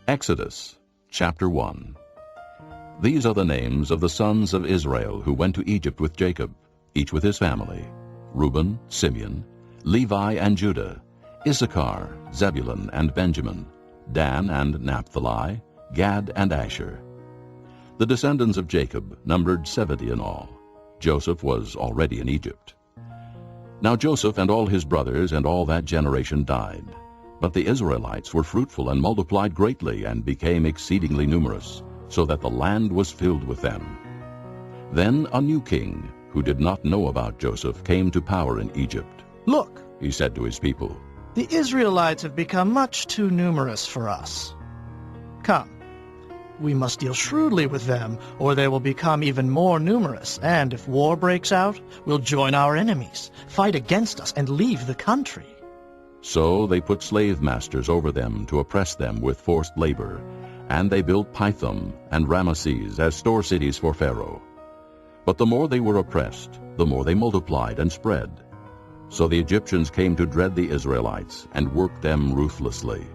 Exodus chapter 1. These are the names of the sons of Israel who went to Egypt with Jacob, each with his family: Reuben, Simeon, Levi and Judah, Issachar, Zebulun and Benjamin, Dan and Naphtali, Gad and Asher. The descendants of Jacob numbered 70 in all. Joseph was already in Egypt. Now Joseph and all his brothers and all that generation died. But the Israelites were fruitful and multiplied greatly and became exceedingly numerous, so that the land was filled with them. Then a new king, who did not know about Joseph, came to power in Egypt. "Look, He said to his people, the Israelites have become much too numerous for us. Come, we must deal shrewdly with them, or they will become even more numerous, and if war breaks out, we'll join our enemies, fight against us, and leave the country." So they put slave masters over them to oppress them with forced labor, and they built Pithom and Ramesses as store cities for Pharaoh. But the more they were oppressed, the more they multiplied and spread. So the Egyptians came to dread the Israelites and worked them ruthlessly.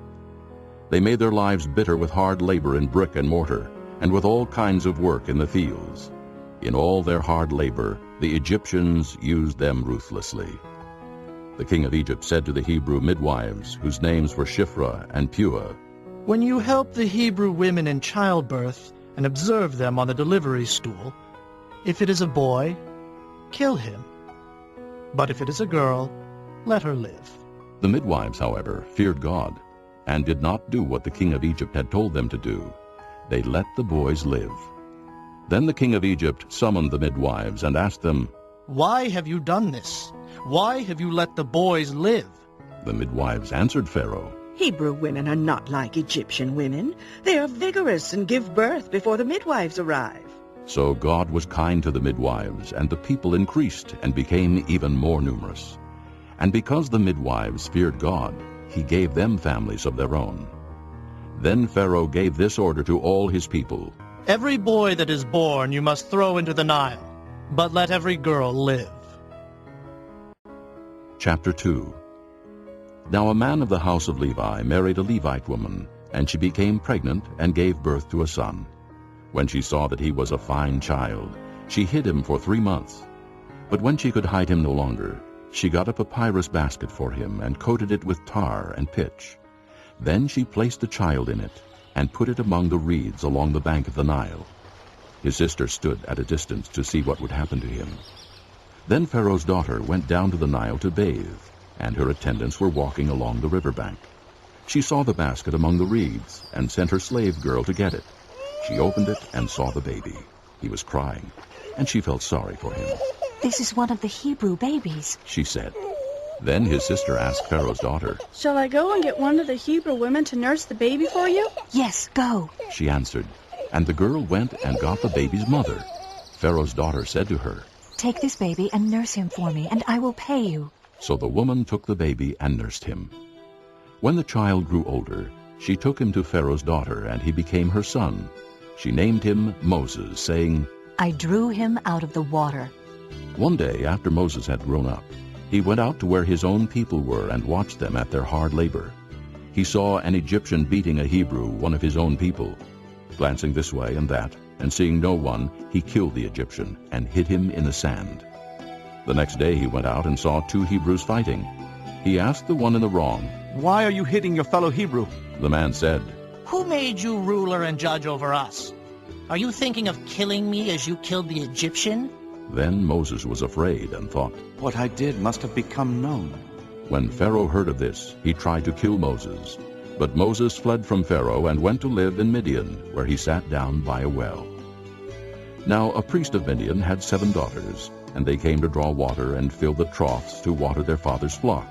They made their lives bitter with hard labor in brick and mortar, and with all kinds of work in the fields. In all their hard labor, the Egyptians used them ruthlessly. The king of Egypt said to the Hebrew midwives, whose names were Shiphrah and Puah, "When you help the Hebrew women in childbirth and observe them on the delivery stool, if it is a boy, kill him. But if it is a girl, let her live." The midwives, however, feared God, and did not do what the king of Egypt had told them to do. They let the boys live. Then the king of Egypt summoned the midwives and asked them, "Why have you done this? Why have you let the boys live?" The midwives answered Pharaoh, Hebrew women are not like Egyptian women. They are vigorous and give birth before the midwives arrive. So God was kind to the midwives, and the people increased and became even more numerous. And because the midwives feared God, he gave them families of their own. Then Pharaoh gave this order to all his people: "Every boy that is born you must throw into the Nile, but let every girl live." Chapter 2. Now a man of the house of Levi married a Levite woman, and she became pregnant and gave birth to a son. When she saw that he was a fine child, she hid him for 3 months. But when she could hide him no longer, she got a papyrus basket for him and coated it with tar and pitch. Then she placed the child in it and put it among the reeds along the bank of the Nile. His sister stood at a distance to see what would happen to him. Then Pharaoh's daughter went down to the Nile to bathe, and her attendants were walking along the river bank. She saw the basket among the reeds and sent her slave girl to get it. She opened it and saw the baby. He was crying, and she felt sorry for him. "This is one of the Hebrew babies," she said. Then his sister asked Pharaoh's daughter, "Shall I go and get one of the Hebrew women to nurse the baby for you?" "Yes, go." she answered, and the girl went and got the baby's mother. Pharaoh's daughter said to her, "Take this baby and nurse him for me, and I will pay you." So the woman took the baby and nursed him. When the child grew older, she took him to Pharaoh's daughter, and he became her son. She named him Moses, saying, "I drew him out of the water." One day, after Moses had grown up, he went out to where his own people were and watched them at their hard labor. He saw an Egyptian beating a Hebrew, one of his own people. Glancing this way and that, and seeing no one, he killed the Egyptian and hid him in the sand. The next day he went out and saw 2 Hebrews fighting. He asked the one in the wrong, "Why are you hitting your fellow Hebrew?" The man said, "Who made you ruler and judge over us? Are you thinking of killing me as you killed the Egyptian?" Then Moses was afraid and thought, "What I did must have become known." When Pharaoh heard of this, he tried to kill Moses. But Moses fled from Pharaoh and went to live in Midian, where he sat down by a well. Now a priest of Midian had 7 daughters, and they came to draw water and fill the troughs to water their father's flock.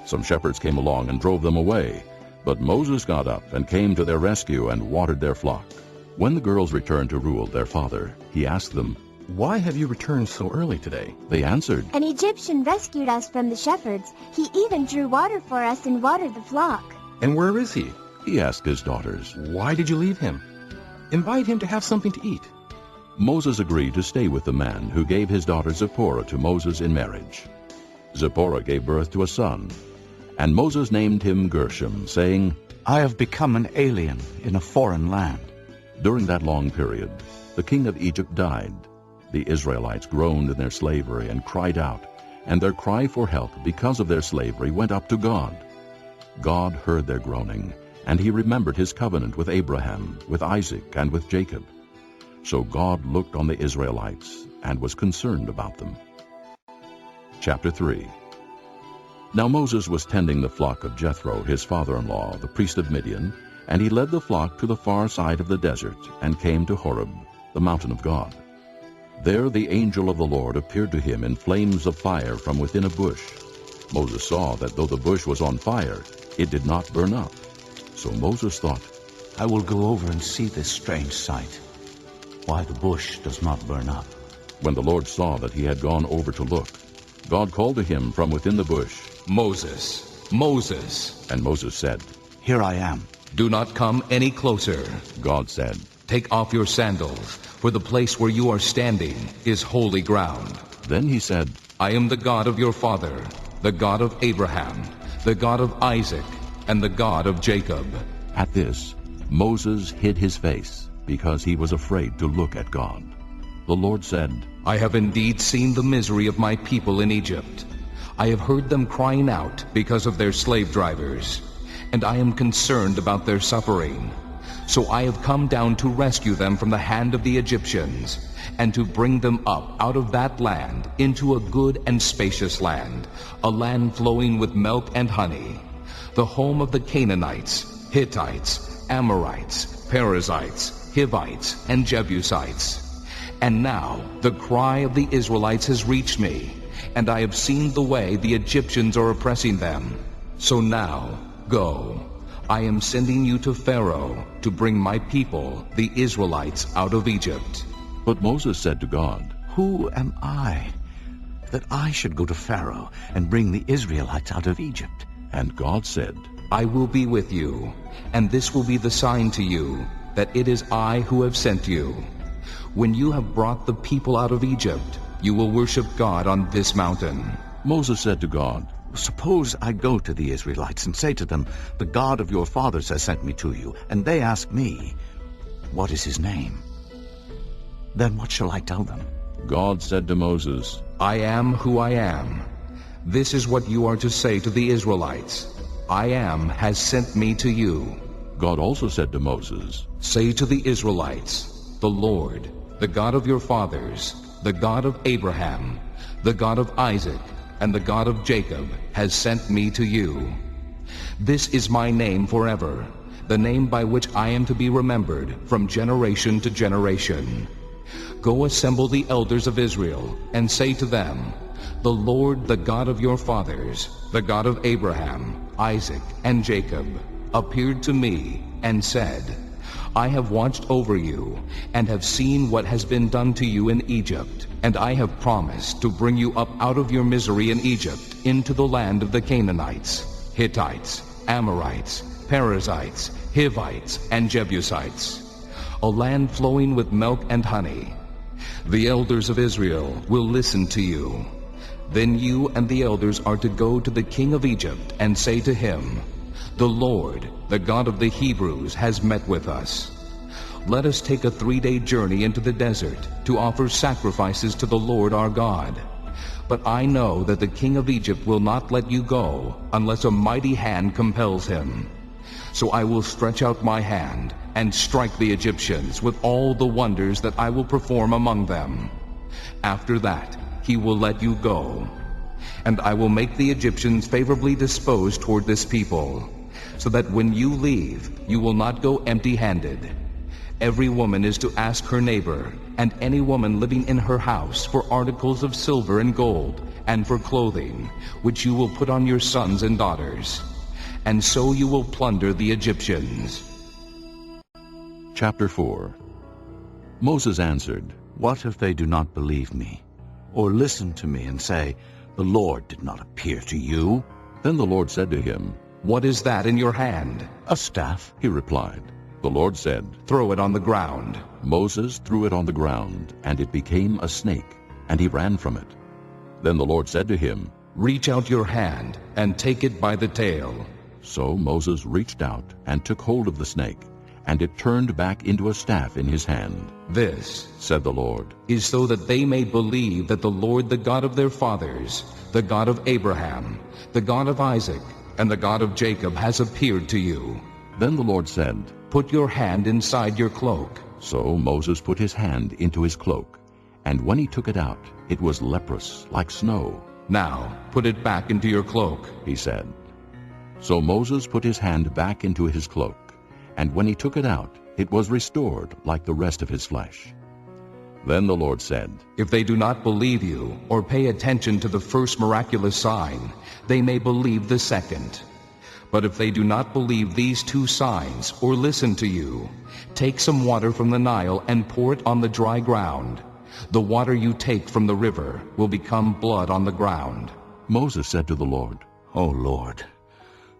Some shepherds came along and drove them away, but Moses got up and came to their rescue and watered their flock. When the girls returned to Reuel, their father, he asked them, "Why have you returned so early today?" They answered, "An Egyptian rescued us from the shepherds. He even drew water for us and watered the flock." "And where is he?" he asked his daughters. "Why did you leave him? Invite him to have something to eat." Moses agreed to stay with the man who gave his daughter Zipporah to Moses in marriage. Zipporah gave birth to a son, and Moses named him Gershom, saying, I have become an alien in a foreign land. During that long period, the king of Egypt died. The Israelites groaned in their slavery and cried out, and their cry for help because of their slavery went up to God. God heard their groaning, and he remembered his covenant with Abraham, with Isaac, and with Jacob. So God looked on the Israelites and was concerned about them. Chapter 3. Now Moses was tending the flock of Jethro, his father-in-law, the priest of Midian, and he led the flock to the far side of the desert and came to Horeb, the mountain of God. There the angel of the Lord appeared to him in flames of fire from within a bush. Moses saw that though the bush was on fire, it did not burn up. So Moses thought, I will go over and see this strange sight, why the bush does not burn up. When the Lord saw that he had gone over to look, God called to him from within the bush, Moses, Moses. And Moses said, Here I am. Do not come any closer. God said, Take off your sandals, for the place where you are standing is holy ground. Then he said, I am the God of your father, the God of Abraham, the God of Isaac, and the God of Jacob. At this, Moses hid his face, because he was afraid to look at God. The Lord said, I have indeed seen the misery of my people in Egypt. I have heard them crying out because of their slave drivers, and I am concerned about their suffering. So I have come down to rescue them from the hand of the Egyptians, and to bring them up out of that land into a good and spacious land, a land flowing with milk and honey, the home of the Canaanites, Hittites, Amorites, Perizzites, Hivites, and Jebusites. And now the cry of the Israelites has reached me, and I have seen the way the Egyptians are oppressing them. So now, go. I am sending you to Pharaoh to bring my people, the Israelites, out of Egypt. But Moses said to God, Who am I, that I should go to Pharaoh and bring the Israelites out of Egypt? And God said, I will be with you, and this will be the sign to you, that it is I who have sent you. When you have brought the people out of Egypt, you will worship God on this mountain. Moses said to God, Suppose I go to the Israelites and say to them, The God of your fathers has sent me to you, and they ask me, What is his name? Then what shall I tell them? God said to Moses, I am who I am. This is what you are to say to the Israelites. I am has sent me to you. God also said to Moses, Say to the Israelites, The Lord, the God of your fathers, the God of Abraham, the God of Isaac, and the God of Jacob has sent me to you. This is my name forever, the name by which I am to be remembered from generation to generation. Go assemble the elders of Israel, and say to them, The Lord, the God of your fathers, the God of Abraham, Isaac, and Jacob, appeared to me and said, I have watched over you, and have seen what has been done to you in Egypt, and I have promised to bring you up out of your misery in Egypt into the land of the Canaanites, Hittites, Amorites, Perizzites, Hivites, and Jebusites, a land flowing with milk and honey. The elders of Israel will listen to you. Then you and the elders are to go to the king of Egypt and say to him, The Lord, the God of the Hebrews, has met with us. Let us take a 3-day journey into the desert to offer sacrifices to the Lord our God. But I know that the king of Egypt will not let you go unless a mighty hand compels him. So I will stretch out my hand and strike the Egyptians with all the wonders that I will perform among them. After that, he will let you go. And I will make the Egyptians favorably disposed toward this people, so that when you leave, you will not go empty-handed. Every woman is to ask her neighbor, and any woman living in her house, for articles of silver and gold, and for clothing, which you will put on your sons and daughters. And so you will plunder the Egyptians. Chapter 4. Moses answered, What if they do not believe me, or listen to me and say, The Lord did not appear to you? Then the Lord said to him, What is that in your hand? A staff. He replied. The Lord said, Throw it on the ground. Moses threw it on the ground, and it became a snake, and he ran from it. Then the Lord said to him, Reach out your hand and take it by the tail. So Moses reached out and took hold of the snake, and it turned back into a staff in his hand. This, Said the Lord, is so that they may believe that the Lord, the God of their fathers, the God of Abraham, the God of Isaac, and the God of Jacob has appeared to you. Then the Lord said, Put your hand inside your cloak. So Moses put his hand into his cloak, and when he took it out, it was leprous, like snow. Now put it back into your cloak. He said. So Moses put his hand back into his cloak, and when he took it out, it was restored like the rest of his flesh. Then the Lord said, If they do not believe you or pay attention to the first miraculous sign, they may believe the second. But if they do not believe these two signs or listen to you, take some water from the Nile and pour it on the dry ground. The water you take from the river will become blood on the ground. Moses said to the Lord, O Lord,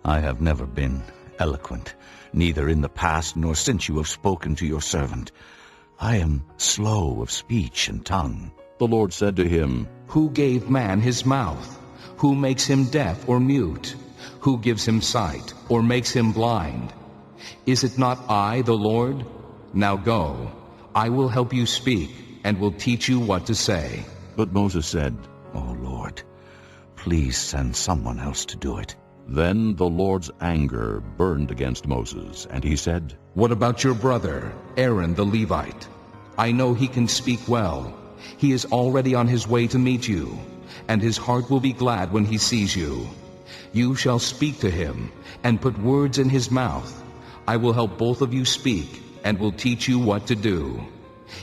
I have never been eloquent, neither in the past nor since you have spoken to your servant. I am slow of speech and tongue. The Lord said to him, Who gave man his mouth? Who makes him deaf or mute? Who gives him sight or makes him blind? Is it not I, the Lord? Now go, I will help you speak and will teach you what to say. But Moses said, O Lord, please send someone else to do it. Then the Lord's anger burned against Moses, and he said, What about your brother, Aaron the Levite? I know he can speak well. He is already on his way to meet you, and his heart will be glad when he sees you. You shall speak to him and put words in his mouth. I will help both of you speak and will teach you what to do.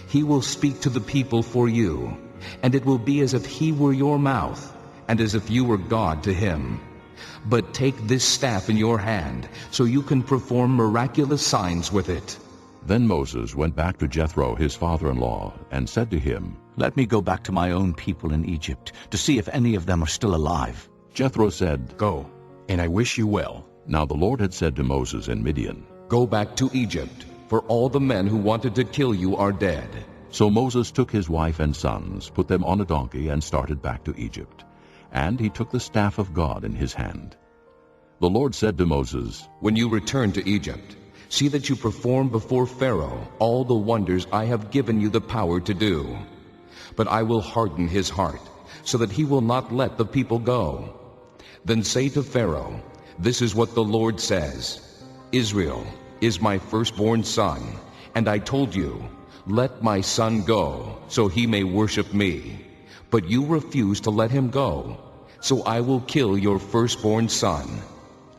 He will speak to the people for you, and it will be as if he were your mouth, and as if you were God to him. But take this staff in your hand, so you can perform miraculous signs with it. Then Moses went back to Jethro, his father-in-law, and said to him, Let me go back to my own people in Egypt, to see if any of them are still alive. Jethro said, Go, and I wish you well. Now the Lord had said to Moses in Midian, Go back to Egypt, for all the men who wanted to kill you are dead. So Moses took his wife and sons, put them on a donkey, and started back to Egypt. And he took the staff of God in his hand. The Lord said to Moses, When you return to Egypt, see that you perform before Pharaoh all the wonders I have given you the power to do. But I will harden his heart, so that he will not let the people go. Then say to Pharaoh, This is what the Lord says, Israel is my firstborn son, and I told you, Let my son go, so he may worship me. But you refuse to let him go, so I will kill your firstborn son.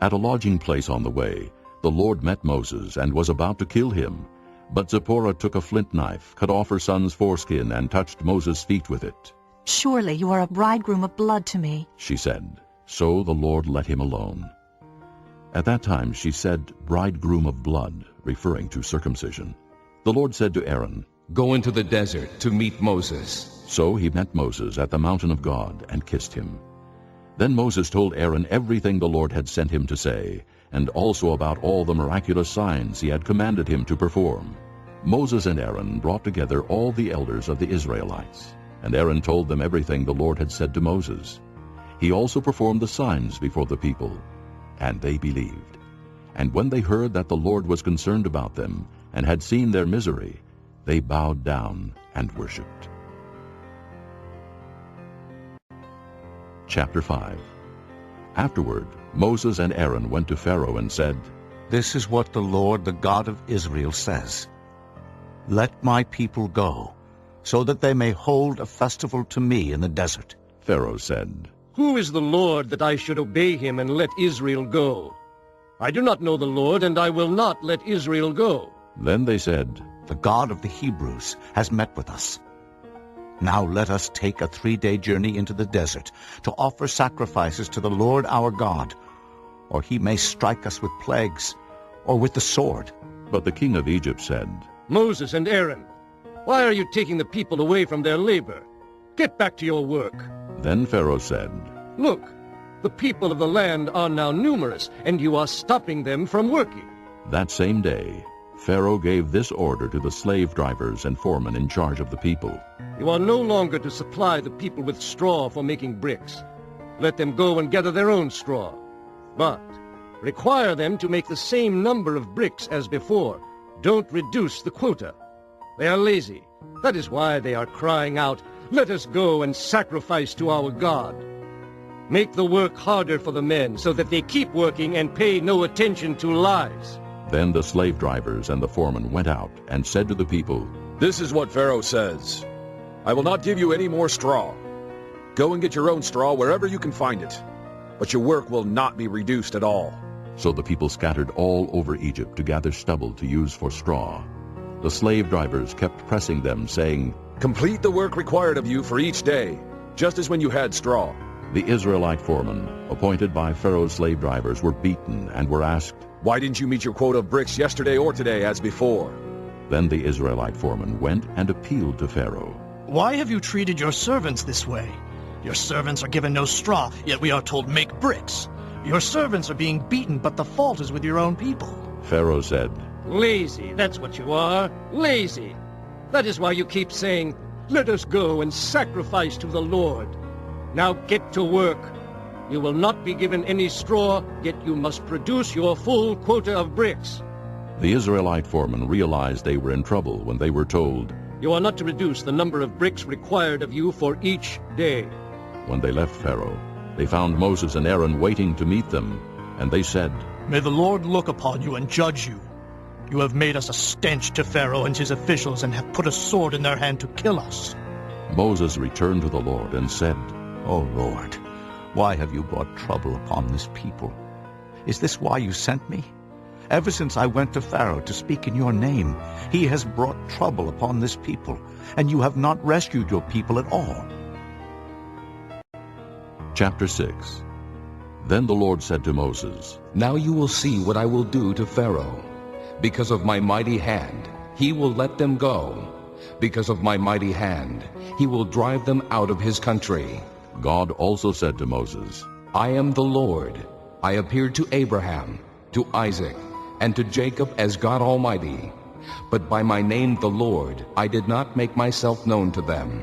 At a lodging place on the way, the Lord met Moses and was about to kill him. But Zipporah took a flint knife, cut off her son's foreskin, and touched Moses' feet with it. Surely you are a bridegroom of blood to me. She said. So the Lord let him alone. At that time she said, bridegroom of blood, referring to circumcision. The Lord said to Aaron, Go into the desert to meet Moses. So he met Moses at the mountain of God and kissed him. Then Moses told Aaron everything the Lord had sent him to say, and also about all the miraculous signs he had commanded him to perform. Moses and Aaron brought together all the elders of the Israelites, and Aaron told them everything the Lord had said to Moses. He also performed the signs before the people, and they believed. And when they heard that the Lord was concerned about them and had seen their misery, they bowed down and worshipped. Chapter 5. Afterward, Moses and Aaron went to Pharaoh and said, This is what the Lord, the God of Israel, says. Let my people go, so that they may hold a festival to me in the desert. Pharaoh said, Who is the Lord that I should obey him and let Israel go? I do not know the Lord, and I will not let Israel go. Then they said, The God of the Hebrews has met with us. Now let us take a 3-day journey into the desert to offer sacrifices to the Lord our God, or he may strike us with plagues or with the sword. But the king of Egypt said, Moses and Aaron, why are you taking the people away from their labor? Get back to your work. Then Pharaoh said, Look, the people of the land are now numerous, and you are stopping them from working. That same day, Pharaoh gave this order to the slave drivers and foremen in charge of the people. You are no longer to supply the people with straw for making bricks. Let them go and gather their own straw. But Require them to make the same number of bricks as before. Don't reduce the quota. They are lazy. That is why they are crying out, "Let us go and sacrifice to our God." Make the work harder for the men so that they keep working and pay no attention to lies. Then the slave drivers and the foreman went out and said to the people, "This is what Pharaoh says. I will not give you any more straw. Go and get your own straw wherever you can find it. But your work will not be reduced at all." So the people scattered all over Egypt to gather stubble to use for straw. The slave drivers kept pressing them, saying, "Complete the work required of you for each day, just as when you had straw." The Israelite foremen, appointed by Pharaoh's slave drivers, were beaten and were asked, "Why didn't you meet your quota of bricks yesterday or today as before?" Then the Israelite foreman went and appealed to Pharaoh. Why have you treated your servants this way? Your servants are given no straw, yet we are told make bricks. Your servants are being beaten, but the fault is with your own people. Pharaoh said, Lazy, that's what you are. Lazy. That is why you keep saying, "Let us go and sacrifice to the Lord." Now get to work. You will not be given any straw, yet you must produce your full quota of bricks. The Israelite foremen realized they were in trouble when they were told, You are not to reduce the number of bricks required of you for each day. When they left Pharaoh, they found Moses and Aaron waiting to meet them, and they said, May the Lord look upon you and judge you. You have made us a stench to Pharaoh and his officials and have put a sword in their hand to kill us. Moses returned to the Lord and said, O Lord, why have you brought trouble upon this people? Is this why you sent me? Ever since I went to Pharaoh to speak in your name, he has brought trouble upon this people, and you have not rescued your people at all. Chapter 6. Then the Lord said to Moses, Now you will see what I will do to Pharaoh. Because of my mighty hand, he will let them go. Because of my mighty hand, he will drive them out of his country. God also said to Moses, I am the Lord. I appeared to Abraham, to Isaac, and to Jacob as God Almighty. But by my name the Lord I did not make myself known to them.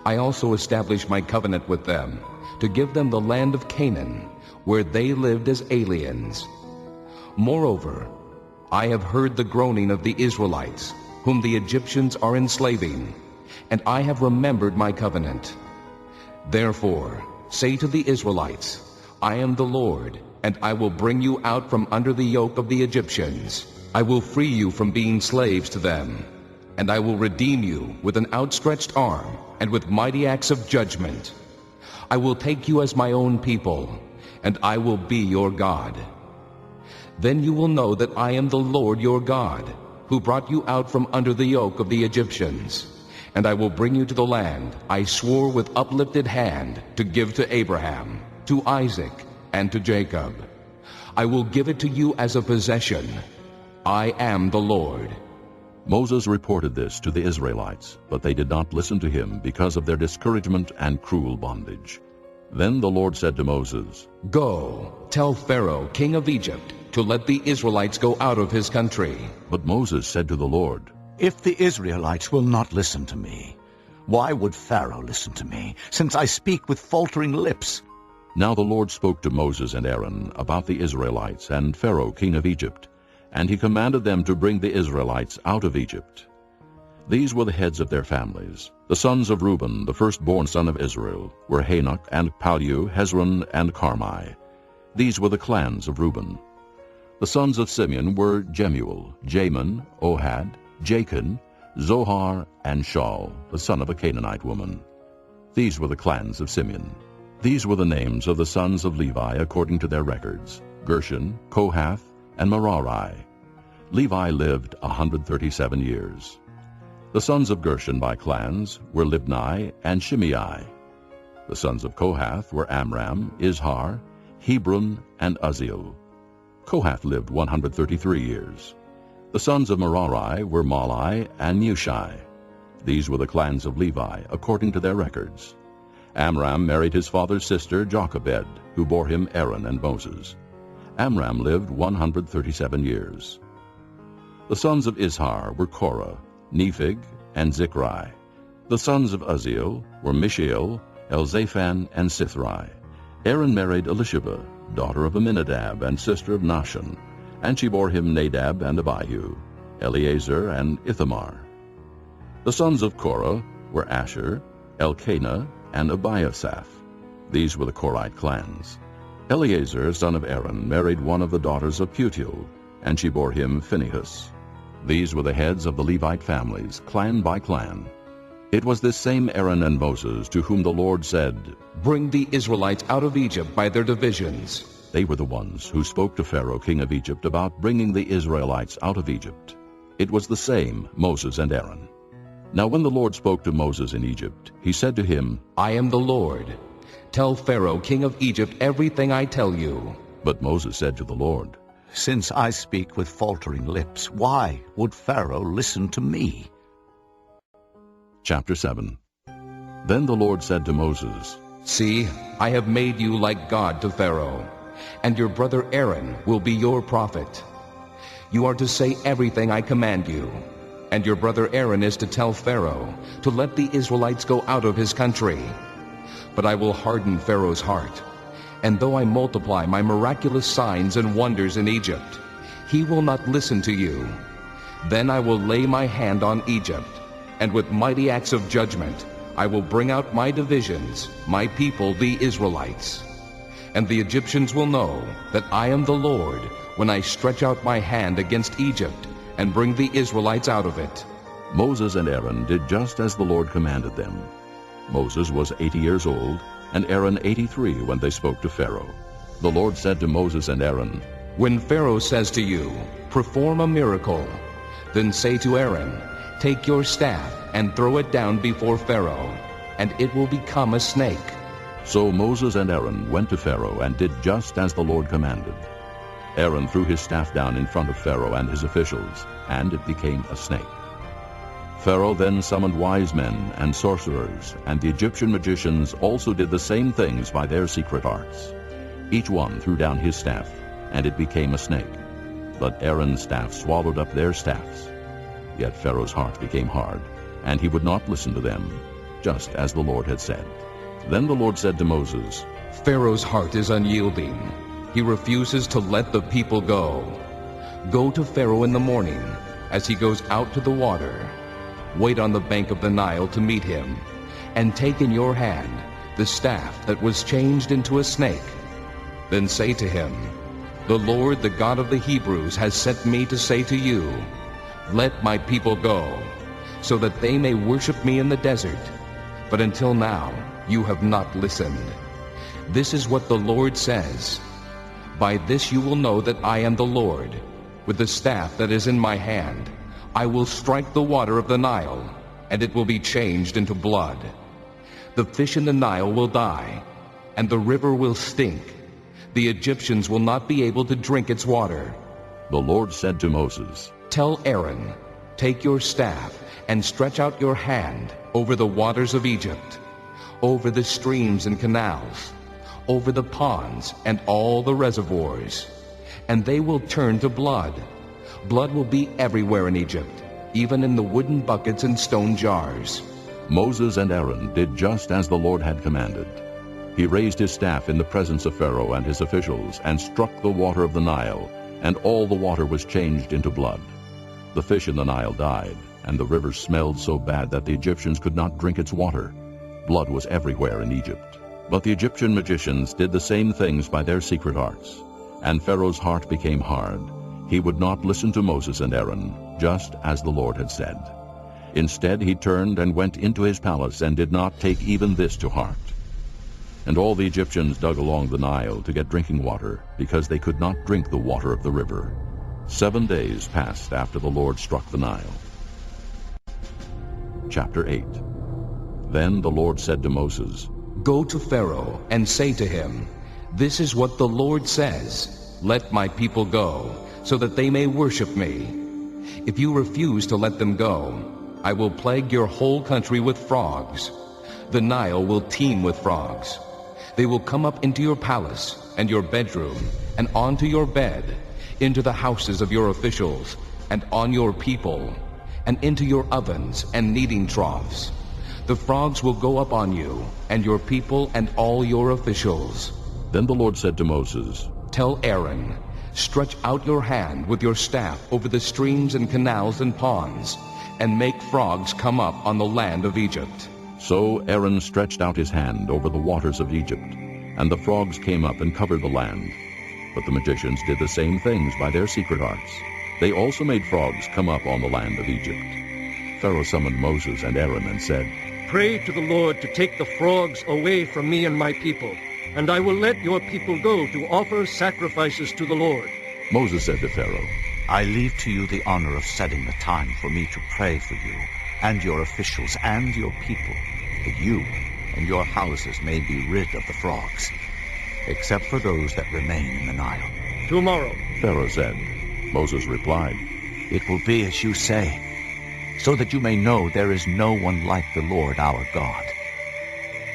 I also established my covenant with them, to give them the land of Canaan, where they lived as aliens. Moreover, I have heard the groaning of the Israelites, whom the Egyptians are enslaving, and I have remembered my covenant. Therefore, say to the Israelites, I am the Lord, and I will bring you out from under the yoke of the Egyptians. I will free you from being slaves to them, and I will redeem you with an outstretched arm and with mighty acts of judgment. I will take you as my own people, and I will be your God. Then you will know that I am the Lord your God, who brought you out from under the yoke of the Egyptians. And I will bring you to the land I swore with uplifted hand to give to Abraham, to Isaac, and to Jacob. I will give it to you as a possession. I am the Lord. Moses reported this to the Israelites, but they did not listen to him because of their discouragement and cruel bondage. Then the Lord said to Moses, Go, tell Pharaoh, king of Egypt, to let the Israelites go out of his country. But Moses said to the Lord, If the Israelites will not listen to me, why would Pharaoh listen to me, since I speak with faltering lips? Now the Lord spoke to Moses and Aaron about the Israelites and Pharaoh king of Egypt, and he commanded them to bring the Israelites out of Egypt. These were the heads of their families. The sons of Reuben, the firstborn son of Israel, were Hanok and Pallu, Hezron and Carmi. These were the clans of Reuben. The sons of Simeon were Jemuel, Jamin, Ohad, Jachin, Zohar, and Shaul, the son of a Canaanite woman. These were the clans of Simeon. These were the names of the sons of Levi according to their records: Gershon, Kohath, and Merari. Levi lived 137 years. The sons of Gershon by clans were Libni and Shimei. The sons of Kohath were Amram, Izhar, Hebron, and Uzziel. Kohath lived 133 years. The sons of Merari were Mahli and Mushi. These were the clans of Levi, according to their records. Amram married his father's sister Jochebed, who bore him Aaron and Moses. Amram lived 137 years. The sons of Izhar were Korah, Nepheg, and Zichri. The sons of Uzziel were Mishael, Elzaphan, and Sithri. Aaron married Elisheba, daughter of Aminadab and sister of Nahshon, and she bore him Nadab and Abihu, Eleazar and Ithamar. The sons of Korah were Asher, Elkanah, and Abiasaph. These were the Korite clans. Eleazar, son of Aaron, married one of the daughters of Putiel, and she bore him Phinehas. These were the heads of the Levite families, clan by clan. It was this same Aaron and Moses to whom the Lord said, "Bring the Israelites out of Egypt by their divisions." They were the ones who spoke to Pharaoh, king of Egypt, about bringing the Israelites out of Egypt. It was the same Moses and Aaron. Now when the Lord spoke to Moses in Egypt, he said to him, "I am the Lord. Tell Pharaoh, king of Egypt, everything I tell you." But Moses said to the Lord, "Since I speak with faltering lips, why would Pharaoh listen to me?" Chapter 7. Then the Lord said to Moses, "See, I have made you like God to Pharaoh, and your brother Aaron will be your prophet. You are to say everything I command you, and your brother Aaron is to tell Pharaoh to let the Israelites go out of his country. But I will harden Pharaoh's heart, and though I multiply my miraculous signs and wonders in Egypt, he will not listen to you. Then I will lay my hand on Egypt, and with mighty acts of judgment I will bring out my divisions, my people the Israelites. And the Egyptians will know that I am the Lord when I stretch out my hand against Egypt and bring the Israelites out of it." Moses and Aaron did just as the Lord commanded them. Moses was 80 years old, and Aaron 83 when they spoke to Pharaoh. The Lord said to Moses and Aaron, "When Pharaoh says to you, 'Perform a miracle,' then say to Aaron, 'Take your staff and throw it down before Pharaoh, and it will become a snake.'" So Moses and Aaron went to Pharaoh and did just as the Lord commanded. Aaron threw his staff down in front of Pharaoh and his officials, and it became a snake. Pharaoh then summoned wise men and sorcerers, and the Egyptian magicians also did the same things by their secret arts. Each one threw down his staff, and it became a snake. But Aaron's staff swallowed up their staffs. Yet Pharaoh's heart became hard, and he would not listen to them, just as the Lord had said. Then the Lord said to Moses, "Pharaoh's heart is unyielding. He refuses to let the people go. Go to Pharaoh in the morning, as he goes out to the water. Wait on the bank of the Nile to meet him, and take in your hand the staff that was changed into a snake. Then say to him, 'The Lord, the God of the Hebrews, has sent me to say to you, Let my people go, so that they may worship me in the desert. But until now you have not listened. This is what the Lord says. By this you will know that I am the Lord. With the staff that is in my hand, I will strike the water of the Nile, and it will be changed into blood. The fish in the Nile will die, and the river will stink. The Egyptians will not be able to drink its water." The Lord said to Moses, "Tell Aaron, take your staff and stretch out your hand over the waters of Egypt, over the streams and canals, over the ponds and all the reservoirs, and they will turn to blood. Blood will be everywhere in Egypt, even in the wooden buckets and stone jars." Moses and Aaron did just as the Lord had commanded. He raised his staff in the presence of Pharaoh and his officials, and struck the water of the Nile, and all the water was changed into blood. The fish in the Nile died, and the river smelled so bad that the Egyptians could not drink its water. Blood was everywhere in Egypt. But the Egyptian magicians did the same things by their secret arts, and Pharaoh's heart became hard. He would not listen to Moses and Aaron, just as the Lord had said. Instead he turned and went into his palace, and did not take even this to heart. And all the Egyptians dug along the Nile to get drinking water, because they could not drink the water of the river. 7 days passed after the Lord struck the Nile. Chapter 8. Then the Lord said to Moses, "Go to Pharaoh and say to him, 'This is what the Lord says, Let my people go, so that they may worship me. If you refuse to let them go, I will plague your whole country with frogs. The Nile will teem with frogs. They will come up into your palace and your bedroom, and onto your bed, into the houses of your officials, and on your people, and into your ovens and kneading troughs. The frogs will go up on you, and your people and all your officials. Then the Lord said to Moses, Tell Aaron, stretch out your hand with your staff over the streams and canals and ponds, and make frogs come up on the land of Egypt. So Aaron stretched out his hand over the waters of Egypt, and the frogs came up and covered the land. But the magicians did the same things by their secret arts. They also made frogs come up on the land of Egypt. Pharaoh summoned Moses and Aaron and said, Pray to the Lord to take the frogs away from me and my people, and I will let your people go to offer sacrifices to the Lord. Moses said to Pharaoh, I leave to you the honor of setting the time for me to pray for you and your officials and your people, that you and your houses may be rid of the frogs, except for those that remain in the Nile. Tomorrow, Pharaoh said. Moses replied, It will be as you say, so that you may know there is no one like the Lord our God.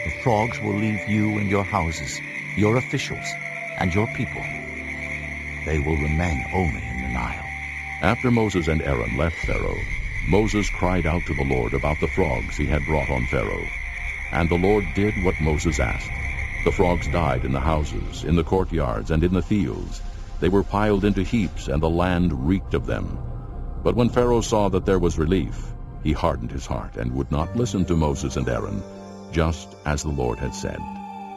The frogs will leave you and your houses, your officials, and your people. They will remain only in the Nile. After Moses and Aaron left Pharaoh, Moses cried out to the Lord about the frogs he had brought on Pharaoh. And the Lord did what Moses asked. The frogs died in the houses, in the courtyards, and in the fields. They were piled into heaps, and the land reeked of them. But when Pharaoh saw that there was relief, he hardened his heart and would not listen to Moses and Aaron, just as the Lord had said.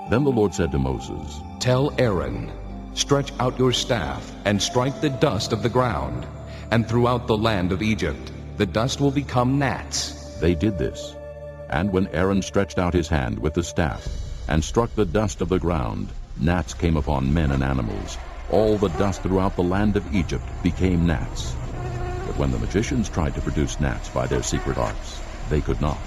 Then the Lord said to Moses, Tell Aaron, stretch out your staff and strike the dust of the ground, and throughout the land of Egypt the dust will become gnats. They did this. And when Aaron stretched out his hand with the staff and struck the dust of the ground, gnats came upon men and animals. All the dust throughout the land of Egypt became gnats. But when the magicians tried to produce gnats by their secret arts, they could not.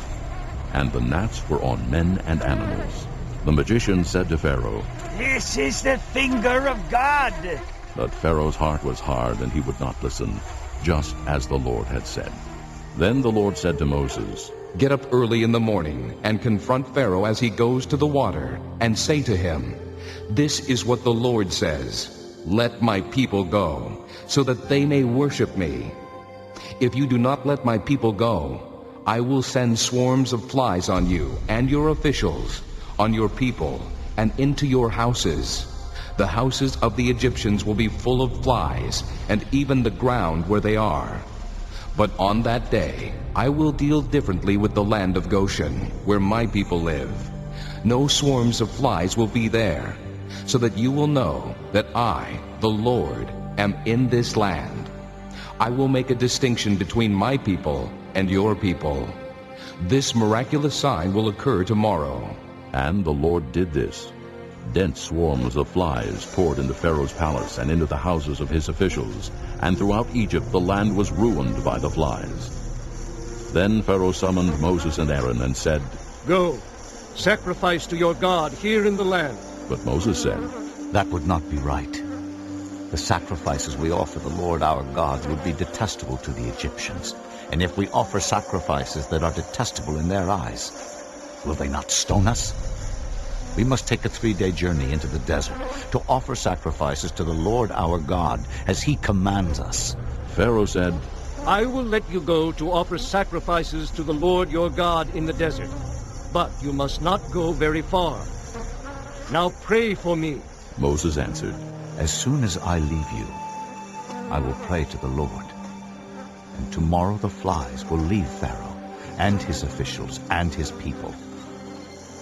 And the gnats were on men and animals. The magician said to Pharaoh, This is the finger of God. But Pharaoh's heart was hard, and he would not listen, just as the Lord had said. Then the Lord said to Moses, Get up early in the morning and confront Pharaoh as he goes to the water, and say to him, This is what the Lord says, Let my people go, so that they may worship me. If you do not let my people go, I will send swarms of flies on you and your officials, on your people, and into your houses. The houses of the Egyptians will be full of flies, and even the ground where they are. But on that day I will deal differently with the land of Goshen, where my people live. No swarms of flies will be there, so that you will know that I, the Lord, am in this land. I will make a distinction between my people and your people. This miraculous sign will occur tomorrow. And the Lord did this. Dense swarms of flies poured into Pharaoh's palace and into the houses of his officials, and throughout Egypt the land was ruined by the flies. Then Pharaoh summoned Moses and Aaron and said, Go, sacrifice to your God here in the land. But Moses said, That would not be right. The sacrifices we offer the Lord our God would be detestable to the Egyptians. And if we offer sacrifices that are detestable in their eyes, will they not stone us? We must take a 3-day journey into the desert to offer sacrifices to the Lord our God as he commands us. Pharaoh said, I will let you go to offer sacrifices to the Lord your God in the desert, but you must not go very far. Now pray for me. Moses answered, As soon as I leave you, I will pray to the Lord. And tomorrow the flies will leave Pharaoh and his officials and his people.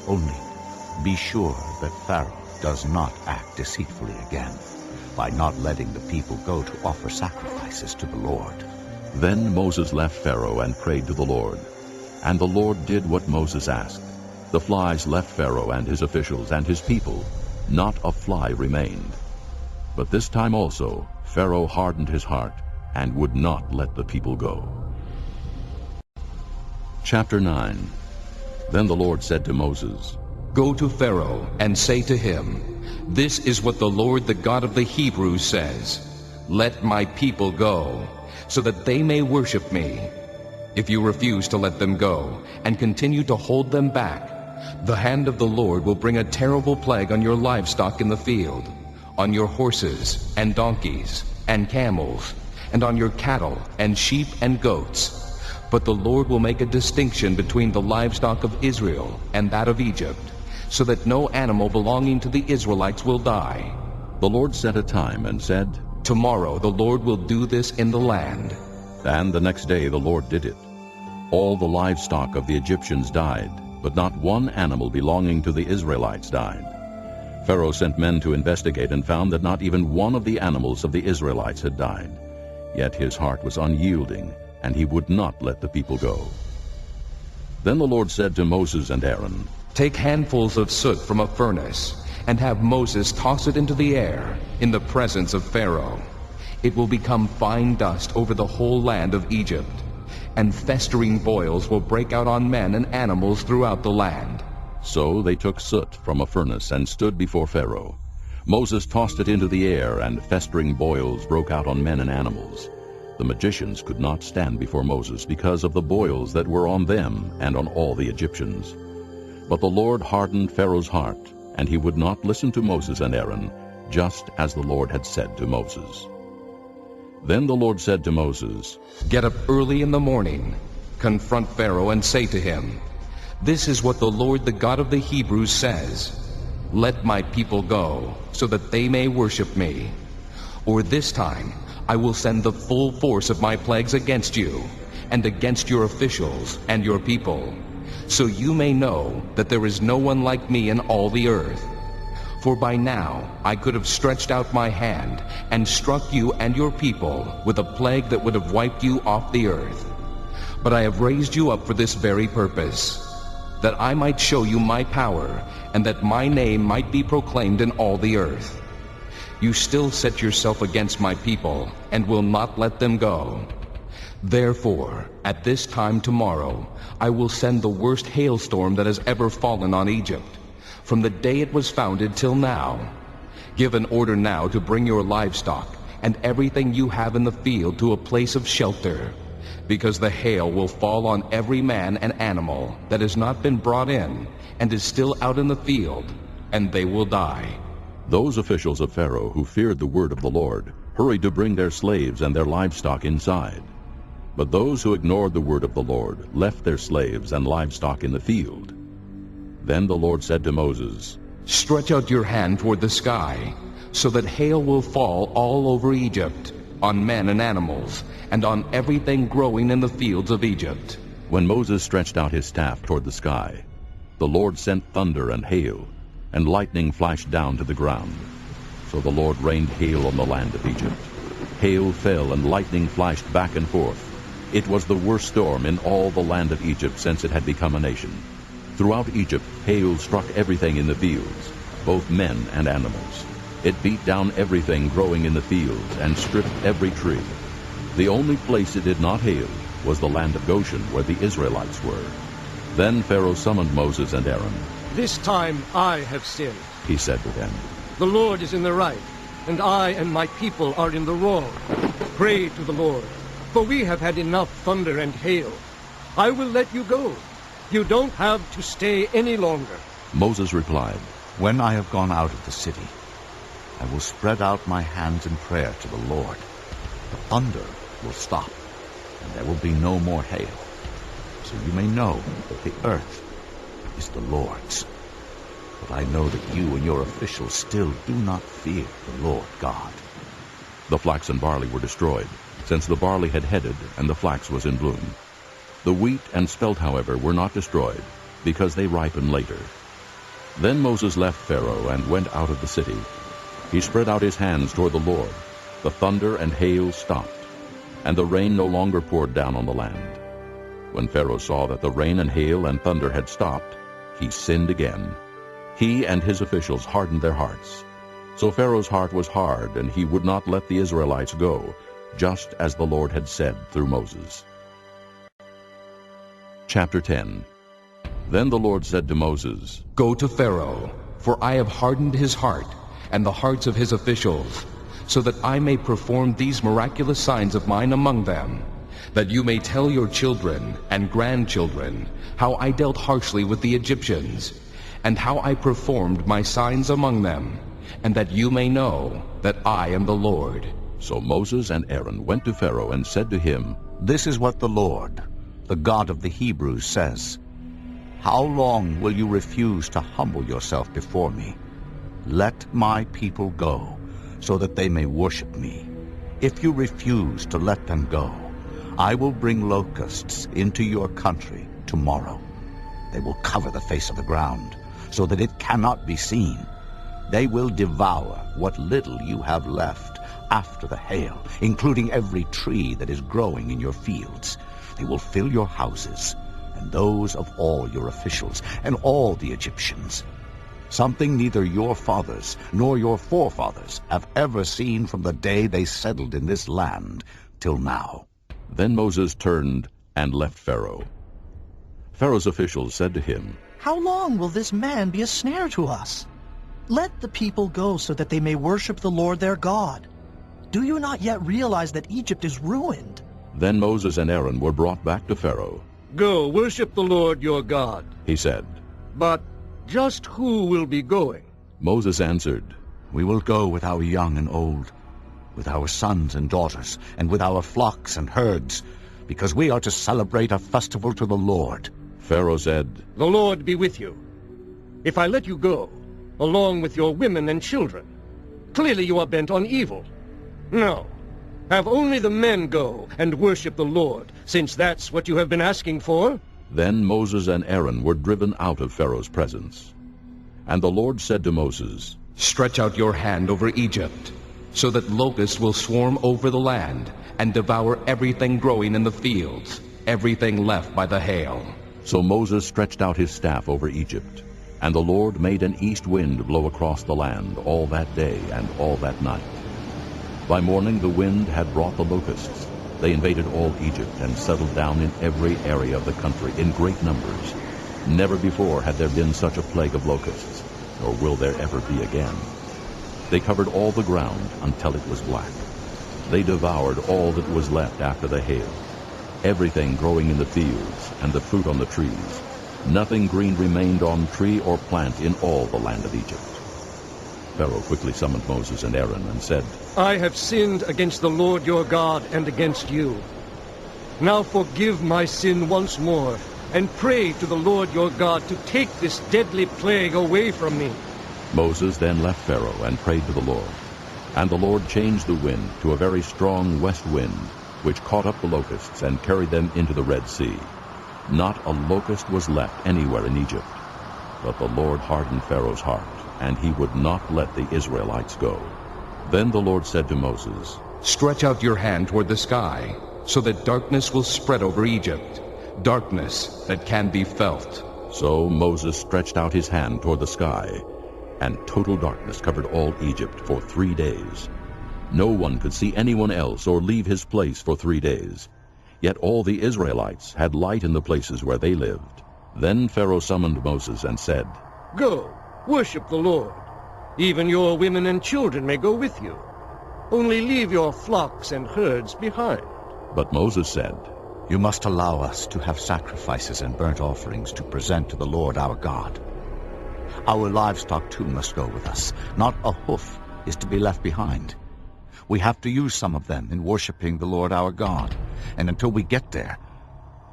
Only be sure that Pharaoh does not act deceitfully again by not letting the people go to offer sacrifices to the Lord. Then Moses left Pharaoh and prayed to the Lord. And the Lord did what Moses asked. The flies left Pharaoh and his officials and his people. Not a fly remained. But this time also Pharaoh hardened his heart and would not let the people go. Chapter 9. Then the Lord said to Moses, Go to Pharaoh and say to him, This is what the Lord, the God of the Hebrews, says, Let my people go, so that they may worship me. If you refuse to let them go and continue to hold them back, the hand of the Lord will bring a terrible plague on your livestock in the field, on your horses and donkeys and camels, and on your cattle and sheep and goats. But the Lord will make a distinction between the livestock of Israel and that of Egypt, so that no animal belonging to the Israelites will die. The Lord set a time and said, Tomorrow the Lord will do this in the land. And the next day the Lord did it. All the livestock of the Egyptians died, but not one animal belonging to the Israelites died. Pharaoh sent men to investigate and found that not even one of the animals of the Israelites had died. Yet his heart was unyielding, and he would not let the people go. Then the Lord said to Moses and Aaron, Take handfuls of soot from a furnace, and have Moses toss it into the air in the presence of Pharaoh. It will become fine dust over the whole land of Egypt, and festering boils will break out on men and animals throughout the land. So they took soot from a furnace and stood before Pharaoh. Moses tossed it into the air, and festering boils broke out on men and animals. The magicians could not stand before Moses because of the boils that were on them and on all the Egyptians. But the Lord hardened Pharaoh's heart, and he would not listen to Moses and Aaron, just as the Lord had said to Moses. Then the Lord said to Moses, Get up early in the morning, confront Pharaoh, and say to him, This is what the Lord, the God of the Hebrews, says. Let my people go, so that they may worship me. Or this time I will send the full force of my plagues against you, and against your officials and your people, so you may know that there is no one like me in all the earth. For by now I could have stretched out my hand and struck you and your people with a plague that would have wiped you off the earth. But I have raised you up for this very purpose, that I might show you my power, and that my name might be proclaimed in all the earth. You still set yourself against my people, and will not let them go. Therefore, at this time tomorrow, I will send the worst hailstorm that has ever fallen on Egypt, from the day it was founded till now. Give an order now to bring your livestock and everything you have in the field to a place of shelter, because the hail will fall on every man and animal that has not been brought in and is still out in the field, and they will die. Those officials of Pharaoh who feared the word of the Lord hurried to bring their slaves and their livestock inside. But those who ignored the word of the Lord left their slaves and livestock in the field. Then the Lord said to Moses, Stretch out your hand toward the sky, so that hail will fall all over Egypt, on men and animals, and on everything growing in the fields of Egypt. When Moses stretched out his staff toward the sky, the Lord sent thunder and hail, and lightning flashed down to the ground. So the Lord rained hail on the land of Egypt. Hail fell and lightning flashed back and forth. It was the worst storm in all the land of Egypt since it had become a nation. Throughout Egypt, hail struck everything in the fields, both men and animals. It beat down everything growing in the fields and stripped every tree. The only place it did not hail was the land of Goshen, where the Israelites were. Then Pharaoh summoned Moses and Aaron. This time I have sinned, he said to them. The Lord is in the right, and I and my people are in the wrong. Pray to the Lord, for we have had enough thunder and hail. I will let you go. You don't have to stay any longer. Moses replied, When I have gone out of the city, I will spread out my hands in prayer to the Lord. The thunder will stop, and there will be no more hail. So you may know that the earth is the Lord's. But I know that you and your officials still do not fear the Lord God. The flax and barley were destroyed, since the barley had headed and the flax was in bloom. The wheat and spelt, however, were not destroyed, because they ripen later. Then Moses left Pharaoh and went out of the city. He spread out his hands toward the Lord. The thunder and hail stopped, and the rain no longer poured down on the land. When Pharaoh saw that the rain and hail and thunder had stopped, he sinned again. He and his officials hardened their hearts. So Pharaoh's heart was hard, and he would not let the Israelites go, just as the Lord had said through Moses. Chapter 10. Then the Lord said to Moses, Go to Pharaoh, for I have hardened his heart and the hearts of his officials, so that I may perform these miraculous signs of mine among them, that you may tell your children and grandchildren how I dealt harshly with the Egyptians, and how I performed my signs among them, and that you may know that I am the Lord. So Moses and Aaron went to Pharaoh and said to him, This is what the Lord, the God of the Hebrews, says. How long will you refuse to humble yourself before me? Let my people go, so that they may worship me. If you refuse to let them go, I will bring locusts into your country tomorrow. They will cover the face of the ground, so that it cannot be seen. They will devour what little you have left after the hail, including every tree that is growing in your fields. They will fill your houses, and those of all your officials, and all the Egyptians. Something neither your fathers nor your forefathers have ever seen from the day they settled in this land till now. Then Moses turned and left Pharaoh. Pharaoh's officials said to him, "How long will this man be a snare to us? Let the people go so that they may worship the Lord their God. Do you not yet realize that Egypt is ruined?" Then Moses and Aaron were brought back to Pharaoh. "Go, worship the Lord your God," he said. "But just who will be going?" Moses answered, "We will go with our young and old, with our sons and daughters, and with our flocks and herds, because we are to celebrate a festival to the Lord." Pharaoh said, "The Lord be with you. If I let you go, along with your women and children, clearly you are bent on evil. No, have only the men go and worship the Lord, since that's what you have been asking for." Then Moses and Aaron were driven out of Pharaoh's presence. And the Lord said to Moses, "Stretch out your hand over Egypt, so that locusts will swarm over the land and devour everything growing in the fields, everything left by the hail." So Moses stretched out his staff over Egypt, and the Lord made an east wind blow across the land all that day and all that night. By morning the wind had brought the locusts. They invaded all Egypt and settled down in every area of the country in great numbers. Never before had there been such a plague of locusts, nor will there ever be again. They covered all the ground until it was black. They devoured all that was left after the hail, everything growing in the fields and the fruit on the trees. Nothing green remained on tree or plant in all the land of Egypt. Pharaoh quickly summoned Moses and Aaron and said, "I have sinned against the Lord your God and against you. Now forgive my sin once more, and pray to the Lord your God to take this deadly plague away from me." Moses then left Pharaoh and prayed to the Lord. And the Lord changed the wind to a very strong west wind, which caught up the locusts and carried them into the Red Sea. Not a locust was left anywhere in Egypt. But the Lord hardened Pharaoh's heart, and he would not let the Israelites go. Then the Lord said to Moses, "Stretch out your hand toward the sky, so that darkness will spread over Egypt, darkness that can be felt." So Moses stretched out his hand toward the sky, and total darkness covered all Egypt for 3 days. No one could see anyone else or leave his place for 3 days. Yet all the Israelites had light in the places where they lived. Then Pharaoh summoned Moses and said, "Go, worship the Lord. Even your women and children may go with you. Only leave your flocks and herds behind." But Moses said, "You must allow us to have sacrifices and burnt offerings to present to the Lord our God. Our livestock too must go with us. Not a hoof is to be left behind. We have to use some of them in worshiping the Lord our God, and until we get there,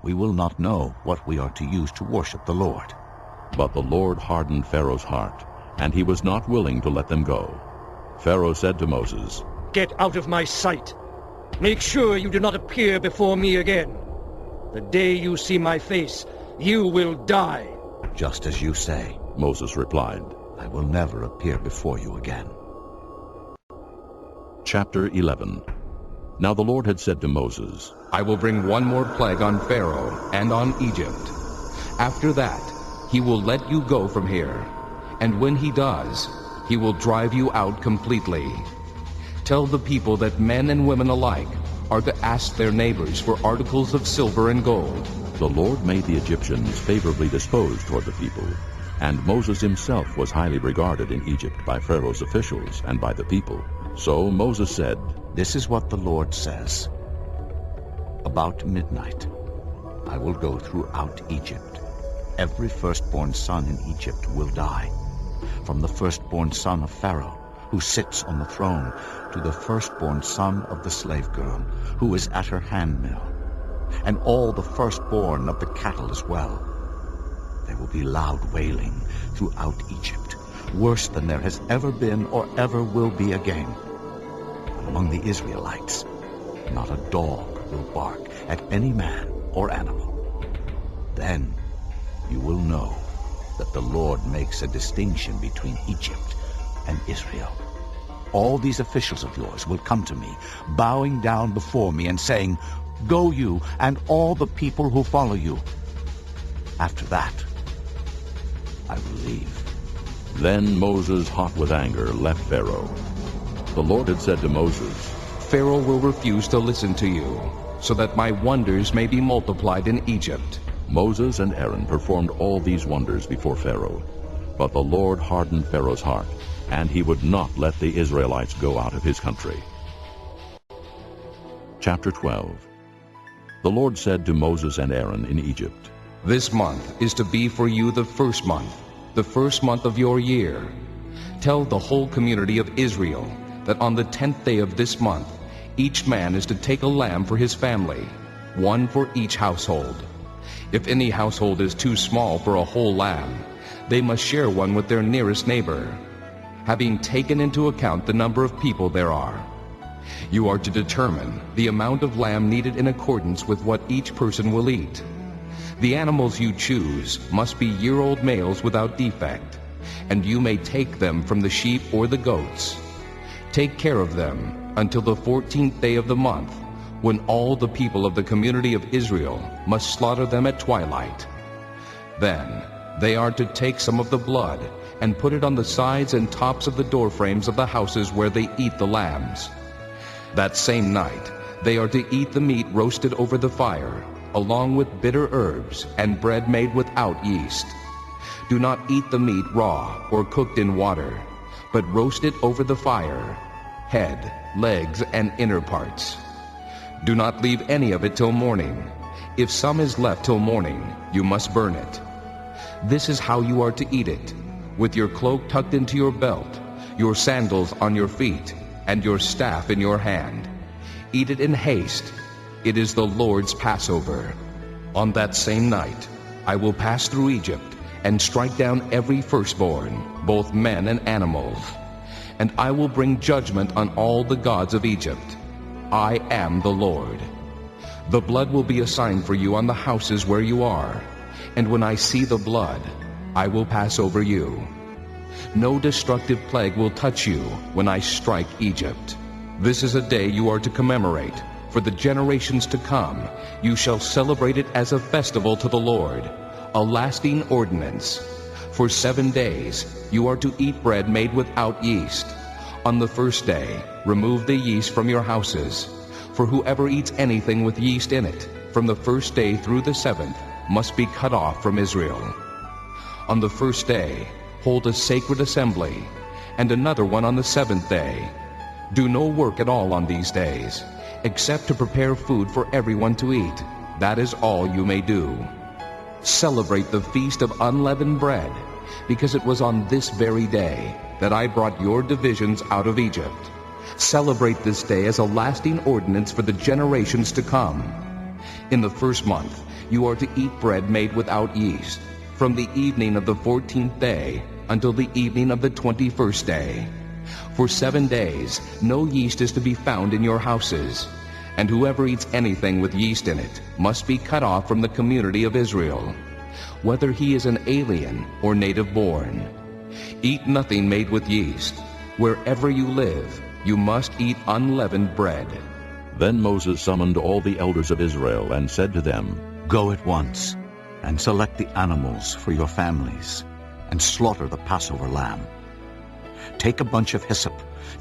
we will not know what we are to use to worship the Lord." But the Lord hardened Pharaoh's heart, and he was not willing to let them go. Pharaoh said to Moses, "Get out of my sight. Make sure you do not appear before me again. The day you see my face, you will die." "Just as you say," Moses replied. "I will never appear before you again." Chapter 11. Now the Lord had said to Moses, "I will bring one more plague on Pharaoh and on Egypt. After that, he will let you go from here, and when he does, he will drive you out completely. Tell the people that men and women alike are to ask their neighbors for articles of silver and gold." The Lord made the Egyptians favorably disposed toward the people, and Moses himself was highly regarded in Egypt by Pharaoh's officials and by the people. So Moses said, "This is what the Lord says. About midnight, I will go throughout Egypt. Every firstborn son in Egypt will die, from the firstborn son of Pharaoh, who sits on the throne, to the firstborn son of the slave girl, who is at her handmill, and all the firstborn of the cattle as well. There will be loud wailing throughout Egypt, worse than there has ever been or ever will be again. Among the Israelites, not a dog will bark at any man or animal. Then you will know that the Lord makes a distinction between Egypt and Israel. All these officials of yours will come to me, bowing down before me and saying, "Go you and all the people who follow you." After that, I will leave. Then Moses, hot with anger, left Pharaoh. The Lord had said to Moses, Pharaoh will refuse to listen to you, so that my wonders may be multiplied in Egypt. Moses and Aaron performed all these wonders before Pharaoh. But the Lord hardened Pharaoh's heart, and he would not let the Israelites go out of his country. Chapter 12. The Lord said to Moses and Aaron in Egypt, This month is to be for you the first month of your year. Tell the whole community of Israel that on the 10th day of this month, each man is to take a lamb for his family, one for each household. If any household is too small for a whole lamb, they must share one with their nearest neighbor, having taken into account the number of people there are. You are to determine the amount of lamb needed in accordance with what each person will eat. The animals you choose must be year-old males without defect, and you may take them from the sheep or the goats. Take care of them until the 14th day of the month, when all the people of the community of Israel must slaughter them at twilight. Then they are to take some of the blood and put it on the sides and tops of the doorframes of the houses where they eat the lambs. That same night they are to eat the meat roasted over the fire, along with bitter herbs and bread made without yeast. Do not eat the meat raw or cooked in water, but roast it over the fire, head, legs, and inner parts. Do not leave any of it till morning. If some is left till morning, you must burn it. This is how you are to eat it, with your cloak tucked into your belt, your sandals on your feet, and your staff in your hand. Eat it in haste. It is the Lord's Passover. On that same night, I will pass through Egypt and strike down every firstborn, both men and animals. And I will bring judgment on all the gods of Egypt. I am the Lord. The blood will be a sign for you on the houses where you are, and when I see the blood, I will pass over you. No destructive plague will touch you when I strike Egypt. This is a day you are to commemorate. For the generations to come, you shall celebrate it as a festival to the Lord, a lasting ordinance. For 7 days you are to eat bread made without yeast. On the first day, remove the yeast from your houses. For whoever eats anything with yeast in it, from the first day through the 7th, must be cut off from Israel. On the first day, hold a sacred assembly, and another one on the 7th day. Do no work at all on these days, except to prepare food for everyone to eat. That is all you may do. Celebrate the Feast of Unleavened Bread, because it was on this very day that I brought your divisions out of Egypt. Celebrate this day as a lasting ordinance for the generations to come. In the first month you are to eat bread made without yeast, from the evening of the 14th day until the evening of the 21st day. For 7 days no yeast is to be found in your houses, and whoever eats anything with yeast in it must be cut off from the community of Israel, whether he is an alien or native-born. Eat nothing made with yeast. Wherever you live, you must eat unleavened bread. Then Moses summoned all the elders of Israel and said to them, Go at once and select the animals for your families and slaughter the Passover lamb. Take a bunch of hyssop,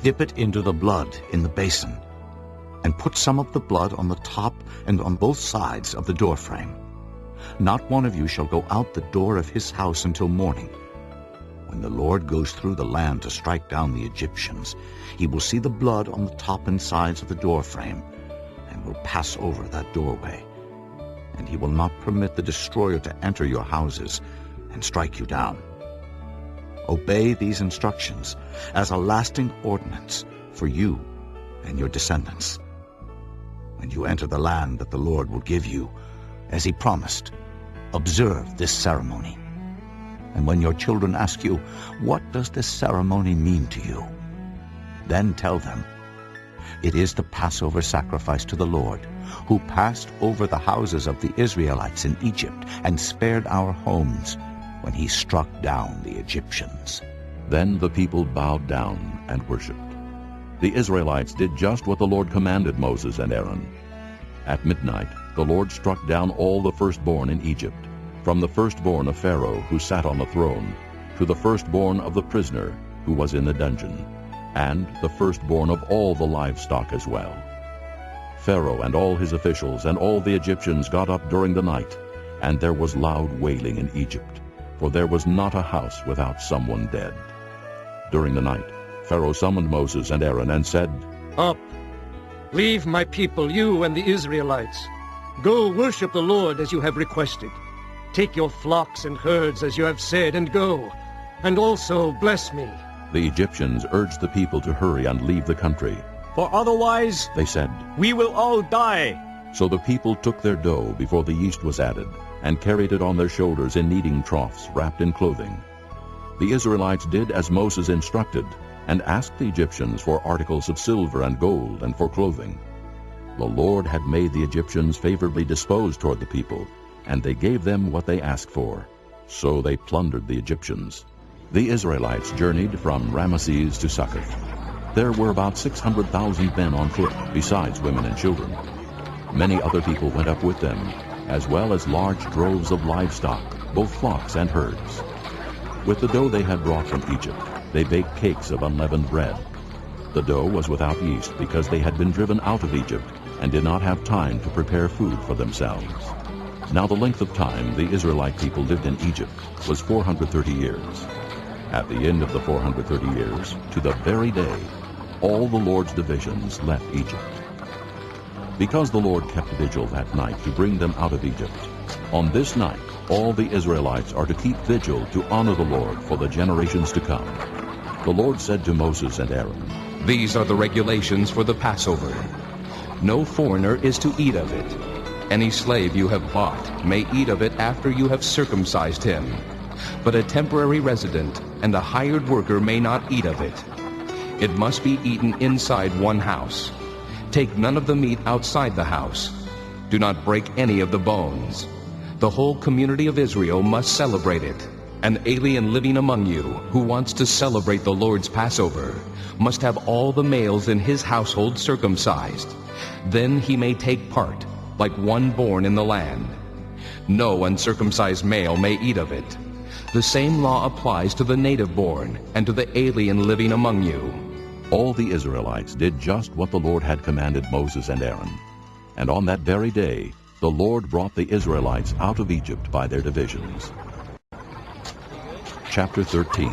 dip it into the blood in the basin, and put some of the blood on the top and on both sides of the doorframe. Not one of you shall go out the door of his house until morning. When the Lord goes through the land to strike down the Egyptians, he will see the blood on the top and sides of the doorframe, and will pass over that doorway. And he will not permit the destroyer to enter your houses and strike you down. Obey these instructions as a lasting ordinance for you and your descendants. When you enter the land that the Lord will give you, as he promised, observe this ceremony. And when your children ask you, what does this ceremony mean to you? Then tell them, it is the Passover sacrifice to the Lord, who passed over the houses of the Israelites in Egypt and spared our homes when he struck down the Egyptians. Then the people bowed down and worshipped. The Israelites did just what the Lord commanded Moses and Aaron. At midnight the Lord struck down all the firstborn in Egypt, from the firstborn of Pharaoh who sat on the throne, to the firstborn of the prisoner who was in the dungeon, and the firstborn of all the livestock as well. Pharaoh and all his officials and all the Egyptians got up during the night, and there was loud wailing in Egypt, for there was not a house without someone dead. During the night Pharaoh summoned Moses and Aaron and said, Up, leave my people, you and the Israelites. Go worship the Lord as you have requested. Take your flocks and herds as you have said, and go, and also bless me. The Egyptians urged the people to hurry and leave the country. For otherwise, they said, we will all die. So the people took their dough before the yeast was added, and carried it on their shoulders in kneading troughs wrapped in clothing. The Israelites did as Moses instructed, and asked the Egyptians for articles of silver and gold and for clothing. The Lord had made the Egyptians favorably disposed toward the people, and they gave them what they asked for. So they plundered the Egyptians. The Israelites journeyed from Ramesses to Succoth. There were about 600,000 men on foot, besides women and children. Many other people went up with them, as well as large droves of livestock, both flocks and herds. With the dough they had brought from Egypt, they baked cakes of unleavened bread. The dough was without yeast because they had been driven out of Egypt and did not have time to prepare food for themselves. Now the length of time the Israelite people lived in Egypt was 430 years. At the end of the 430 years, to the very day, all the Lord's divisions left Egypt. Because the Lord kept vigil that night to bring them out of Egypt, on this night all the Israelites are to keep vigil to honor the Lord for the generations to come. The Lord said to Moses and Aaron, These are the regulations for the Passover. No foreigner is to eat of it. Any slave you have bought may eat of it after you have circumcised him. But a temporary resident and a hired worker may not eat of it. It must be eaten inside one house. Take none of the meat outside the house. Do not break any of the bones. The whole community of Israel must celebrate it. An alien living among you who wants to celebrate the Lord's Passover must have all the males in his household circumcised. Then he may take part, like one born in the land. No uncircumcised male may eat of it. The same law applies to the native-born and to the alien living among you. All the Israelites did just what the Lord had commanded Moses and Aaron. And on that very day, the Lord brought the Israelites out of Egypt by their divisions. Chapter 13.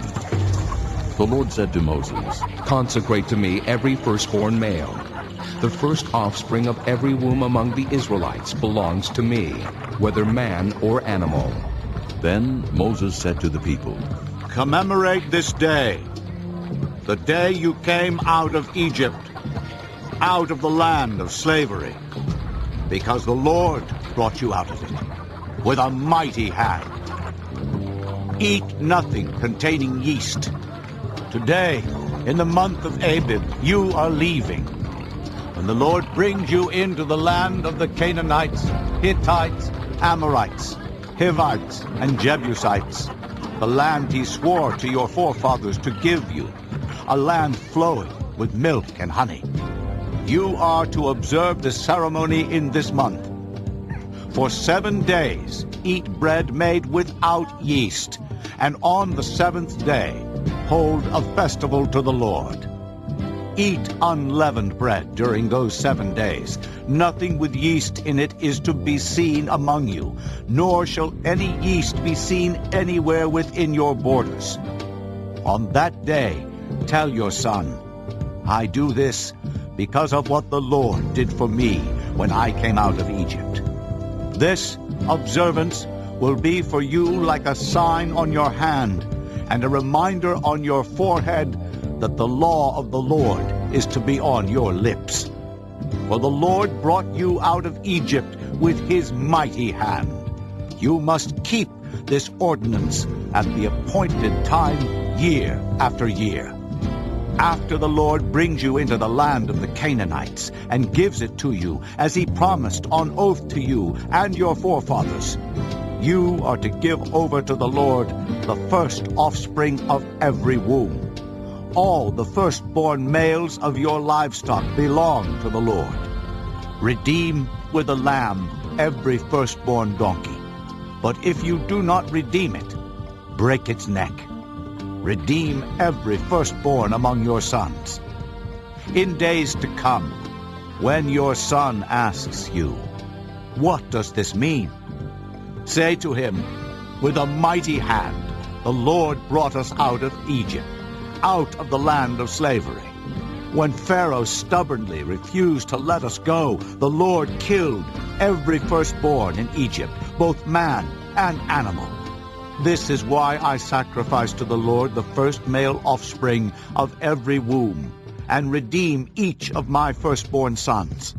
The Lord said to Moses, Consecrate to me every firstborn male. The first offspring of every womb among the Israelites belongs to me, whether man or animal. Then Moses said to the people, Commemorate this day, the day you came out of Egypt, out of the land of slavery, because the Lord brought you out of it with a mighty hand. Eat nothing containing yeast. Today, in the month of Abib, you are leaving. When the Lord brings you into the land of the Canaanites, Hittites, Amorites, Hivites, and Jebusites, the land he swore to your forefathers to give you, a land flowing with milk and honey. You are to observe the ceremony in this month. For 7 days eat bread made without yeast, and on the 7th day hold a festival to the Lord. Eat unleavened bread during those 7 days. Nothing with yeast in it is to be seen among you, nor shall any yeast be seen anywhere within your borders. On that day, tell your son, I do this because of what the Lord did for me when I came out of Egypt. This observance will be for you like a sign on your hand and a reminder on your forehead that the law of the Lord is to be on your lips. For the Lord brought you out of Egypt with his mighty hand. You must keep this ordinance at the appointed time year after year. After the Lord brings you into the land of the Canaanites and gives it to you, as he promised on oath to you and your forefathers, you are to give over to the Lord the first offspring of every womb. All the firstborn males of your livestock belong to the Lord. Redeem with a lamb every firstborn donkey. But if you do not redeem it, break its neck. Redeem every firstborn among your sons. In days to come, when your son asks you, "What does this mean?" say to him, "With a mighty hand the Lord brought us out of Egypt, out of the land of slavery. When Pharaoh stubbornly refused to let us go, the Lord killed every firstborn in Egypt, both man and animal. This is why I sacrifice to the Lord the first male offspring of every womb, and redeem each of my firstborn sons.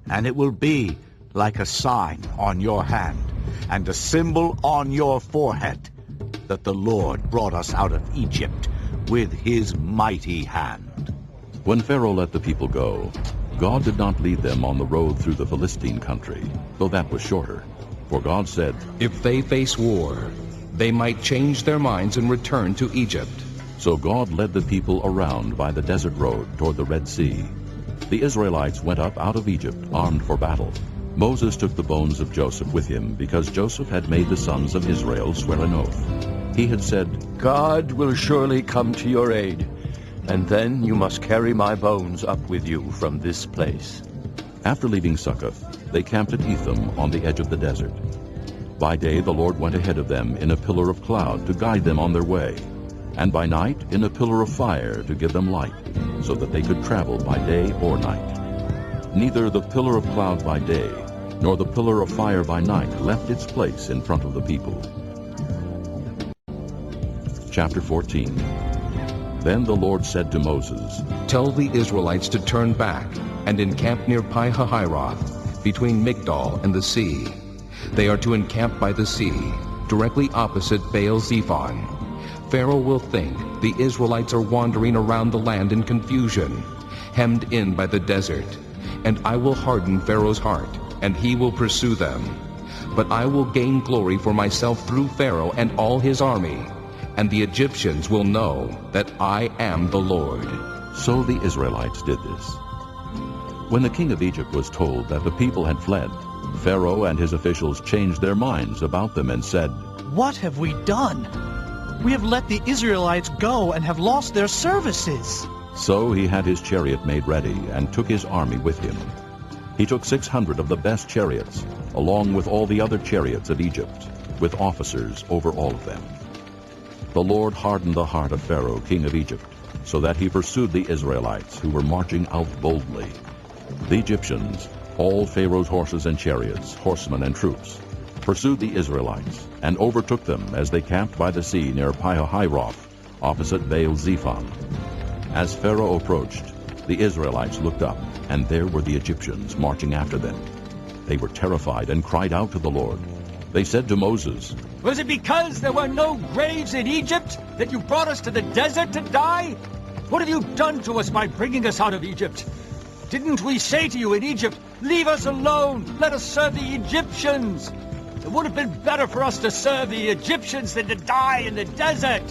And it will be like a sign on your hand, and a symbol on your forehead, that the Lord brought us out of Egypt with his mighty hand." When Pharaoh let the people go, God did not lead them on the road through the Philistine country, though that was shorter. For God said, "If they face war, they might change their minds and return to Egypt." So God led the people around by the desert road toward the Red Sea. The Israelites went up out of Egypt armed for battle. Moses took the bones of Joseph with him, because Joseph had made the sons of Israel swear an oath. He had said, "God will surely come to your aid, and then you must carry my bones up with you from this place." After leaving Succoth, they camped at Etham on the edge of the desert. By day the Lord went ahead of them in a pillar of cloud to guide them on their way, and by night in a pillar of fire to give them light, so that they could travel by day or night. Neither the pillar of cloud by day nor the pillar of fire by night left its place in front of the people. Chapter 14. Then the Lord said to Moses, "Tell the Israelites to turn back and encamp near Pi-hahiroth, between Migdol and the sea. They are to encamp by the sea, directly opposite Baal-zephon. Pharaoh will think the Israelites are wandering around the land in confusion, hemmed in by the desert. And I will harden Pharaoh's heart, and he will pursue them. But I will gain glory for myself through Pharaoh and all his army, and the Egyptians will know that I am the Lord." So the Israelites did this. When the king of Egypt was told that the people had fled, Pharaoh and his officials changed their minds about them and said, "What have we done? We have let the Israelites go and have lost their services." So he had his chariot made ready and took his army with him. He took 600 of the best chariots, along with all the other chariots of Egypt, with officers over all of them. The Lord hardened the heart of Pharaoh, king of Egypt, so that he pursued the Israelites who were marching out boldly. The Egyptians, all Pharaoh's horses and chariots, horsemen and troops, pursued the Israelites and overtook them as they camped by the sea near Pi-hahiroth, opposite Baal-zephon. As Pharaoh approached, the Israelites looked up, and there were the Egyptians marching after them. They were terrified and cried out to the Lord. They said to Moses, "Was it because there were no graves in Egypt that you brought us to the desert to die? What have you done to us by bringing us out of Egypt? Didn't we say to you in Egypt, 'Leave us alone, let us serve the Egyptians'? It would have been better for us to serve the Egyptians than to die in the desert."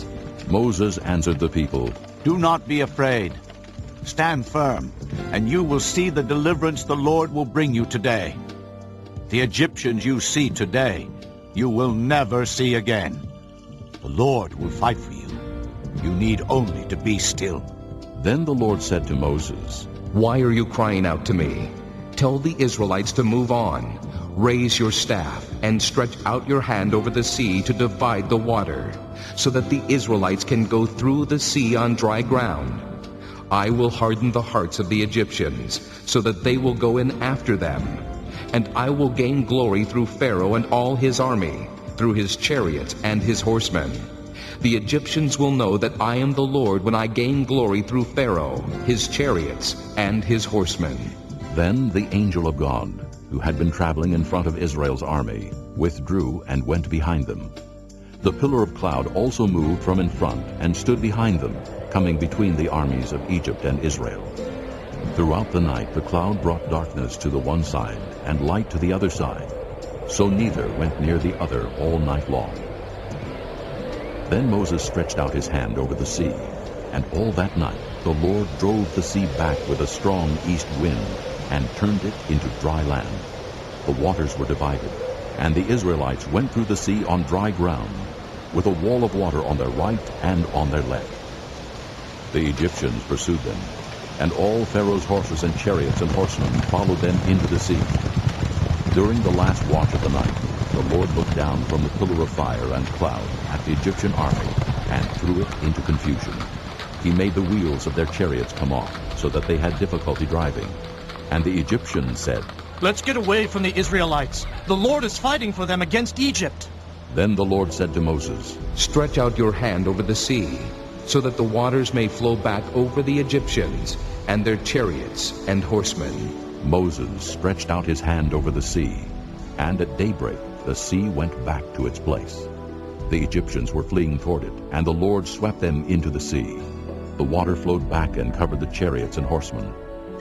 Moses answered the people, "Do not be afraid. Stand firm, and you will see the deliverance the Lord will bring you today. The Egyptians you see today, you will never see again. The Lord will fight for you. You need only to be still." Then the Lord said to Moses, "Why are you crying out to me? Tell the Israelites to move on. Raise your staff and stretch out your hand over the sea to divide the water, so that the Israelites can go through the sea on dry ground. I will harden the hearts of the Egyptians, so that they will go in after them. And I will gain glory through Pharaoh and all his army, through his chariots and his horsemen. The Egyptians will know that I am the Lord when I gain glory through Pharaoh, his chariots, and his horsemen." Then the angel of God, who had been traveling in front of Israel's army, withdrew and went behind them. The pillar of cloud also moved from in front and stood behind them, coming between the armies of Egypt and Israel. Throughout the night the cloud brought darkness to the one side and light to the other side, so neither went near the other all night long. Then Moses stretched out his hand over the sea, and all that night the Lord drove the sea back with a strong east wind and turned it into dry land. The waters were divided, and the Israelites went through the sea on dry ground, with a wall of water on their right and on their left. The Egyptians pursued them, and all Pharaoh's horses and chariots and horsemen followed them into the sea. During the last watch of the night, the Lord looked down from the pillar of fire and cloud at the Egyptian army and threw it into confusion. He made the wheels of their chariots come off, so that they had difficulty driving. And the Egyptians said, "Let's get away from the Israelites. The Lord is fighting for them against Egypt." Then the Lord said to Moses, "Stretch out your hand over the sea, so that the waters may flow back over the Egyptians and their chariots and horsemen." Moses stretched out his hand over the sea, and at daybreak the sea went back to its place. The Egyptians were fleeing toward it, and the Lord swept them into the sea. The water flowed back and covered the chariots and horsemen,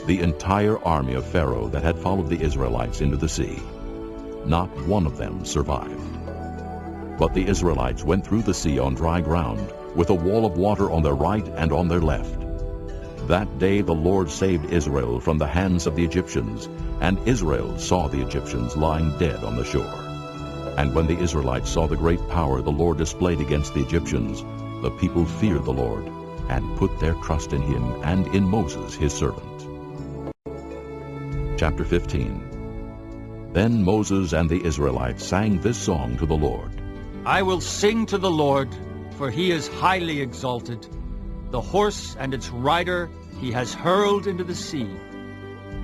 the entire army of Pharaoh that had followed the Israelites into the sea. Not one of them survived. But the Israelites went through the sea on dry ground, with a wall of water on their right and on their left. That day the Lord saved Israel from the hands of the Egyptians, and Israel saw the Egyptians lying dead on the shore. And when the Israelites saw the great power the Lord displayed against the Egyptians, the people feared the Lord, and put their trust in him and in Moses his servant. Chapter 15. Then Moses and the Israelites sang this song to the Lord. I will sing to the Lord, for he is highly exalted. The horse and its rider he has hurled into the sea.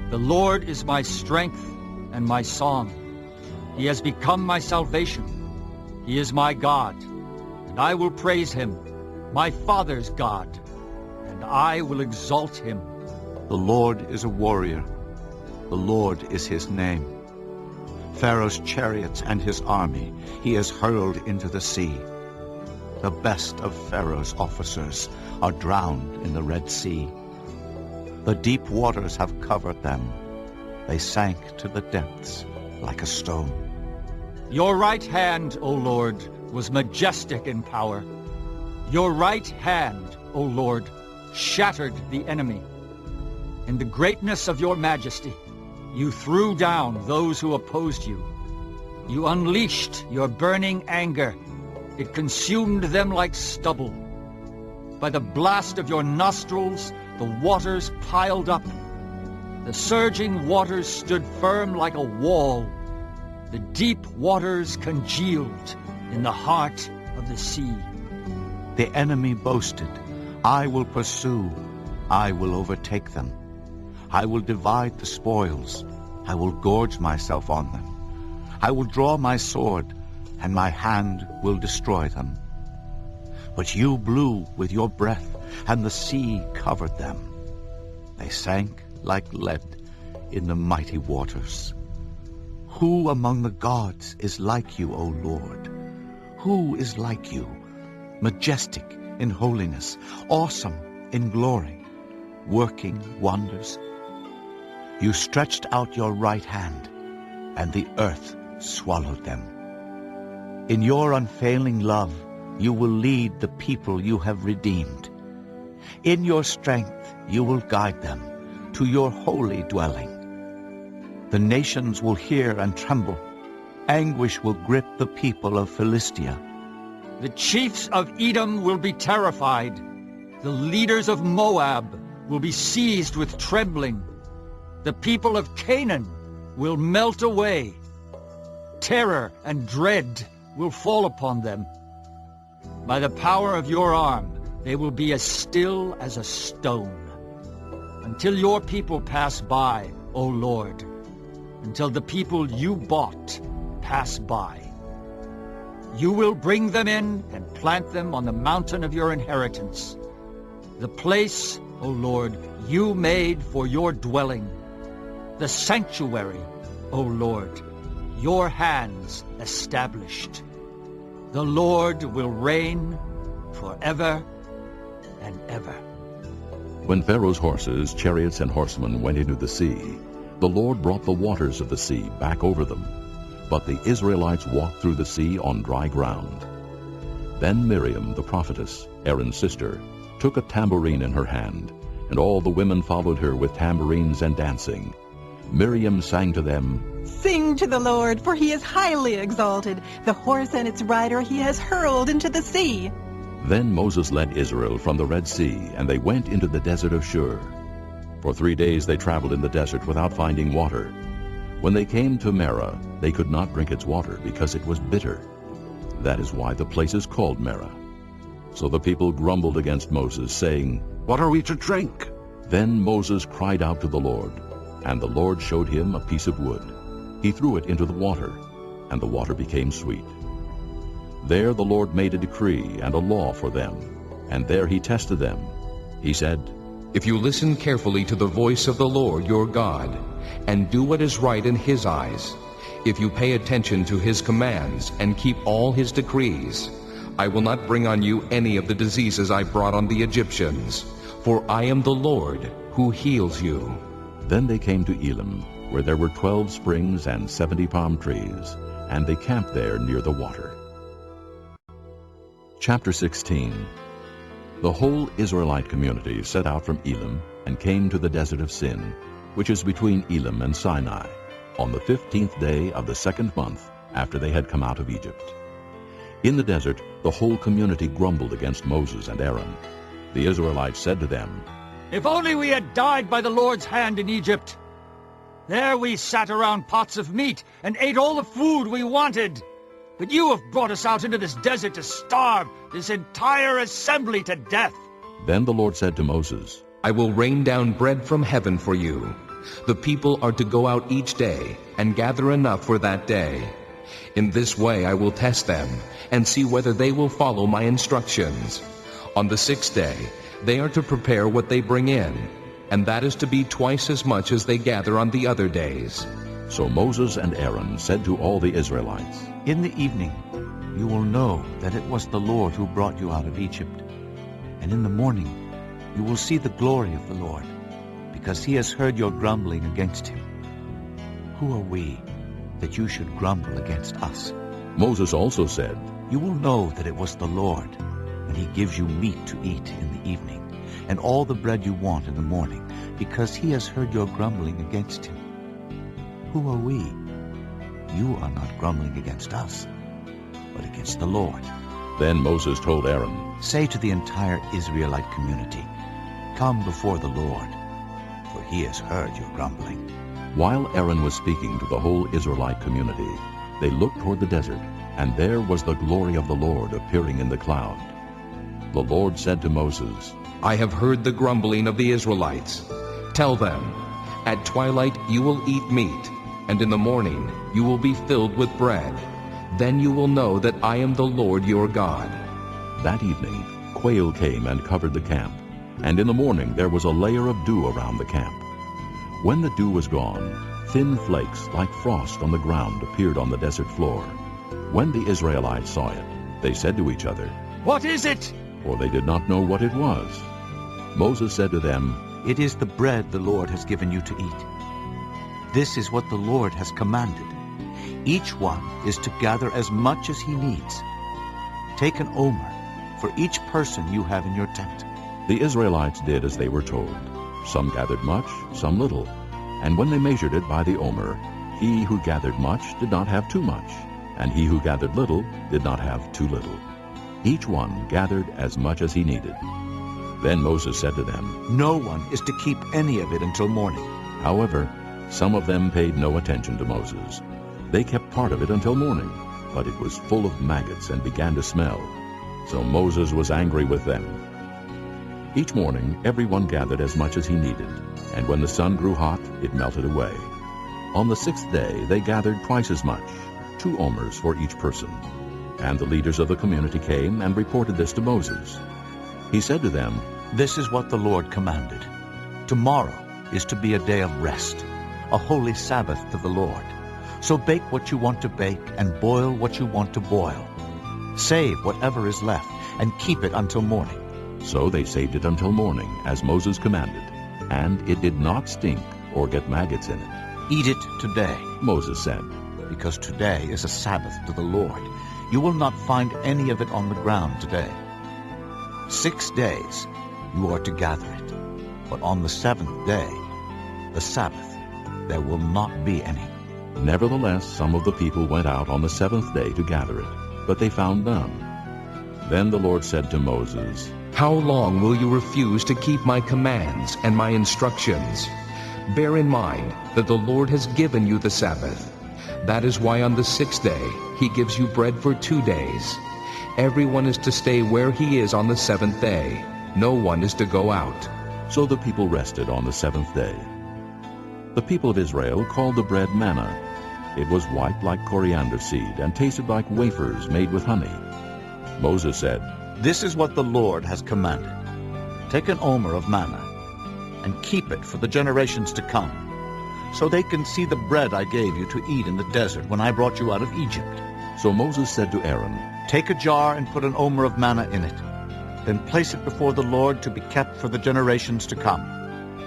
The Lord is my strength and my song. He has become my salvation. He is my God, and I will praise him, my father's God, and I will exalt him. The Lord is a warrior. The Lord is his name. Pharaoh's chariots and his army he has hurled into the sea. The best of Pharaoh's officers are drowned in the Red Sea. The deep waters have covered them. They sank to the depths like a stone. Your right hand, O Lord, was majestic in power. Your right hand, O Lord, shattered the enemy. In the greatness of your majesty, you threw down those who opposed you. You unleashed your burning anger. It consumed them like stubble. By the blast of your nostrils, the waters piled up. The surging waters stood firm like a wall. The deep waters congealed in the heart of the sea. The enemy boasted, I will pursue, I will overtake them. I will divide the spoils, I will gorge myself on them. I will draw my sword, and my hand will destroy them. But you blew with your breath, and the sea covered them. They sank like lead in the mighty waters. Who among the gods is like you, O Lord? Who is like you, majestic in holiness, awesome in glory, working wonders? You stretched out your right hand, and the earth swallowed them. In your unfailing love, you will lead the people you have redeemed. In your strength, you will guide them to your holy dwelling. The nations will hear and tremble. Anguish will grip the people of Philistia. The chiefs of Edom will be terrified. The leaders of Moab will be seized with trembling. The people of Canaan will melt away. Terror and dread will fall upon them. By the power of your arm, they will be as still as a stone. Until your people pass by, O Lord, until the people you bought pass by. You will bring them in and plant them on the mountain of your inheritance, the place, O Lord, you made for your dwelling, the sanctuary, O Lord, your hands established. The Lord will reign forever and ever. When Pharaoh's horses, chariots, and horsemen went into the sea, the Lord brought the waters of the sea back over them. But the Israelites walked through the sea on dry ground. Then Miriam, the prophetess, Aaron's sister, took a tambourine in her hand, and all the women followed her with tambourines and dancing. Miriam sang to them, "Sing to the Lord, for he is highly exalted. The horse and its rider he has hurled into the sea." Then Moses led Israel from the Red Sea, and they went into the desert of Shur. For 3 days they traveled in the desert without finding water. When they came to Marah, they could not drink its water because it was bitter. That is why the place is called Marah. So the people grumbled against Moses, saying, "What are we to drink?" Then Moses cried out to the Lord, and the Lord showed him a piece of wood. He threw it into the water, and the water became sweet. There the Lord made a decree and a law for them, and there he tested them. He said, "If you listen carefully to the voice of the Lord your God, and do what is right in his eyes, if you pay attention to his commands and keep all his decrees, I will not bring on you any of the diseases I brought on the Egyptians, for I am the Lord who heals you." Then they came to Elim, where there were 12 springs and 70 palm trees, and they camped there near the water. Chapter 16. The whole Israelite community set out from Elim and came to the desert of Sin, which is between Elim and Sinai, on the 15th day of the 2nd month after they had come out of Egypt. In the desert, the whole community grumbled against Moses and Aaron. The Israelites said to them, "If only we had died by the Lord's hand in Egypt! There we sat around pots of meat and ate all the food we wanted. But you have brought us out into this desert to starve this entire assembly to death." Then the Lord said to Moses, "I will rain down bread from heaven for you. The people are to go out each day and gather enough for that day. In this way I will test them and see whether they will follow my instructions. On the 6th day they are to prepare what they bring in, and that is to be twice as much as they gather on the other days." So Moses and Aaron said to all the Israelites, "In the evening you will know that it was the Lord who brought you out of Egypt. And in the morning you will see the glory of the Lord, because he has heard your grumbling against him. Who are we that you should grumble against us?" Moses also said, "You will know that it was the Lord when he gives you meat to eat in the evening, and all the bread you want in the morning, because he has heard your grumbling against him. Who are we? You are not grumbling against us, but against the Lord." Then Moses told Aaron, "Say to the entire Israelite community, 'Come before the Lord, for he has heard your grumbling.'" While Aaron was speaking to the whole Israelite community, they looked toward the desert, and there was the glory of the Lord appearing in the cloud. The Lord said to Moses, "I have heard the grumbling of the Israelites. Tell them, at twilight you will eat meat, and in the morning you will be filled with bread. Then you will know that I am the Lord your God." That evening quail came and covered the camp, and in the morning there was a layer of dew around the camp. When the dew was gone, thin flakes like frost on the ground appeared on the desert floor. When the Israelites saw it, they said to each other, "What is it?" For they did not know what it was. Moses said to them, "It is the bread the Lord has given you to eat. This is what the Lord has commanded. Each one is to gather as much as he needs. Take an omer for each person you have in your tent." The Israelites did as they were told. Some gathered much, some little. And when they measured it by the omer, he who gathered much did not have too much, and he who gathered little did not have too little. Each one gathered as much as he needed. Then Moses said to them, "No one is to keep any of it until morning." However, some of them paid no attention to Moses. They kept part of it until morning, but it was full of maggots and began to smell. So Moses was angry with them. Each morning everyone gathered as much as he needed, and when the sun grew hot, it melted away. On the 6th day they gathered twice as much, 2 omers for each person. And the leaders of the community came and reported this to Moses. He said to them, "This is what the Lord commanded. Tomorrow is to be a day of rest, a holy Sabbath to the Lord. So bake what you want to bake, and boil what you want to boil. Save whatever is left, and keep it until morning. So they saved it until morning, as Moses commanded, and it did not stink or get maggots in it. Eat it today, Moses said, because today is a Sabbath to the Lord. You will not find any of it on the ground today. 6 days you are to gather it, but on the 7th day, the Sabbath, there will not be any. Nevertheless, some of the people went out on the 7th day to gather it, but they found none. Then the Lord said to Moses, How long will you refuse to keep my commands and my instructions? Bear in mind that the Lord has given you the Sabbath. That is why on the 6th day he gives you bread for 2 days. Everyone is to stay where he is on the 7th day. No one is to go out. So the people rested on the 7th day. The people of Israel called the bread manna. It was white like coriander seed and tasted like wafers made with honey. Moses said, This is what the Lord has commanded. Take an omer of manna and keep it for the generations to come, so they can see the bread I gave you to eat in the desert when I brought you out of Egypt. So Moses said to Aaron, Take a jar and put an omer of manna in it. Then place it before the Lord to be kept for the generations to come.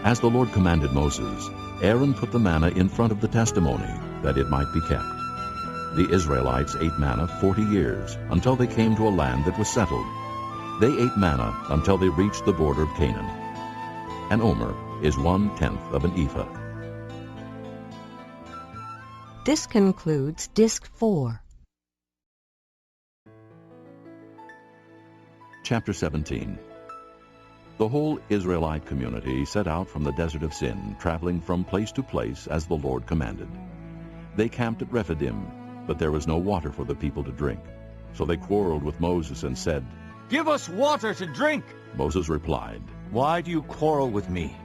As the Lord commanded Moses, Aaron put the manna in front of the testimony, that it might be kept. The Israelites ate manna 40 years, until they came to a land that was settled. They ate manna until they reached the border of Canaan. An omer is 1/10 of an ephah. This concludes Disc 4. Chapter 17. The whole Israelite community set out from the desert of Sin, traveling from place to place as the Lord commanded. They camped at Rephidim, but there was no water for the people to drink. So they quarreled with Moses and said, Give us water to drink. Moses replied, Why do you quarrel with me?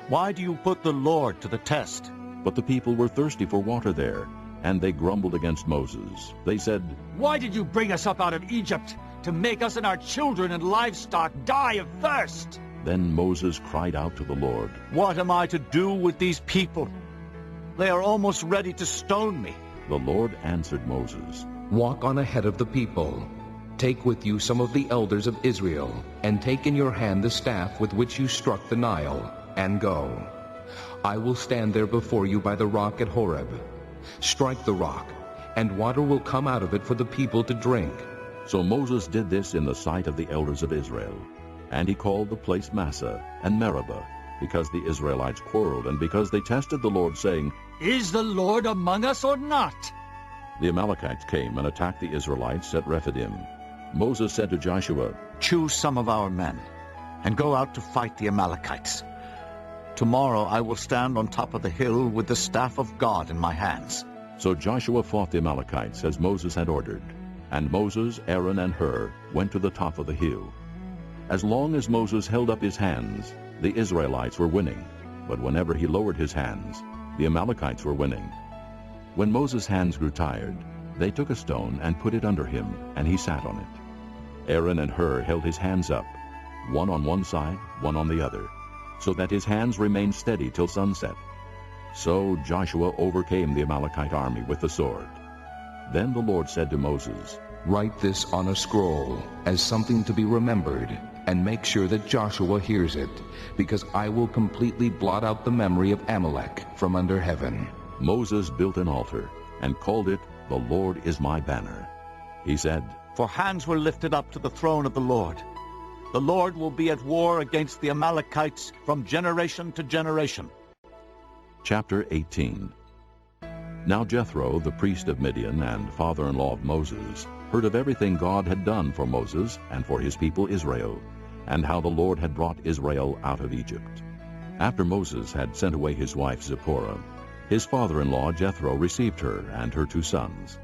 Why do you put the Lord to the test? But the people were thirsty for water there, and they grumbled against Moses. They said, Why did you bring us up out of Egypt, to make us and our children and livestock die of thirst? Then Moses cried out to the Lord, What am I to do with these people? They are almost ready to stone me. The Lord answered Moses, Walk on ahead of the people. Take with you some of the elders of Israel, and take in your hand the staff with which you struck the Nile, and go. I will stand there before you by the rock at Horeb. Strike the rock, and water will come out of it for the people to drink. So Moses did this in the sight of the elders of Israel. And he called the place Massah and Meribah, because the Israelites quarreled, and because they tested the Lord, saying, Is the Lord among us or not? The Amalekites came and attacked the Israelites at Rephidim. Moses said to Joshua, Choose some of our men, and go out to fight the Amalekites. Tomorrow I will stand on top of the hill with the staff of God in my hands. So Joshua fought the Amalekites as Moses had ordered. And Moses, Aaron, and Hur went to the top of the hill. As long as Moses held up his hands, the Israelites were winning. But whenever he lowered his hands, the Amalekites were winning. When Moses' hands grew tired, they took a stone and put it under him, and he sat on it. Aaron and Hur held his hands up, one on one side, one on the other, so that his hands remained steady till sunset. So Joshua overcame the Amalekite army with the sword. Then the Lord said to Moses, Write this on a scroll as something to be remembered, and make sure that Joshua hears it, because I will completely blot out the memory of Amalek from under heaven. Moses built an altar and called it, The Lord is my banner. He said, For hands were lifted up to the throne of the Lord. The Lord will be at war against the Amalekites from generation to generation. Chapter 18. Now Jethro, the priest of Midian and father-in-law of Moses, heard of everything God had done for Moses and for his people Israel, and how the Lord had brought Israel out of Egypt. After Moses had sent away his wife Zipporah, his father-in-law Jethro received her and her 2 sons.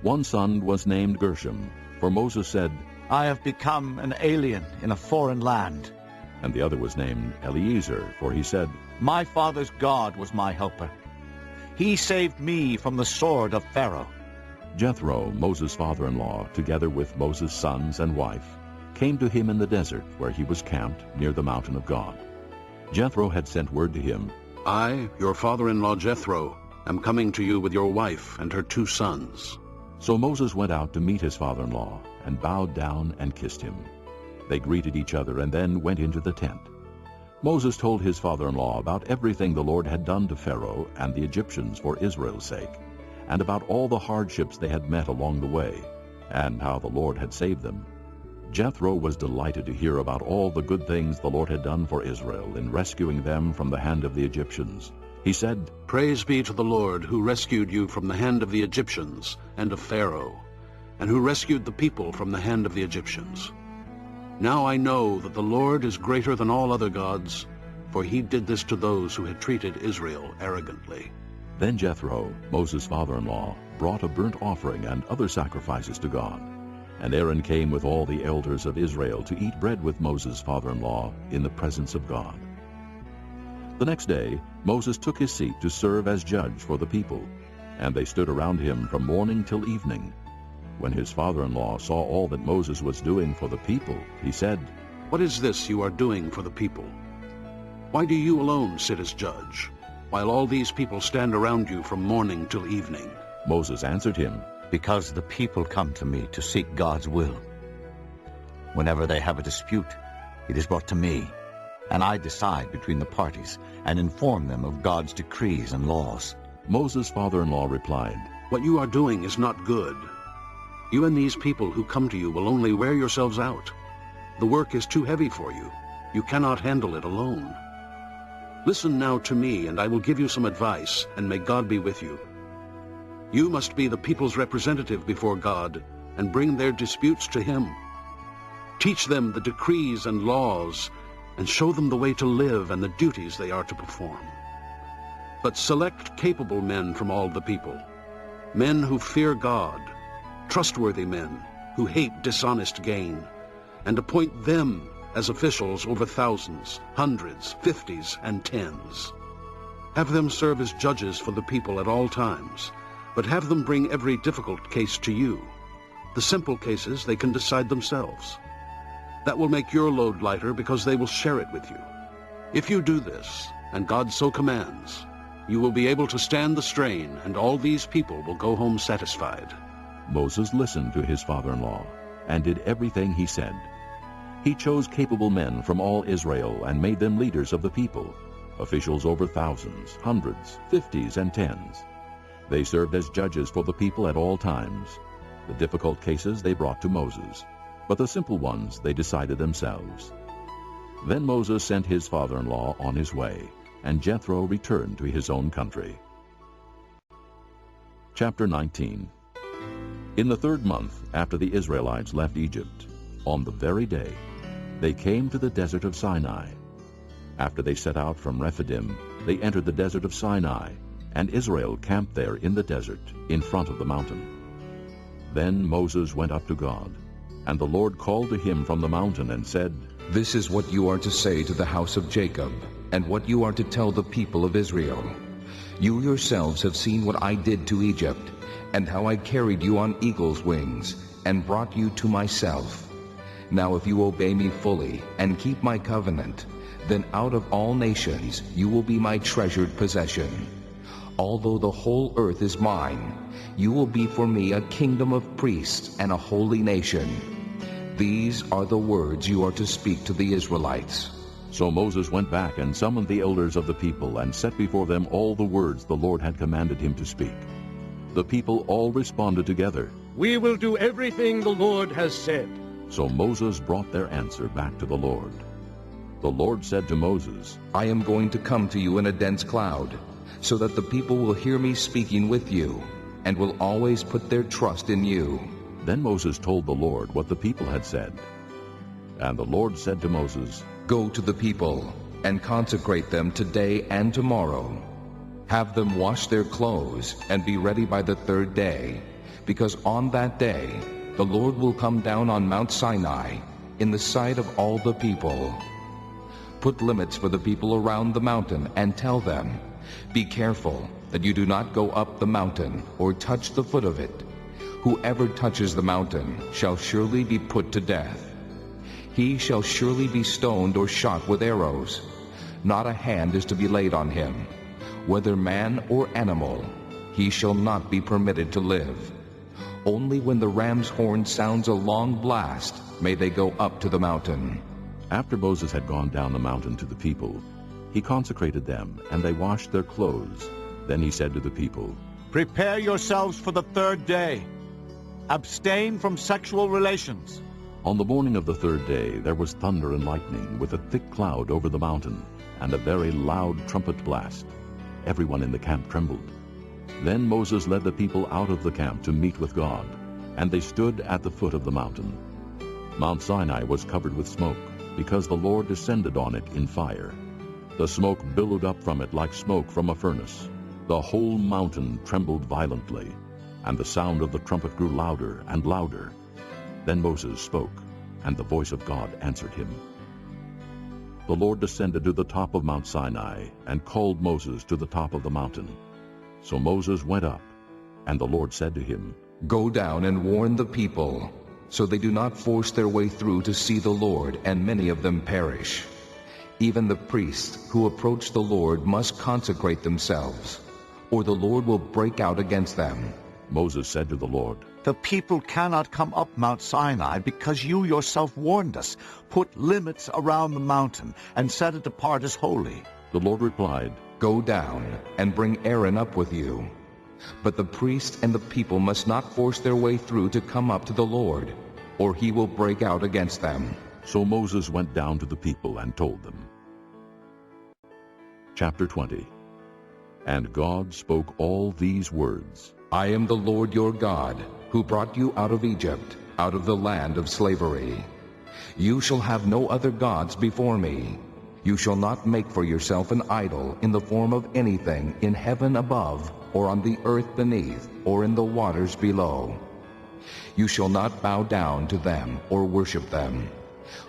One son was named Gershom, for Moses said, I have become an alien in a foreign land. And the other was named Eliezer, for he said, My father's God was my helper. He saved me from the sword of Pharaoh. Jethro, Moses' father-in-law, together with Moses' sons and wife, came to him in the desert where he was camped near the mountain of God. Jethro had sent word to him, I, your father-in-law Jethro, am coming to you with your wife and her 2 sons. So Moses went out to meet his father-in-law, and bowed down and kissed him. They greeted each other and then went into the tent. Moses told his father-in-law about everything the Lord had done to Pharaoh and the Egyptians for Israel's sake, and about all the hardships they had met along the way, and how the Lord had saved them. Jethro was delighted to hear about all the good things the Lord had done for Israel in rescuing them from the hand of the Egyptians. He said, "Praise be to the Lord, who rescued you from the hand of the Egyptians and of Pharaoh, and who rescued the people from the hand of the Egyptians. Now I know that the Lord is greater than all other gods, for he did this to those who had treated Israel arrogantly." Then Jethro, Moses' father-in-law, brought a burnt offering and other sacrifices to God. And Aaron came with all the elders of Israel to eat bread with Moses' father-in-law in the presence of God. The next day Moses took his seat to serve as judge for the people, and they stood around him from morning till evening. When his father-in-law saw all that Moses was doing for the people, he said, "What is this you are doing for the people? Why do you alone sit as judge, while all these people stand around you from morning till evening?" Moses answered him, "Because the people come to me to seek God's will. Whenever they have a dispute, it is brought to me, and I decide between the parties and inform them of God's decrees and laws." Moses' father-in-law replied, "What you are doing is not good. You and these people who come to you will only wear yourselves out. The work is too heavy for you. You cannot handle it alone. Listen now to me, and I will give you some advice, and may God be with you. You must be the people's representative before God and bring their disputes to him. Teach them the decrees and laws, and show them the way to live and the duties they are to perform. But select capable men from all the people, men who fear God, trustworthy men who hate dishonest gain, and appoint them as officials over thousands, hundreds, 50s, and 10s. Have them serve as judges for the people at all times, but have them bring every difficult case to you. The simple cases they can decide themselves. That will make your load lighter because they will share it with you. If you do this, and God so commands, you will be able to stand the strain, and all these people will go home satisfied." Moses listened to his father-in-law and did everything he said. He chose capable men from all Israel and made them leaders of the people, officials over thousands, hundreds, 50s, and 10s. They served as judges for the people at all times. The difficult cases they brought to Moses, but the simple ones they decided themselves. Then Moses sent his father-in-law on his way, and Jethro returned to his own country. Chapter 19. In the 3rd month after the Israelites left Egypt, on the very day, they came to the desert of Sinai. After they set out from Rephidim, they entered the desert of Sinai, and Israel camped there in the desert, in front of the mountain. Then Moses went up to God, and the Lord called to him from the mountain and said, "This is what you are to say to the house of Jacob, and what you are to tell the people of Israel. You yourselves have seen what I did to Egypt, and how I carried you on eagle's wings, and brought you to myself. Now if you obey me fully, and keep my covenant, then out of all nations you will be my treasured possession. Although the whole earth is mine, you will be for me a kingdom of priests and a holy nation. These are the words you are to speak to the Israelites." So Moses went back and summoned the elders of the people and set before them all the words the Lord had commanded him to speak. The people all responded together, "We will do everything the Lord has said." So Moses brought their answer back to the Lord. The Lord said to Moses, "I am going to come to you in a dense cloud, so that the people will hear me speaking with you, and will always put their trust in you." Then Moses told the Lord what the people had said. And the Lord said to Moses, "Go to the people, and consecrate them today and tomorrow. Have them wash their clothes, and be ready by the 3rd day, because on that day the Lord will come down on Mount Sinai, in the sight of all the people. Put limits for the people around the mountain, and tell them, 'Be careful that you do not go up the mountain or touch the foot of it. Whoever touches the mountain shall surely be put to death. He shall surely be stoned or shot with arrows. Not a hand is to be laid on him. whether man or animal, he shall not be permitted to live. Only when the ram's horn sounds a long blast may they go up to the mountain. After Moses had gone down the mountain to the people, he consecrated them, and they washed their clothes. Then he said to the people, Prepare yourselves for the third day. Abstain from sexual relations. On the morning of the third day there was thunder and lightning, with a thick cloud over the mountain, and a very loud trumpet blast. Everyone in the camp trembled. Then Moses led the people out of the camp to meet with God, and they stood at the foot of the mountain. Mount Sinai was covered with smoke, because the Lord descended on it in fire. The smoke billowed up from it like smoke from a furnace. The whole mountain trembled violently, and the sound of the trumpet grew louder and louder. Then Moses spoke, and the voice of God answered him. The Lord descended to the top of Mount Sinai, and called Moses to the top of the mountain. So Moses went up, and the Lord said to him, Go down and warn the people, so they do not force their way through to see the Lord, and many of them perish. Even the priests who approach the Lord must consecrate themselves, or the Lord will break out against them. Moses said to the Lord, The people cannot come up Mount Sinai because you yourself warned us. Put limits around the mountain and set it apart as holy. The Lord replied, Go down and bring Aaron up with you. But the priests and the people must not force their way through to come up to the Lord, or he will break out against them. So Moses went down to the people and told them. Chapter 20. And God spoke all these words. I am the Lord your God, who brought you out of Egypt, out of the land of slavery. You shall have no other gods before me. You shall not make for yourself an idol in the form of anything in heaven above, or on the earth beneath, or in the waters below. You shall not bow down to them or worship them.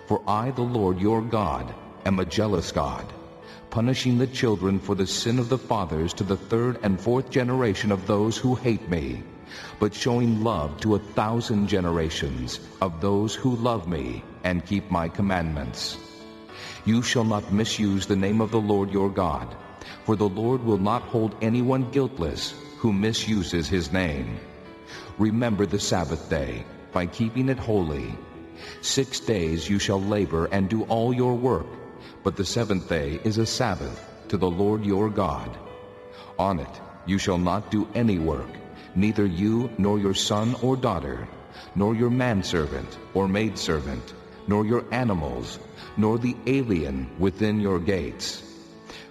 For I, the Lord your God, am a jealous God, punishing the children for the sin of the fathers to the third and fourth generation of those who hate me, but showing love to 1,000 generations of those who love me and keep my commandments. You shall not misuse the name of the Lord your God, for the Lord will not hold anyone guiltless who misuses his name. Remember the Sabbath day by keeping it holy. 6 days you shall labor and do all your work, but the seventh day is a Sabbath to the Lord your God. On it you shall not do any work, neither you nor your son or daughter, nor your manservant or maidservant, nor your animals, nor the alien within your gates.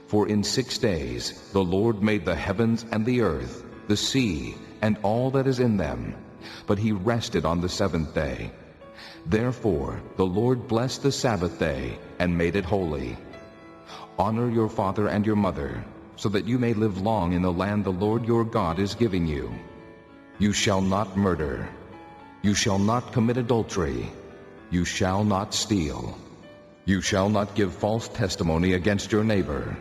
For in 6 days the Lord made the heavens and the earth, the sea, and all that is in them, but he rested on the seventh day. Therefore the Lord blessed the Sabbath day and made it holy. Honor your father and your mother, so that you may live long in the land the Lord your God is giving you. You shall not murder. You shall not commit adultery. You shall not steal. You shall not give false testimony against your neighbor.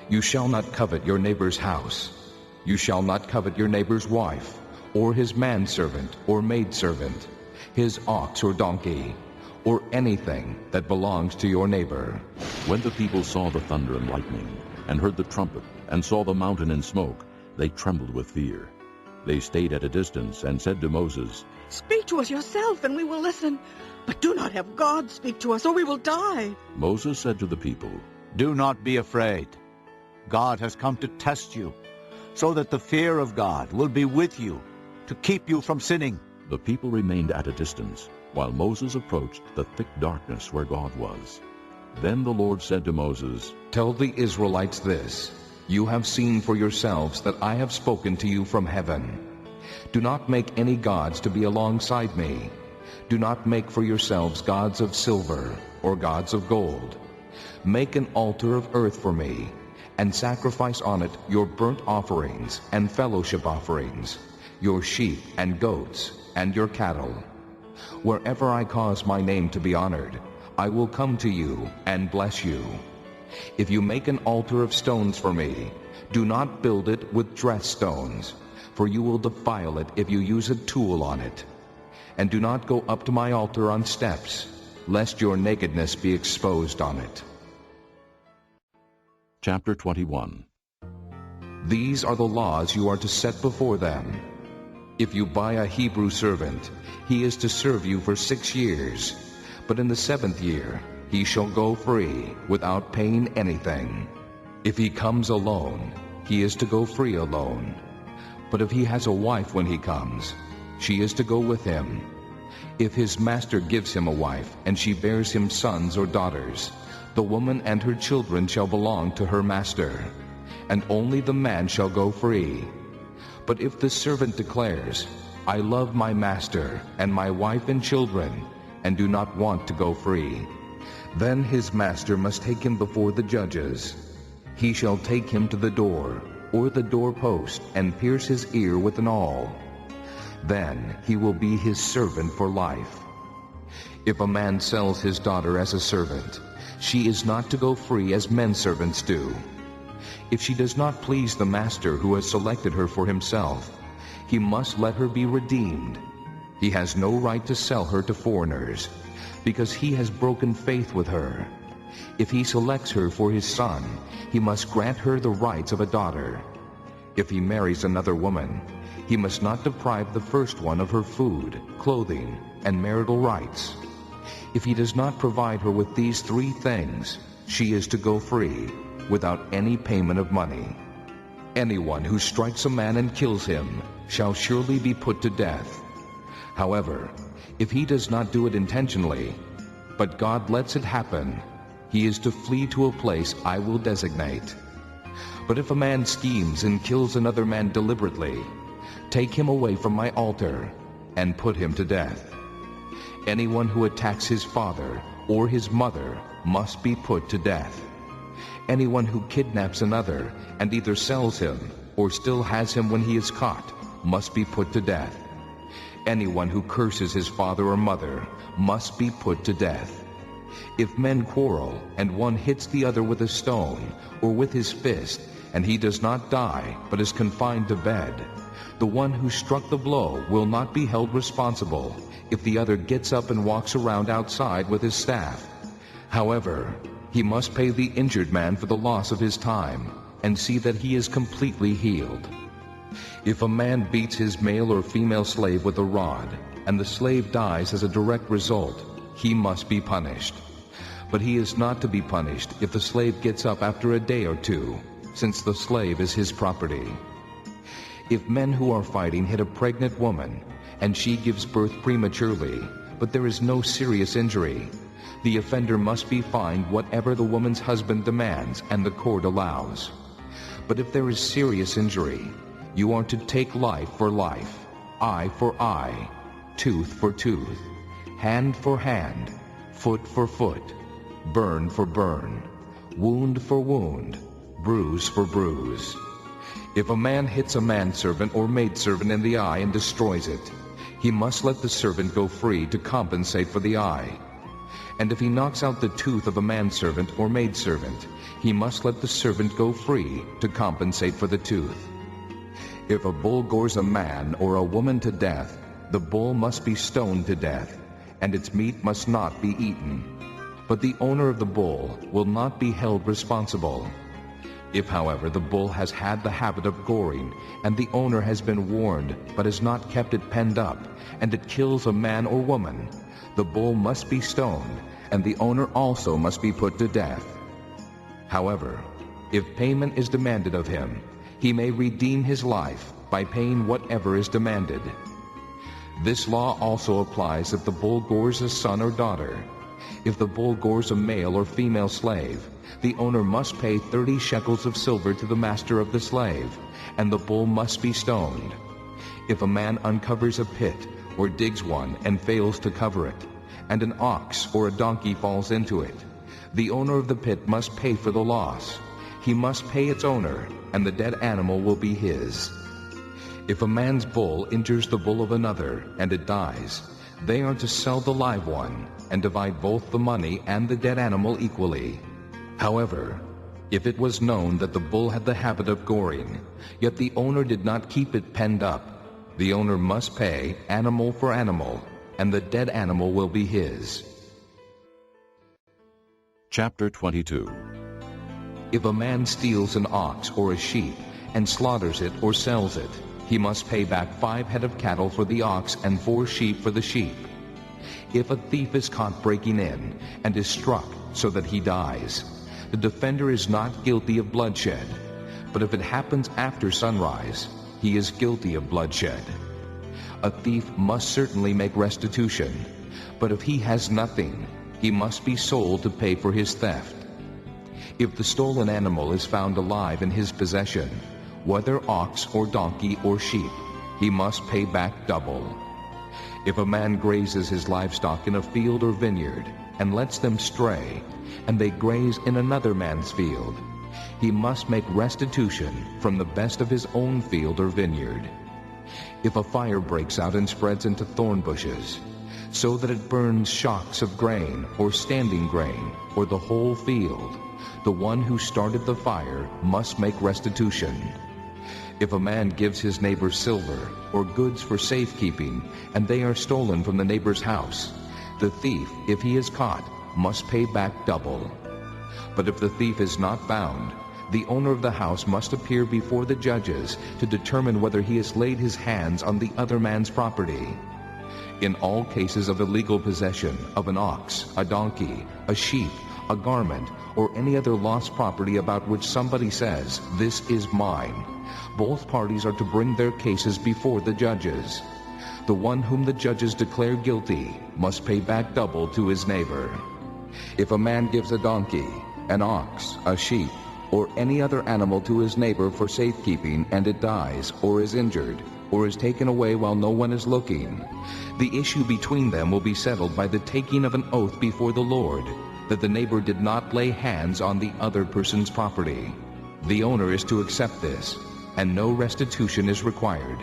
You shall not covet your neighbor's house. You shall not covet your neighbor's wife, or his manservant or maidservant, his ox or donkey, or anything that belongs to your neighbor. When the people saw the thunder and lightning, and heard the trumpet, and saw the mountain in smoke, they trembled with fear. They stayed at a distance and said to Moses, Speak to us yourself, and we will listen. But do not have God speak to us, or we will die. Moses said to the people, Do not be afraid. God has come to test you, so that the fear of God will be with you, to keep you from sinning. The people remained at a distance, while Moses approached the thick darkness where God was. Then the Lord said to Moses, Tell the Israelites this, You have seen for yourselves that I have spoken to you from heaven. Do not make any gods to be alongside me. Do not make for yourselves gods of silver or gods of gold. Make an altar of earth for me, and sacrifice on it your burnt offerings and fellowship offerings, your sheep and goats, and your cattle. Wherever I cause my name to be honored, I will come to you and bless you. If you make an altar of stones for me, do not build it with dressed stones, for you will defile it if you use a tool on it. And do not go up to my altar on steps, lest your nakedness be exposed on it. Chapter 21. These are the laws you are to set before them. If you buy a Hebrew servant, he is to serve you for 6 years. But in the 7th year, he shall go free, without paying anything. If he comes alone, he is to go free alone. But if he has a wife when he comes, she is to go with him. If his master gives him a wife, and she bears him sons or daughters, the woman and her children shall belong to her master, and only the man shall go free. But if the servant declares, I love my master and my wife and children, and do not want to go free, then his master must take him before the judges. He shall take him to the door, or the doorpost, and pierce his ear with an awl. Then he will be his servant for life. If a man sells his daughter as a servant, she is not to go free as men servants do. If she does not please the master who has selected her for himself, he must let her be redeemed. He has no right to sell her to foreigners, because he has broken faith with her. If he selects her for his son, he must grant her the rights of a daughter. If he marries another woman, he must not deprive the first one of her food, clothing, and marital rights. If he does not provide her with these 3 things, she is to go free, without any payment of money. Anyone who strikes a man and kills him shall surely be put to death. However, if he does not do it intentionally, but God lets it happen, he is to flee to a place I will designate. But if a man schemes and kills another man deliberately, take him away from my altar and put him to death. Anyone who attacks his father or his mother must be put to death. Anyone who kidnaps another and either sells him or still has him when he is caught must be put to death. Anyone who curses his father or mother must be put to death. If men quarrel and one hits the other with a stone or with his fist, and he does not die but is confined to bed, the one who struck the blow will not be held responsible if the other gets up and walks around outside with his staff. However, he must pay the injured man for the loss of his time and see that he is completely healed. If a man beats his male or female slave with a rod, and the slave dies as a direct result, he must be punished. But he is not to be punished if the slave gets up after a day or 2, since the slave is his property. If men who are fighting hit a pregnant woman, and she gives birth prematurely, but there is no serious injury, the offender must be fined whatever the woman's husband demands and the court allows. But if there is serious injury, you are to take life for life, eye for eye, tooth for tooth, hand for hand, foot for foot, burn for burn, wound for wound, bruise for bruise. If a man hits a manservant or maidservant in the eye and destroys it, he must let the servant go free to compensate for the eye. And if he knocks out the tooth of a manservant or maidservant, he must let the servant go free to compensate for the tooth. If a bull gores a man or a woman to death, the bull must be stoned to death, and its meat must not be eaten. But the owner of the bull will not be held responsible. If, however, the bull has had the habit of goring, and the owner has been warned but has not kept it penned up, and it kills a man or woman, the bull must be stoned, and the owner also must be put to death. However, if payment is demanded of him, he may redeem his life by paying whatever is demanded. This law also applies if the bull gores a son or daughter. If the bull gores a male or female slave, the owner must pay 30 shekels of silver to the master of the slave, and the bull must be stoned. If a man uncovers a pit or digs one and fails to cover it, and an ox or a donkey falls into it, the owner of the pit must pay for the loss. He must pay its owner, and the dead animal will be his. If a man's bull injures the bull of another, and it dies, they are to sell the live one, and divide both the money and the dead animal equally. However, if it was known that the bull had the habit of goring, yet the owner did not keep it penned up, the owner must pay animal for animal, and the dead animal will be his. Chapter 22. If a man steals an ox or a sheep and slaughters it or sells it, he must pay back 5 head of cattle for the ox and 4 sheep for the sheep. If a thief is caught breaking in and is struck so that he dies, the defender is not guilty of bloodshed. But if it happens after sunrise, he is guilty of bloodshed. A thief must certainly make restitution, but if he has nothing, he must be sold to pay for his theft. If the stolen animal is found alive in his possession, whether ox or donkey or sheep, he must pay back double. If a man grazes his livestock in a field or vineyard and lets them stray, and they graze in another man's field, he must make restitution from the best of his own field or vineyard. If a fire breaks out and spreads into thorn bushes, so that it burns shocks of grain or standing grain or the whole field, the one who started the fire must make restitution. If a man gives his neighbor silver or goods for safekeeping, and they are stolen from the neighbor's house, the thief, if he is caught, must pay back double. But if the thief is not found, the owner of the house must appear before the judges to determine whether he has laid his hands on the other man's property. In all cases of illegal possession of an ox, a donkey, a sheep, a garment, or any other lost property about which somebody says, "This is mine," both parties are to bring their cases before the judges. The one whom the judges declare guilty must pay back double to his neighbor. If a man gives a donkey, an ox, a sheep, or any other animal to his neighbor for safekeeping, and it dies, or is injured, or is taken away while no one is looking, the issue between them will be settled by the taking of an oath before the Lord that the neighbor did not lay hands on the other person's property. The owner is to accept this, and no restitution is required.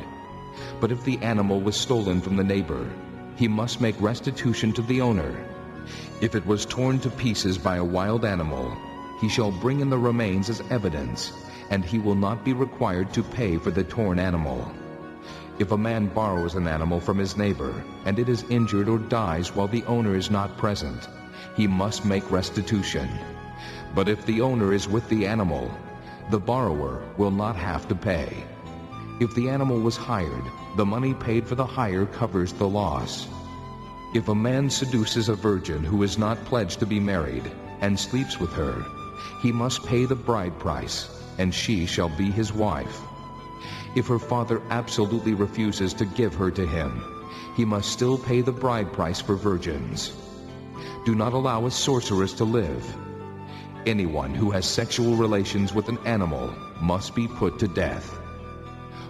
But if the animal was stolen from the neighbor, he must make restitution to the owner. If it was torn to pieces by a wild animal, he shall bring in the remains as evidence, and he will not be required to pay for the torn animal. If a man borrows an animal from his neighbor, and it is injured or dies while the owner is not present, he must make restitution. But if the owner is with the animal, the borrower will not have to pay. If the animal was hired, the money paid for the hire covers the loss. If a man seduces a virgin who is not pledged to be married and sleeps with her, he must pay the bride price, and she shall be his wife. If her father absolutely refuses to give her to him, he must still pay the bride price for virgins. Do not allow a sorceress to live. Anyone who has sexual relations with an animal must be put to death.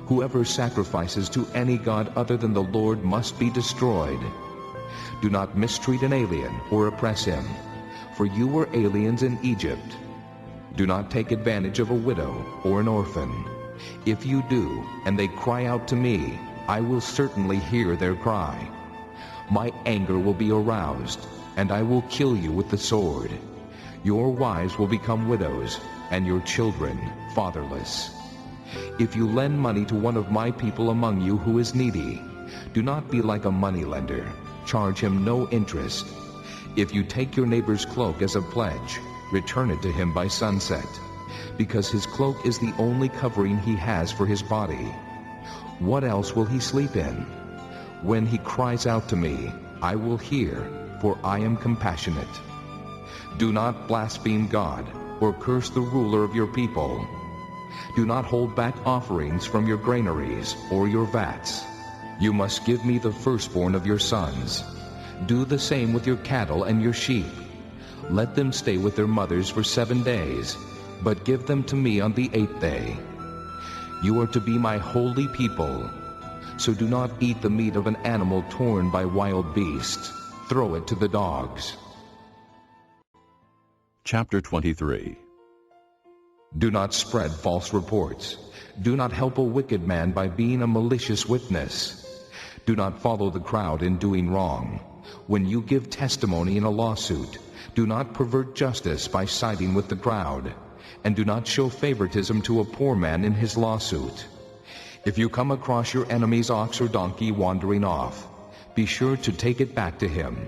Whoever sacrifices to any god other than the Lord must be destroyed. Do not mistreat an alien or oppress him, for you were aliens in Egypt. Do not take advantage of a widow or an orphan. If you do, and they cry out to me, I will certainly hear their cry. My anger will be aroused, and I will kill you with the sword. Your wives will become widows, and your children fatherless. If you lend money to one of my people among you who is needy, do not be like a moneylender. Charge him no interest. If you take your neighbor's cloak as a pledge, return it to him by sunset, because his cloak is the only covering he has for his body. What else will he sleep in? When he cries out to me, I will hear, for I am compassionate. Do not blaspheme God or curse the ruler of your people. Do not hold back offerings from your granaries or your vats. You must give me the firstborn of your sons. Do the same with your cattle and your sheep. Let them stay with their mothers for 7 days, but give them to me on the 8th day. You are to be my holy people. So do not eat the meat of an animal torn by wild beasts. Throw it to the dogs. Chapter 23. Do not spread false reports. Do not help a wicked man by being a malicious witness. Do not follow the crowd in doing wrong. When you give testimony in a lawsuit, do not pervert justice by siding with the crowd, and do not show favoritism to a poor man in his lawsuit. If you come across your enemy's ox or donkey wandering off, be sure to take it back to him.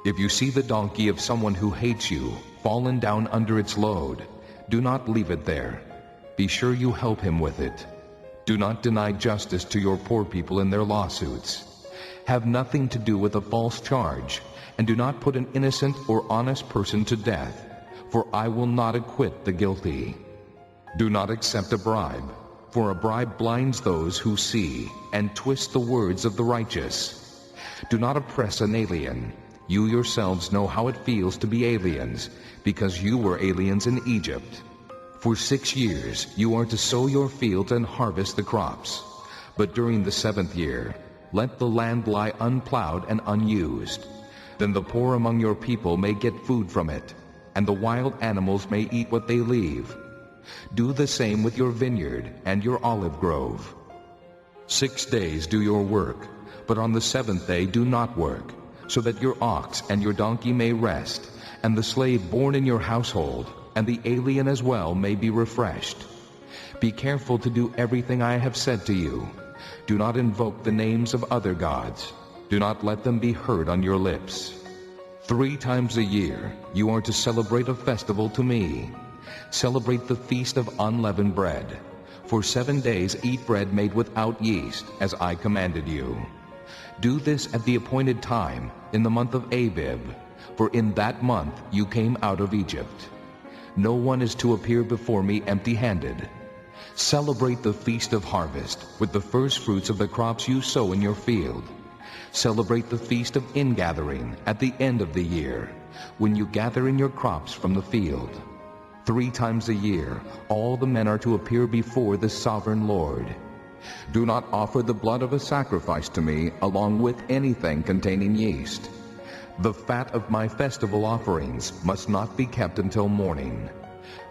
If you see the donkey of someone who hates you fallen down under its load, do not leave it there. be sure you help him with it. Do not deny justice to your poor people in their lawsuits. Have nothing to do with a false charge, and do not put an innocent or honest person to death, for I will not acquit the guilty. Do not accept a bribe, for a bribe blinds those who see and twists the words of the righteous. Do not oppress an alien. You yourselves know how it feels to be aliens, because you were aliens in Egypt. For 6 years you are to sow your fields and harvest the crops. But during the 7th year, let the land lie unplowed and unused. Then the poor among your people may get food from it, and the wild animals may eat what they leave. Do the same with your vineyard and your olive grove. 6 days do your work, but on the 7th day do not work, so that your ox and your donkey may rest, and the slave born in your household, and the alien as well, may be refreshed. Be careful to do everything I have said to you. Do not invoke the names of other gods. Do not let them be heard on your lips. 3 times a year you are to celebrate a festival to me. Celebrate the feast of unleavened bread. For 7 days eat bread made without yeast, as I commanded you. Do this at the appointed time, in the month of Abib, for in that month you came out of Egypt. No one is to appear before me empty-handed. Celebrate the feast of harvest with the first fruits of the crops you sow in your field. Celebrate the feast of ingathering at the end of the year, when you gather in your crops from the field. 3 times a year all the men are to appear before the sovereign Lord. Do not offer the blood of a sacrifice to me along with anything containing yeast. The fat of my festival offerings must not be kept until morning.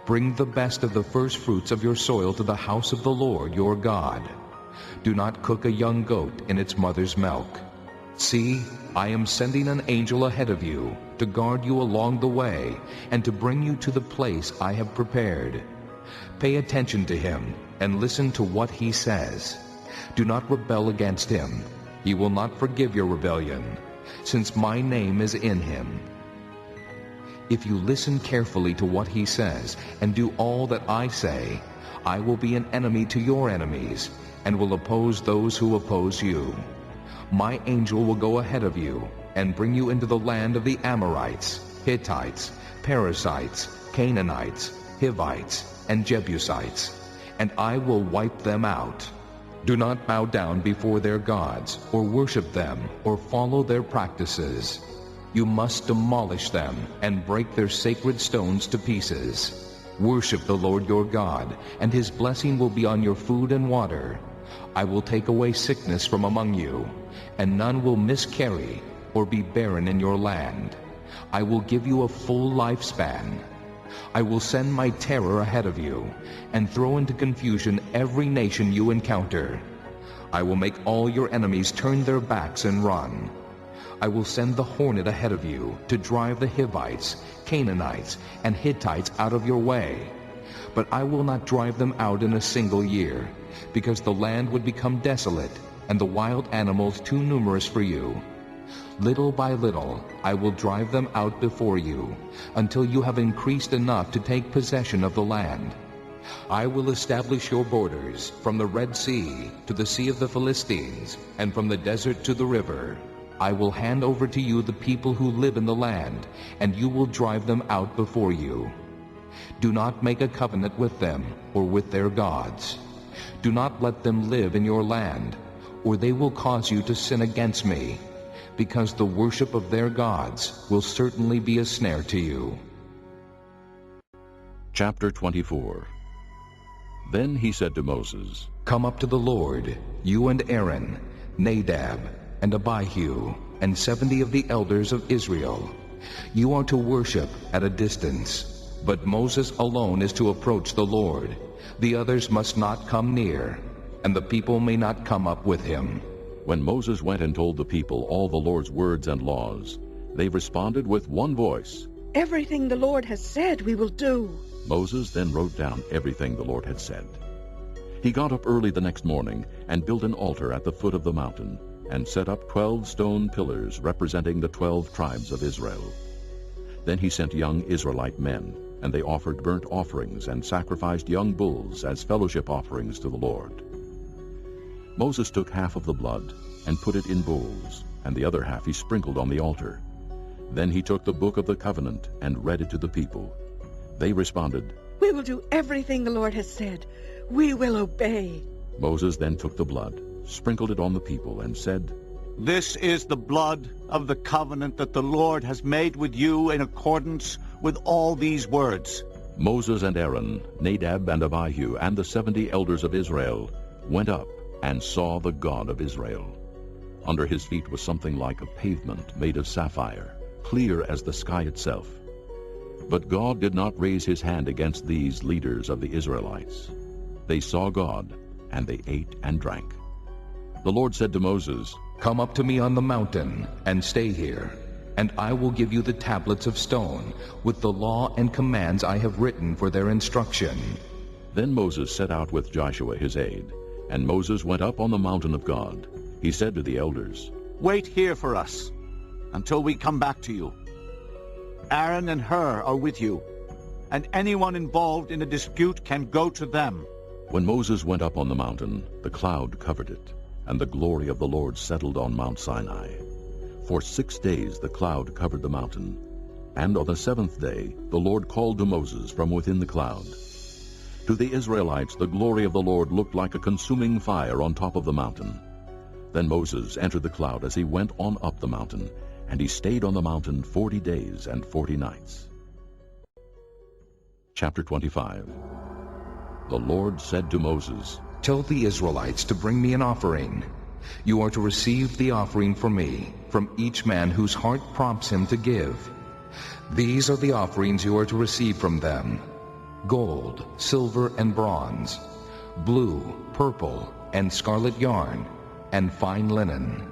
Bring the best of the first fruits of your soil to the house of the Lord your God. Do not cook a young goat in its mother's milk. See, I am sending an angel ahead of you to guard you along the way and to bring you to the place I have prepared. Pay attention to him and listen to what he says. Do not rebel against him. He will not forgive your rebellion, since my name is in him. If you listen carefully to what he says and do all that I say, I will be an enemy to your enemies and will oppose those who oppose you. My angel will go ahead of you and bring you into the land of the Amorites, Hittites, Perizzites, Canaanites, Hivites, and Jebusites, and I will wipe them out. Do not bow down before their gods, or worship them, or follow their practices. You must demolish them and break their sacred stones to pieces. Worship the Lord your God, and his blessing will be on your food and water. I will take away sickness from among you, and none will miscarry or be barren in your land. I will give you a full lifespan. I will send my terror ahead of you, and throw into confusion every nation you encounter. I will make all your enemies turn their backs and run. I will send the hornet ahead of you to drive the Hivites, Canaanites, and Hittites out of your way. But I will not drive them out in a single year, because the land would become desolate, and the wild animals too numerous for you. Little by little I will drive them out before you, until you have increased enough to take possession of the land. I will establish your borders from the Red Sea to the Sea of the Philistines, and from the desert to the river. I will hand over to you the people who live in the land, and you will drive them out before you. Do not make a covenant with them or with their gods. Do not let them live in your land, or they will cause you to sin against me, because the worship of their gods will certainly be a snare to you. Chapter 24. Then he said to Moses, Come up to the Lord, you and Aaron, Nadab, and Abihu, and 70 of the elders of Israel. You are to worship at a distance, but Moses alone is to approach the Lord. The others must not come near, and the people may not come up with him. When Moses went and told the people all the Lord's words and laws, they responded with one voice, Everything the Lord has said we will do. Moses then wrote down everything the Lord had said. He got up early the next morning and built an altar at the foot of the mountain, and set up 12 stone pillars representing the 12 tribes of Israel. Then he sent young Israelite men, and they offered burnt offerings and sacrificed young bulls as fellowship offerings to the Lord. Moses took half of the blood and put it in bowls, and the other half he sprinkled on the altar. Then he took the book of the covenant and read it to the people. They responded, "We will do everything the Lord has said. We will obey." Moses then took the blood, sprinkled it on the people, and said, "This is the blood of the covenant that the Lord has made with you in accordance with all these words." Moses and Aaron, Nadab and Abihu, and the 70 elders of Israel went up and saw the God of Israel. Under his feet was something like a pavement made of sapphire, clear as the sky itself. But God did not raise his hand against these leaders of the Israelites. They saw God, and they ate and drank. The Lord said to Moses, "Come up to me on the mountain, and stay here, and I will give you the tablets of stone, with the law and commands I have written for their instruction." Then Moses set out with Joshua his aide, and Moses went up on the mountain of God. He said to the elders, "Wait here for us until we come back to you. Aaron and Hur are with you, and anyone involved in a dispute can go to them." When Moses went up on the mountain, the cloud covered it, and the glory of the Lord settled on Mount Sinai. For 6 days the cloud covered the mountain, and on the 7th day the Lord called to Moses from within the cloud. To the Israelites the glory of the Lord looked like a consuming fire on top of the mountain. Then Moses entered the cloud as he went on up the mountain, and he stayed on the mountain 40 days and 40 nights. Chapter 25. The Lord said to Moses, "Tell the Israelites to bring me an offering. You are to receive the offering for me, from each man whose heart prompts him to give. These are the offerings you are to receive from them: gold, silver, and bronze, blue, purple, and scarlet yarn, and fine linen,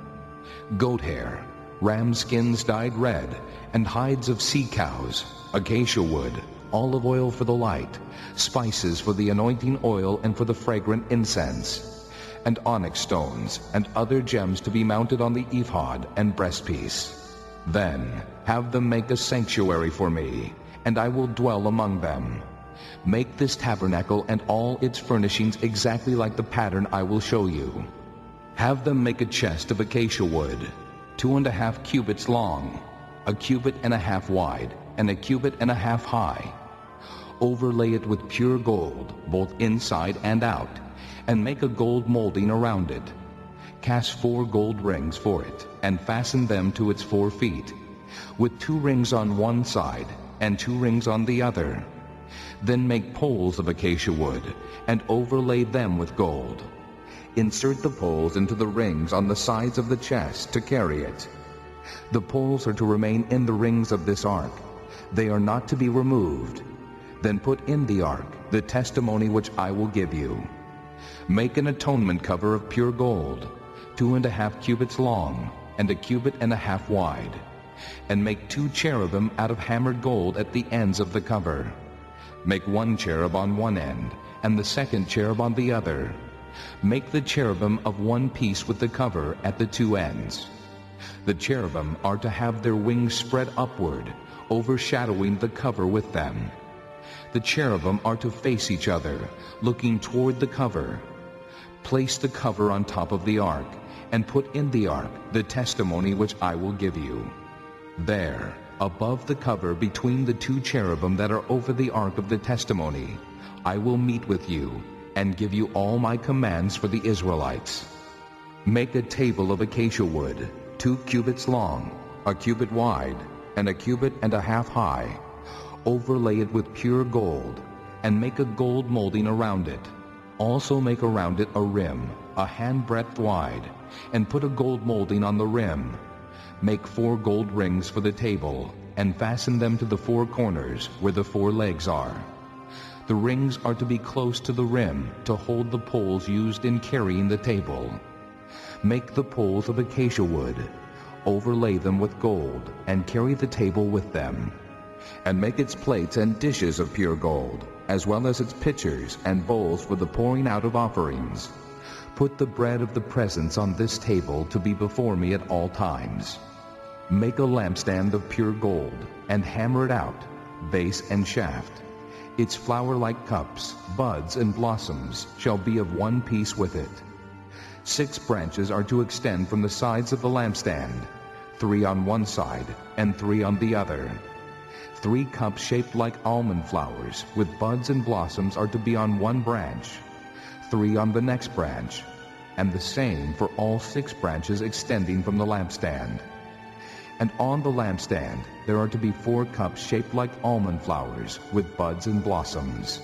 goat hair, ram skins dyed red, and hides of sea cows, acacia wood, olive oil for the light, spices for the anointing oil and for the fragrant incense, and onyx stones, and other gems to be mounted on the ephod and breastpiece. Then have them make a sanctuary for me, and I will dwell among them. Make this tabernacle and all its furnishings exactly like the pattern I will show you. Have them make a chest of acacia wood, 2.5 cubits long, 1.5 cubits wide, and 1.5 cubits high. Overlay it with pure gold, both inside and out, and make a gold molding around it. Cast 4 gold rings for it, and fasten them to its 4 feet, with 2 rings on one side and 2 rings on the other. Then make poles of acacia wood, and overlay them with gold. Insert the poles into the rings on the sides of the chest to carry it. The poles are to remain in the rings of this ark. They are not to be removed. Then put in the ark the testimony which I will give you. Make an atonement cover of pure gold, 2.5 cubits long, and 1.5 cubits wide, and make 2 cherubim out of hammered gold at the ends of the cover. Make 1 cherub on one end, and the 2nd cherub on the other. Make the cherubim of one piece with the cover at the 2 ends. The cherubim are to have their wings spread upward, overshadowing the cover with them. The cherubim are to face each other, looking toward the cover. Place the cover on top of the ark, and put in the ark the testimony which I will give you. There, above the cover between the 2 cherubim that are over the ark of the testimony, I will meet with you, and give you all my commands for the Israelites. Make a table of acacia wood, 2 cubits long, 1 cubit wide, and 1.5 cubits high. Overlay it with pure gold, and make a gold molding around it. Also make around it a rim, a handbreadth wide, and put a gold molding on the rim. Make 4 gold rings for the table, and fasten them to the 4 corners where the 4 legs are. The rings are to be close to the rim to hold the poles used in carrying the table. Make the poles of acacia wood, overlay them with gold, and carry the table with them. And make its plates and dishes of pure gold, as well as its pitchers and bowls for the pouring out of offerings. Put the bread of the presence on this table to be before me at all times. Make a lampstand of pure gold, and hammer it out, base and shaft. Its flower-like cups, buds, and blossoms shall be of one piece with it. 6 branches are to extend from the sides of the lampstand, 3 on one side and 3 on the other. 3 cups shaped like almond flowers, with buds and blossoms, are to be on one branch, 3 on the next branch, and the same for all 6 branches extending from the lampstand. And on the lampstand there are to be 4 cups shaped like almond flowers, with buds and blossoms.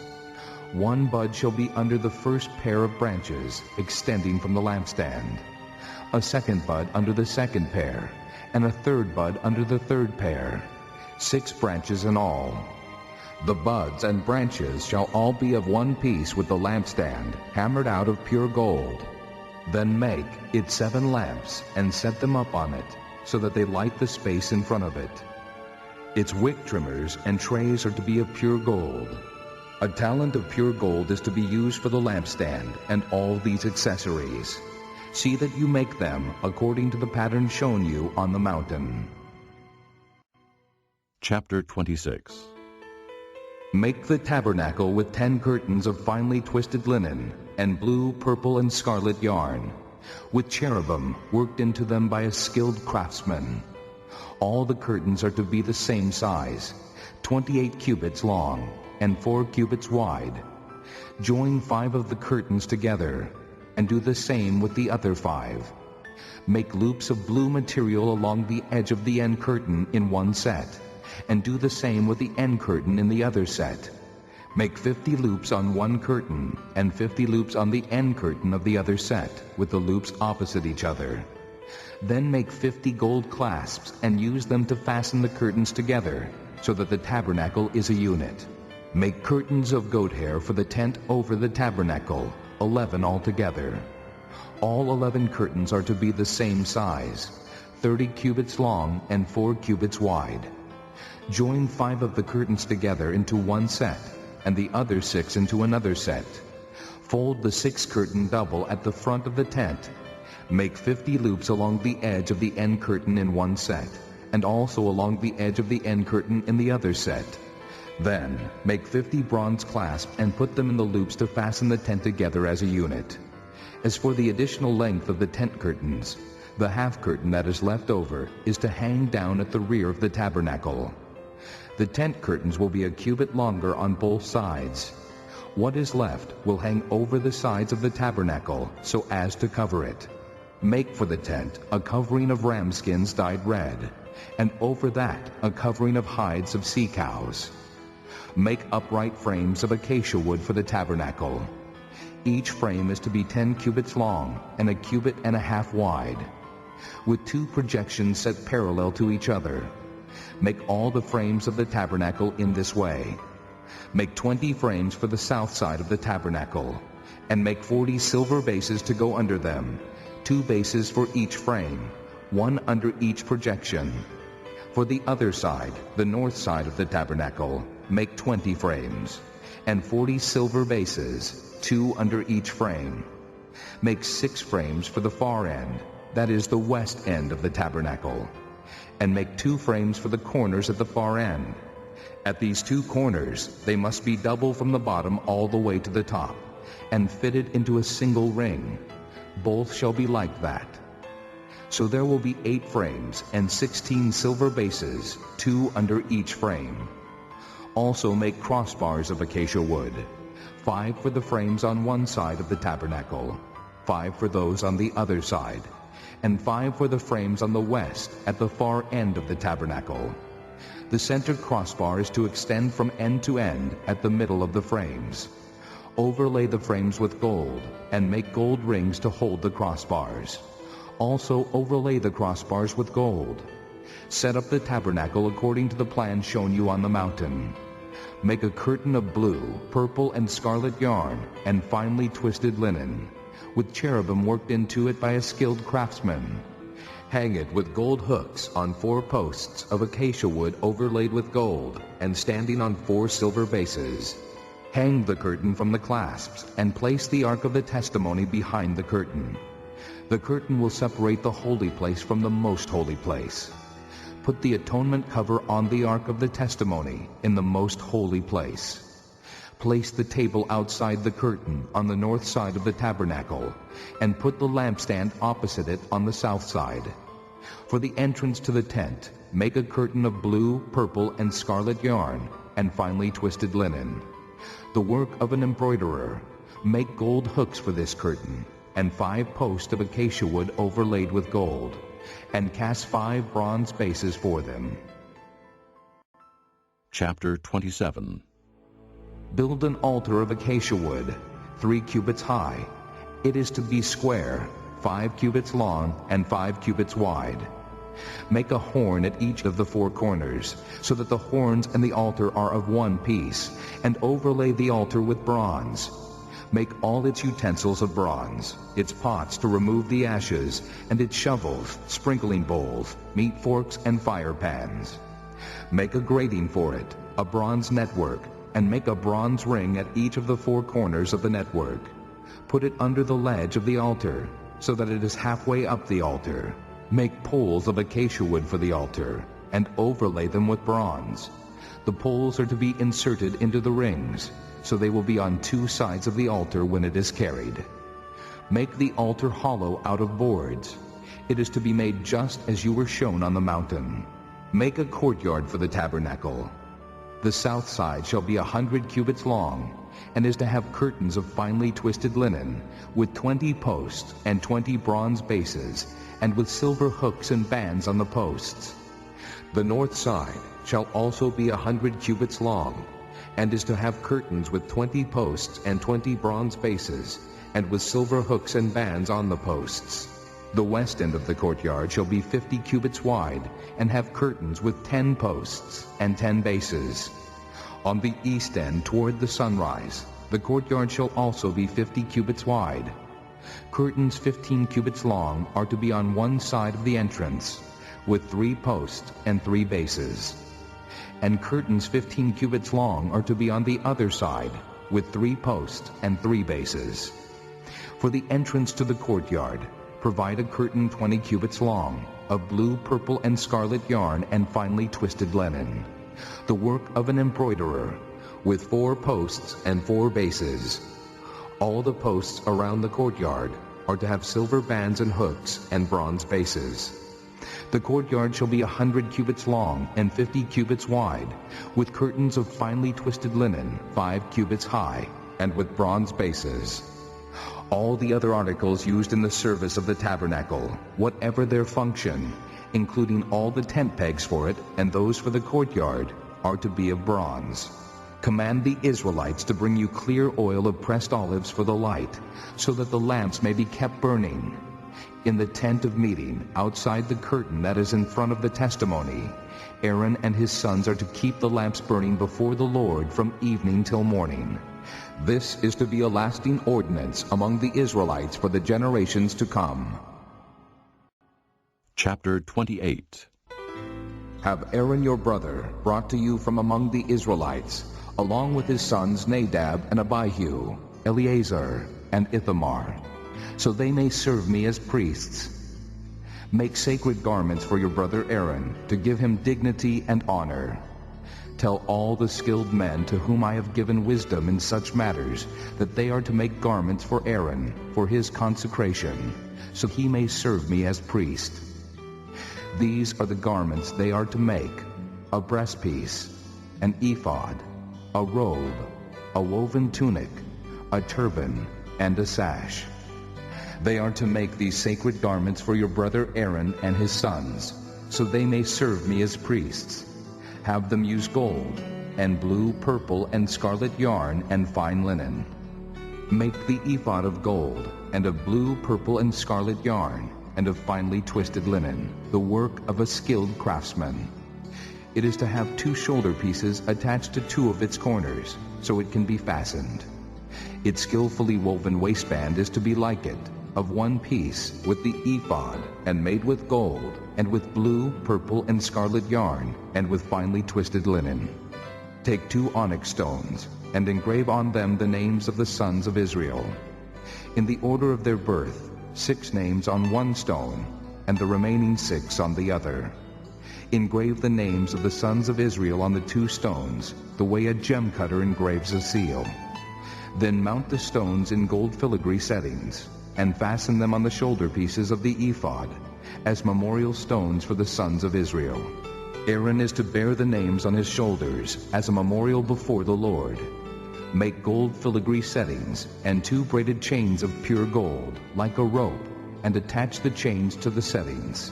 1 bud shall be under the first pair of branches, extending from the lampstand, a 2nd bud under the 2nd pair, and a 3rd bud under the 3rd pair. 6 branches in all. The buds and branches shall all be of one piece with the lampstand, hammered out of pure gold. Then make it 7 lamps, and set them up on it, so that they light the space in front of it. Its wick trimmers and trays are to be of pure gold. A talent of pure gold is to be used for the lampstand and all these accessories. See that you make them according to the pattern shown you on the mountain. Chapter 26. Make the tabernacle with 10 curtains of finely twisted linen, and blue, purple, and scarlet yarn, with cherubim worked into them by a skilled craftsman. All the curtains are to be the same size, 28 cubits long, and 4 cubits wide. Join 5 of the curtains together, and do the same with the other 5. Make loops of blue material along the edge of the end curtain in one set, and do the same with the end curtain in the other set. Make 50 loops on one curtain, and 50 loops on the end curtain of the other set, with the loops opposite each other. Then make 50 gold clasps, and use them to fasten the curtains together, so that the tabernacle is a unit. Make curtains of goat hair for the tent over the tabernacle, 11 altogether. All 11 curtains are to be the same size, 30 cubits long and 4 cubits wide. Join 5 of the curtains together into one set, and the other 6 into another set. Fold the 6th curtain double at the front of the tent. Make 50 loops along the edge of the end curtain in one set, and also along the edge of the end curtain in the other set. Then make 50 bronze clasps and put them in the loops to fasten the tent together as a unit. As for the additional length of the tent curtains, the half curtain that is left over is to hang down at the rear of the tabernacle. The tent curtains will be a cubit longer on both sides. What is left will hang over the sides of the tabernacle so as to cover it. Make for the tent a covering of ram skins dyed red, and over that a covering of hides of sea cows. Make upright frames of acacia wood for the tabernacle. Each frame is to be 10 cubits long and a cubit and a half wide, with 2 projections set parallel to each other. Make all the frames of the tabernacle in this way. Make 20 frames for the south side of the tabernacle, and make 40 silver bases to go under them, 2 bases for each frame, 1 under each projection. For the other side, the north side of the tabernacle, make 20 frames, and 40 silver bases, 2 under each frame. Make 6 frames for the far end, that is the west end of the tabernacle, and make 2 frames for the corners at the far end. At these 2 corners they must be double from the bottom all the way to the top, and fitted into a single ring. Both shall be like that. So there will be 8 frames and 16 silver bases, 2 under each frame. Also make crossbars of acacia wood, 5 for the frames on one side of the tabernacle, 5 for those on the other side, and 5 for the frames on the west at the far end of the tabernacle. The center crossbar is to extend from end to end at the middle of the frames. Overlay the frames with gold, and make gold rings to hold the crossbars. Also overlay the crossbars with gold. Set up the tabernacle according to the plan shown you on the mountain. Make a curtain of blue, purple, and scarlet yarn, and finely twisted linen, with cherubim worked into it by a skilled craftsman. Hang it with gold hooks on 4 posts of acacia wood overlaid with gold, and standing on 4 silver bases. Hang the curtain from the clasps, and place the Ark of the Testimony behind the curtain. The curtain will separate the holy place from the most holy place. put the atonement cover on the ark of the testimony in the most holy place. Place the table outside the curtain on the north side of the tabernacle, and put the lampstand opposite it on the south side. For the entrance to the tent, make a curtain of blue, purple, and scarlet yarn, and finely twisted linen. The work of an embroiderer. Make gold hooks for this curtain, and 5 posts of acacia wood overlaid with gold, and cast 5 bronze bases for them. Chapter 27. Build an altar of acacia wood, 3 cubits high. It is to be square, 5 cubits long, and 5 cubits wide. Make a horn at each of the 4 corners, so that the horns and the altar are of one piece, and overlay the altar with bronze. Make all its utensils of bronze, its pots to remove the ashes, and its shovels, sprinkling bowls, meat forks, and fire pans. Make a grating for it, a bronze network, and make a bronze ring at each of the 4 corners of the network. Put it under the ledge of the altar, so that it is halfway up the altar. Make poles of acacia wood for the altar, and overlay them with bronze. The poles are to be inserted into the rings, so they will be on 2 sides of the altar when it is carried. Make the altar hollow out of boards. It is to be made just as you were shown on the mountain. Make a courtyard for the tabernacle. The south side shall be 100 cubits long, and is to have curtains of finely twisted linen, with 20 posts and 20 bronze bases, and with silver hooks and bands on the posts. The north side shall also be 100 cubits long, and is to have curtains with 20 posts and 20 bronze bases, and with silver hooks and bands on the posts. The west end of the courtyard shall be 50 cubits wide, and have curtains with 10 posts and 10 bases. On the east end toward the sunrise, the courtyard shall also be 50 cubits wide. Curtains 15 cubits long are to be on one side of the entrance, with 3 posts and 3 bases. And curtains 15 cubits long are to be on the other side, with 3 posts and 3 bases. For the entrance to the courtyard, provide a curtain 20 cubits long, of blue, purple, and scarlet yarn and finely twisted linen, the work of an embroiderer, with 4 posts and 4 bases. All the posts around the courtyard are to have silver bands and hooks and bronze bases. The courtyard shall be 100 cubits long and 50 cubits wide, with curtains of finely twisted linen 5 cubits high, and with bronze bases. All the other articles used in the service of the tabernacle, whatever their function, including all the tent pegs for it and those for the courtyard, are to be of bronze. Command the Israelites to bring you clear oil of pressed olives for the light, so that the lamps may be kept burning. In the tent of meeting, outside the curtain that is in front of the testimony, Aaron and his sons are to keep the lamps burning before the Lord from evening till morning. This is to be a lasting ordinance among the Israelites for the generations to come. Chapter 28. Have Aaron your brother brought to you from among the Israelites, along with his sons Nadab and Abihu, Eleazar and Ithamar, so they may serve me as priests. Make sacred garments for your brother Aaron, to give him dignity and honor. Tell all the skilled men to whom I have given wisdom in such matters that they are to make garments for Aaron, for his consecration, so he may serve me as priest. These are the garments they are to make: a breastpiece, an ephod, a robe, a woven tunic, a turban, and a sash. They are to make these sacred garments for your brother Aaron and his sons, so they may serve me as priests. Have them use gold, and blue, purple, and scarlet yarn, and fine linen. Make the ephod of gold, and of blue, purple, and scarlet yarn, and of finely twisted linen, the work of a skilled craftsman. It is to have 2 shoulder pieces attached to 2 of its corners, so it can be fastened. Its skillfully woven waistband is to be like it, of one piece with the ephod, and made with gold, and with blue, purple, and scarlet yarn, and with finely twisted linen. Take 2 onyx stones, and engrave on them the names of the sons of Israel, in the order of their birth, 6 names on one stone, and the remaining 6 on the other. Engrave the names of the sons of Israel on the 2 stones, the way a gem cutter engraves a seal. Then mount the stones in gold filigree settings, and fasten them on the shoulder pieces of the ephod, as memorial stones for the sons of Israel. Aaron is to bear the names on his shoulders as a memorial before the Lord. Make gold filigree settings and 2 braided chains of pure gold, like a rope, and attach the chains to the settings.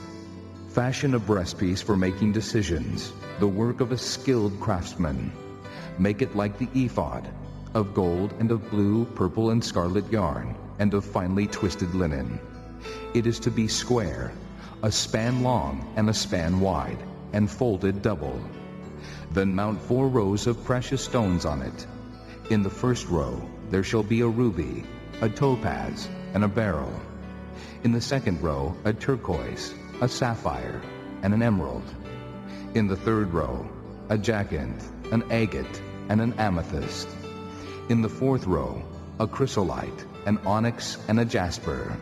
Fashion a breastpiece for making decisions, the work of a skilled craftsman. Make it like the ephod, of gold and of blue, purple, and scarlet yarn, and of finely twisted linen. It is to be square, a span long and a span wide, and folded double. Then mount 4 rows of precious stones on it. In the first row there shall be a ruby, a topaz, and a beryl. In the second row a turquoise, a sapphire, and an emerald. In the third row a jacinth, an agate, and an amethyst. In the fourth row a chrysolite, an onyx, and a jasper.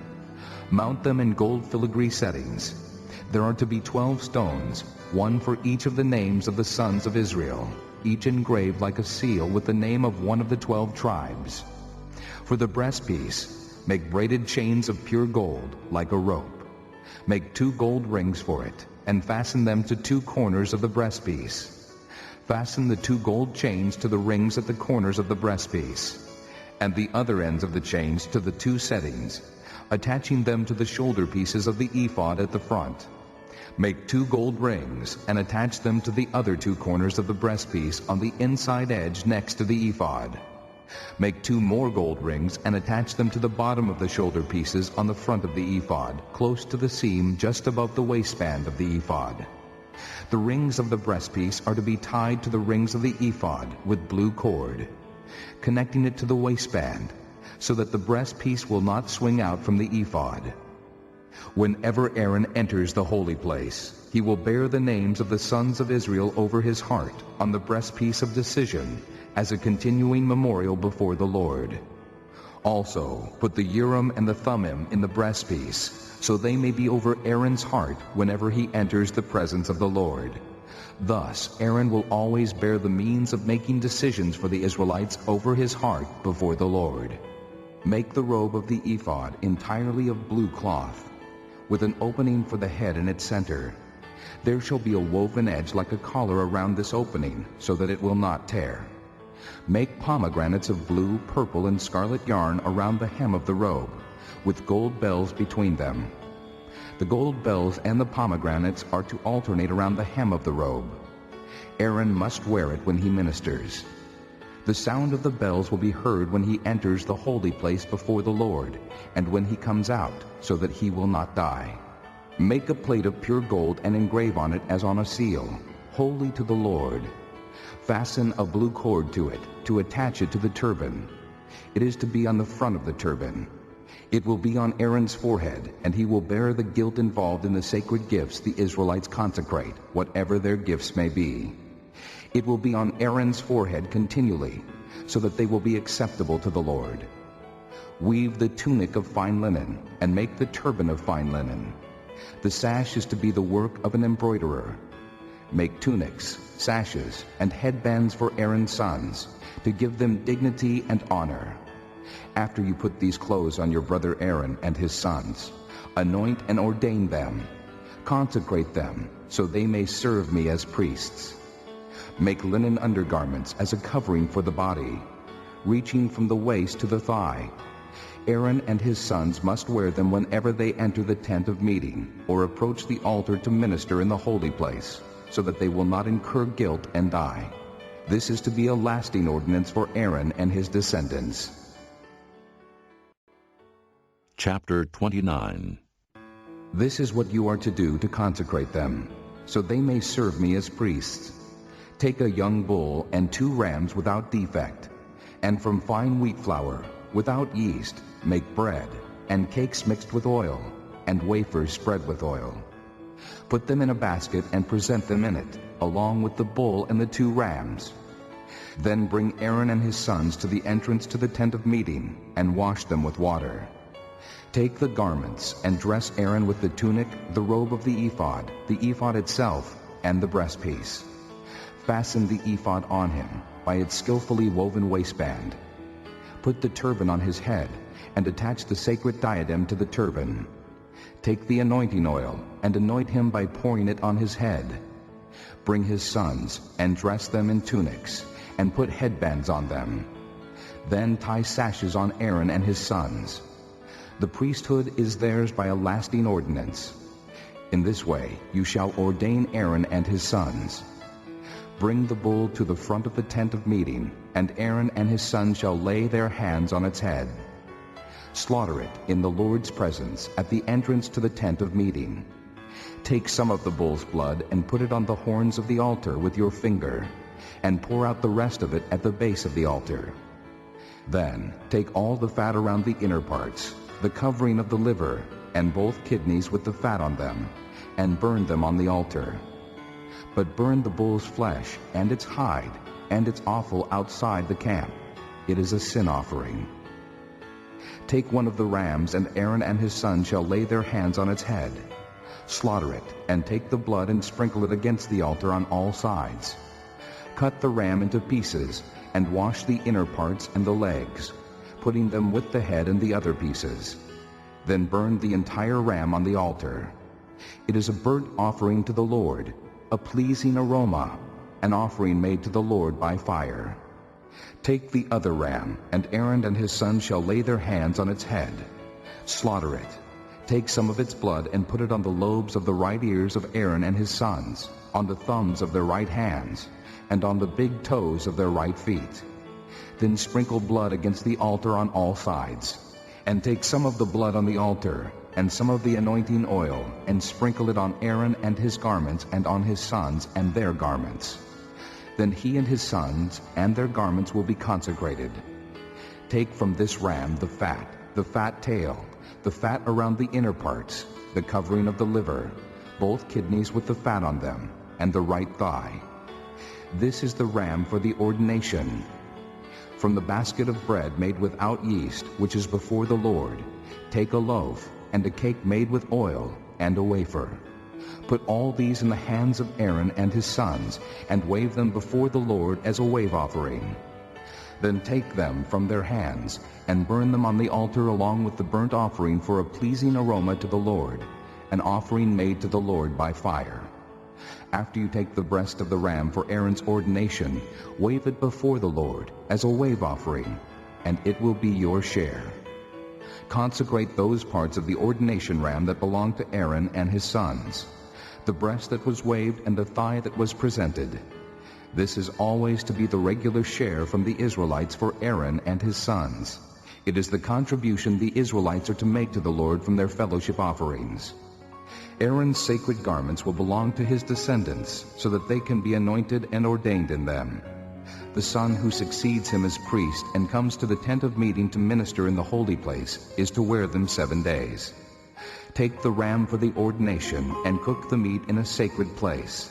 Mount them in gold filigree settings. There are to be 12 stones, 1 for each of the names of the sons of Israel, each engraved like a seal with the name of one of the 12 tribes. For the breastpiece, make braided chains of pure gold, like a rope. Make 2 gold rings for it, and fasten them to 2 corners of the breastpiece. Fasten the 2 gold chains to the rings at the corners of the breastpiece, and the other ends of the chains to the 2 settings, attaching them to the shoulder pieces of the ephod at the front. Make 2 gold rings and attach them to the other 2 corners of the breastpiece on the inside edge next to the ephod. Make 2 more gold rings and attach them to the bottom of the shoulder pieces on the front of the ephod, close to the seam just above the waistband of the ephod. The rings of the breastpiece are to be tied to the rings of the ephod with blue cord, connecting it to the waistband, so that the breastpiece will not swing out from the ephod. Whenever Aaron enters the holy place, he will bear the names of the sons of Israel over his heart on the breastpiece of decision as a continuing memorial before the Lord. Also, put the Urim and the Thummim in the breastpiece, so they may be over Aaron's heart whenever he enters the presence of the Lord. Thus, Aaron will always bear the means of making decisions for the Israelites over his heart before the Lord. Make the robe of the ephod entirely of blue cloth, with an opening for the head in its center. There shall be a woven edge like a collar around this opening, so that it will not tear. Make pomegranates of blue, purple, and scarlet yarn around the hem of the robe, with gold bells between them. The gold bells and the pomegranates are to alternate around the hem of the robe. Aaron must wear it when he ministers. The sound of the bells will be heard when he enters the holy place before the Lord, and when he comes out, so that he will not die. Make a plate of pure gold and engrave on it as on a seal, holy to the Lord. Fasten a blue cord to it, to attach it to the turban. It is to be on the front of the turban. It will be on Aaron's forehead, and he will bear the guilt involved in the sacred gifts the Israelites consecrate, whatever their gifts may be. It will be on Aaron's forehead continually, so that they will be acceptable to the Lord. Weave the tunic of fine linen, and make the turban of fine linen. The sash is to be the work of an embroiderer. Make tunics, sashes, and headbands for Aaron's sons, to give them dignity and honor. After you put these clothes on your brother Aaron and his sons, anoint and ordain them. Consecrate them, so they may serve me as priests. Make linen undergarments as a covering for the body, reaching from the waist to the thigh. Aaron and his sons must wear them whenever they enter the tent of meeting or approach the altar to minister in the holy place, so that they will not incur guilt and die. This is to be a lasting ordinance for Aaron and his descendants. Chapter 29. This is what you are to do to consecrate them, so they may serve me as priests. Take a young bull and 2 rams without defect, and from fine wheat flour, without yeast, make bread, and cakes mixed with oil, and wafers spread with oil. Put them in a basket and present them in it, along with the bull and the 2 rams. Then bring Aaron and his sons to the entrance to the tent of meeting, and wash them with water. Take the garments, and dress Aaron with the tunic, the robe of the ephod itself, and the breastpiece. Fasten the ephod on him by its skillfully woven waistband. Put the turban on his head and attach the sacred diadem to the turban. Take the anointing oil and anoint him by pouring it on his head. Bring his sons and dress them in tunics and put headbands on them. Then tie sashes on Aaron and his sons. The priesthood is theirs by a lasting ordinance. In this way you shall ordain Aaron and his sons. Bring the bull to the front of the tent of meeting, and Aaron and his sons shall lay their hands on its head. Slaughter it in the Lord's presence at the entrance to the tent of meeting. Take some of the bull's blood and put it on the horns of the altar with your finger, and pour out the rest of it at the base of the altar. Then take all the fat around the inner parts, the covering of the liver, and both kidneys with the fat on them, and burn them on the altar. But burn the bull's flesh and its hide and its offal outside the camp. It is a sin offering. Take one of the rams, and Aaron and his sons shall lay their hands on its head. Slaughter it, and take the blood and sprinkle it against the altar on all sides. Cut the ram into pieces, and wash the inner parts and the legs, putting them with the head and the other pieces. Then burn the entire ram on the altar. It is a burnt offering to the Lord, a pleasing aroma, an offering made to the Lord by fire. Take the other ram, and Aaron and his sons shall lay their hands on its head. Slaughter it. Take some of its blood and put it on the lobes of the right ears of Aaron and his sons, on the thumbs of their right hands, and on the big toes of their right feet. Then sprinkle blood against the altar on all sides. And take some of the blood on the altar, and some of the anointing oil, and sprinkle it on Aaron and his garments, and on his sons and their garments. Then he and his sons and their garments will be consecrated. Take from this ram the fat tail, the fat around the inner parts, the covering of the liver, both kidneys with the fat on them, and the right thigh. This is the ram for the ordination. From the basket of bread made without yeast, which is before the Lord, take a loaf, and a cake made with oil, and a wafer. Put all these in the hands of Aaron and his sons, and wave them before the Lord as a wave offering. Then take them from their hands, and burn them on the altar along with the burnt offering for a pleasing aroma to the Lord, an offering made to the Lord by fire. After you take the breast of the ram for Aaron's ordination, wave it before the Lord as a wave offering, and it will be your share. Consecrate those parts of the ordination ram that belong to Aaron and his sons, the breast that was waved and the thigh that was presented. This is always to be the regular share from the Israelites for Aaron and his sons. It is the contribution the Israelites are to make to the Lord from their fellowship offerings. Aaron's sacred garments will belong to his descendants, so that they can be anointed and ordained in them. The son who succeeds him as priest and comes to the tent of meeting to minister in the holy place is to wear them 7 days. Take the ram for the ordination and cook the meat in a sacred place.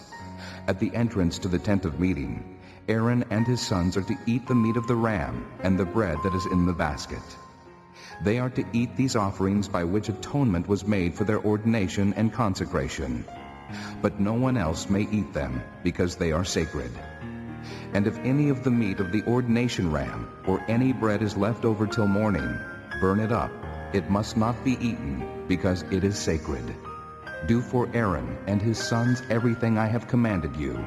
At the entrance to the tent of meeting, Aaron and his sons are to eat the meat of the ram and the bread that is in the basket. They are to eat these offerings by which atonement was made for their ordination and consecration. But no one else may eat them, because they are sacred. And if any of the meat of the ordination ram or any bread is left over till morning, burn it up. It must not be eaten, because it is sacred. Do for Aaron and his sons everything I have commanded you,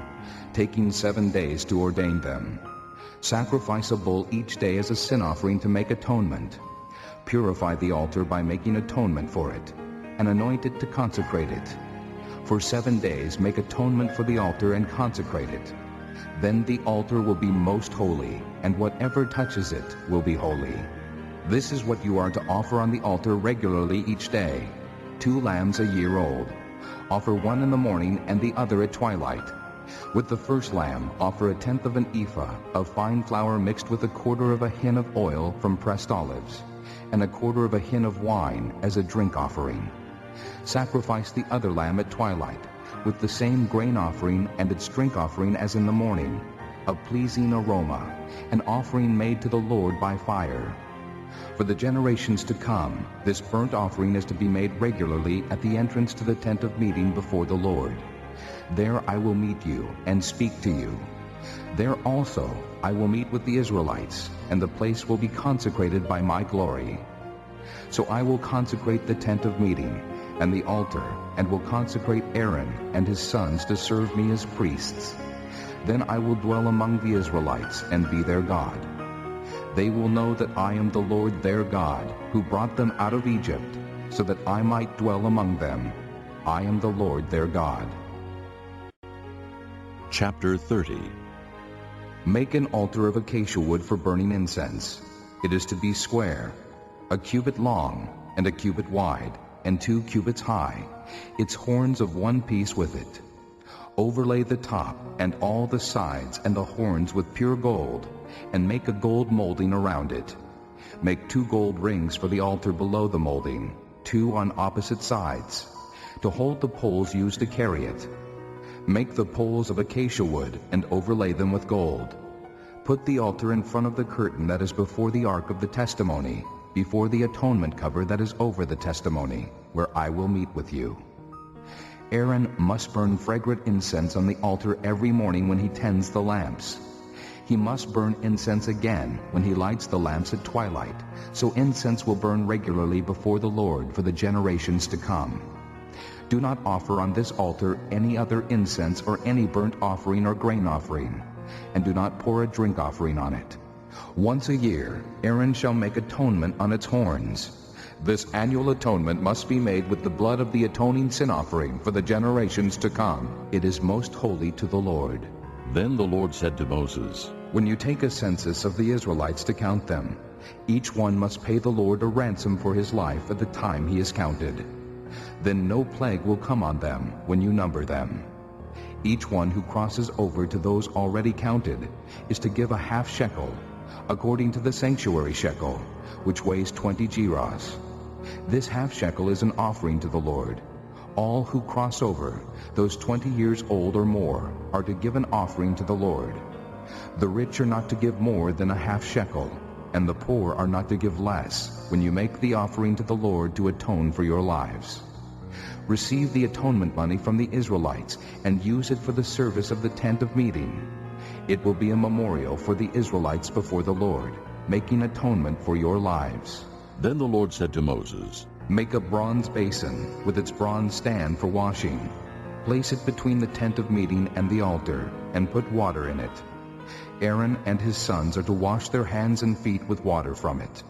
taking 7 days to ordain them. Sacrifice a bull each day as a sin offering to make atonement. Purify the altar by making atonement for it, and anoint it to consecrate it. For 7 days make atonement for the altar and consecrate it. Then the altar will be most holy, and whatever touches it will be holy. This is what you are to offer on the altar regularly each day: 2 lambs a year old. Offer one in the morning and the other at twilight. With the first lamb, offer 1/10 of an ephah of fine flour mixed with 1/4 of a hin of oil from pressed olives, and 1/4 of a hin of wine as a drink offering. Sacrifice the other lamb at twilight, with the same grain offering and its drink offering as in the morning, a pleasing aroma, an offering made to the Lord by fire. For the generations to come, this burnt offering is to be made regularly at the entrance to the tent of meeting before the Lord. There I will meet you and speak to you. There also I will meet with the Israelites, and the place will be consecrated by my glory. So I will consecrate the tent of meeting and the altar, and will consecrate Aaron and his sons to serve me as priests. Then I will dwell among the Israelites and be their God. They will know that I am the Lord their God, who brought them out of Egypt, so that I might dwell among them. I am the Lord their God. Chapter 30. Make an altar of acacia wood for burning incense. It is to be square, a cubit long and a cubit wide, and 2 cubits high, its horns of one piece with it. Overlay the top and all the sides and the horns with pure gold, and make a gold molding around it. Make 2 gold rings for the altar below the molding, 2 on opposite sides, to hold the poles used to carry it. Make the poles of acacia wood and overlay them with gold. Put the altar in front of the curtain that is before the ark of the testimony, before the atonement cover that is over the testimony, where I will meet with you. Aaron must burn fragrant incense on the altar every morning when he tends the lamps. He must burn incense again when he lights the lamps at twilight, so incense will burn regularly before the Lord for the generations to come. Do not offer on this altar any other incense or any burnt offering or grain offering, and do not pour a drink offering on it. Once a year Aaron shall make atonement on its horns. This annual atonement must be made with the blood of the atoning sin offering for the generations to come. It is most holy to the Lord. Then the Lord said to Moses, When you take a census of the Israelites to count them, each one must pay the Lord a ransom for his life at the time he is counted. Then no plague will come on them when you number them. Each one who crosses over to those already counted is to give a half shekel, according to the sanctuary shekel, which weighs 20 gerahs. This half shekel is an offering to the Lord. All who cross over, those 20 years old or more, are to give an offering to the Lord. The rich are not to give more than a half shekel, and the poor are not to give less when you make the offering to the Lord to atone for your lives. Receive the atonement money from the Israelites and use it for the service of the tent of meeting. It will be a memorial for the Israelites before the Lord, making atonement for your lives. Then the Lord said to Moses, Make a bronze basin with its bronze stand for washing. Place it between the tent of meeting and the altar, and put water in it. Aaron and his sons are to wash their hands and feet with water from it.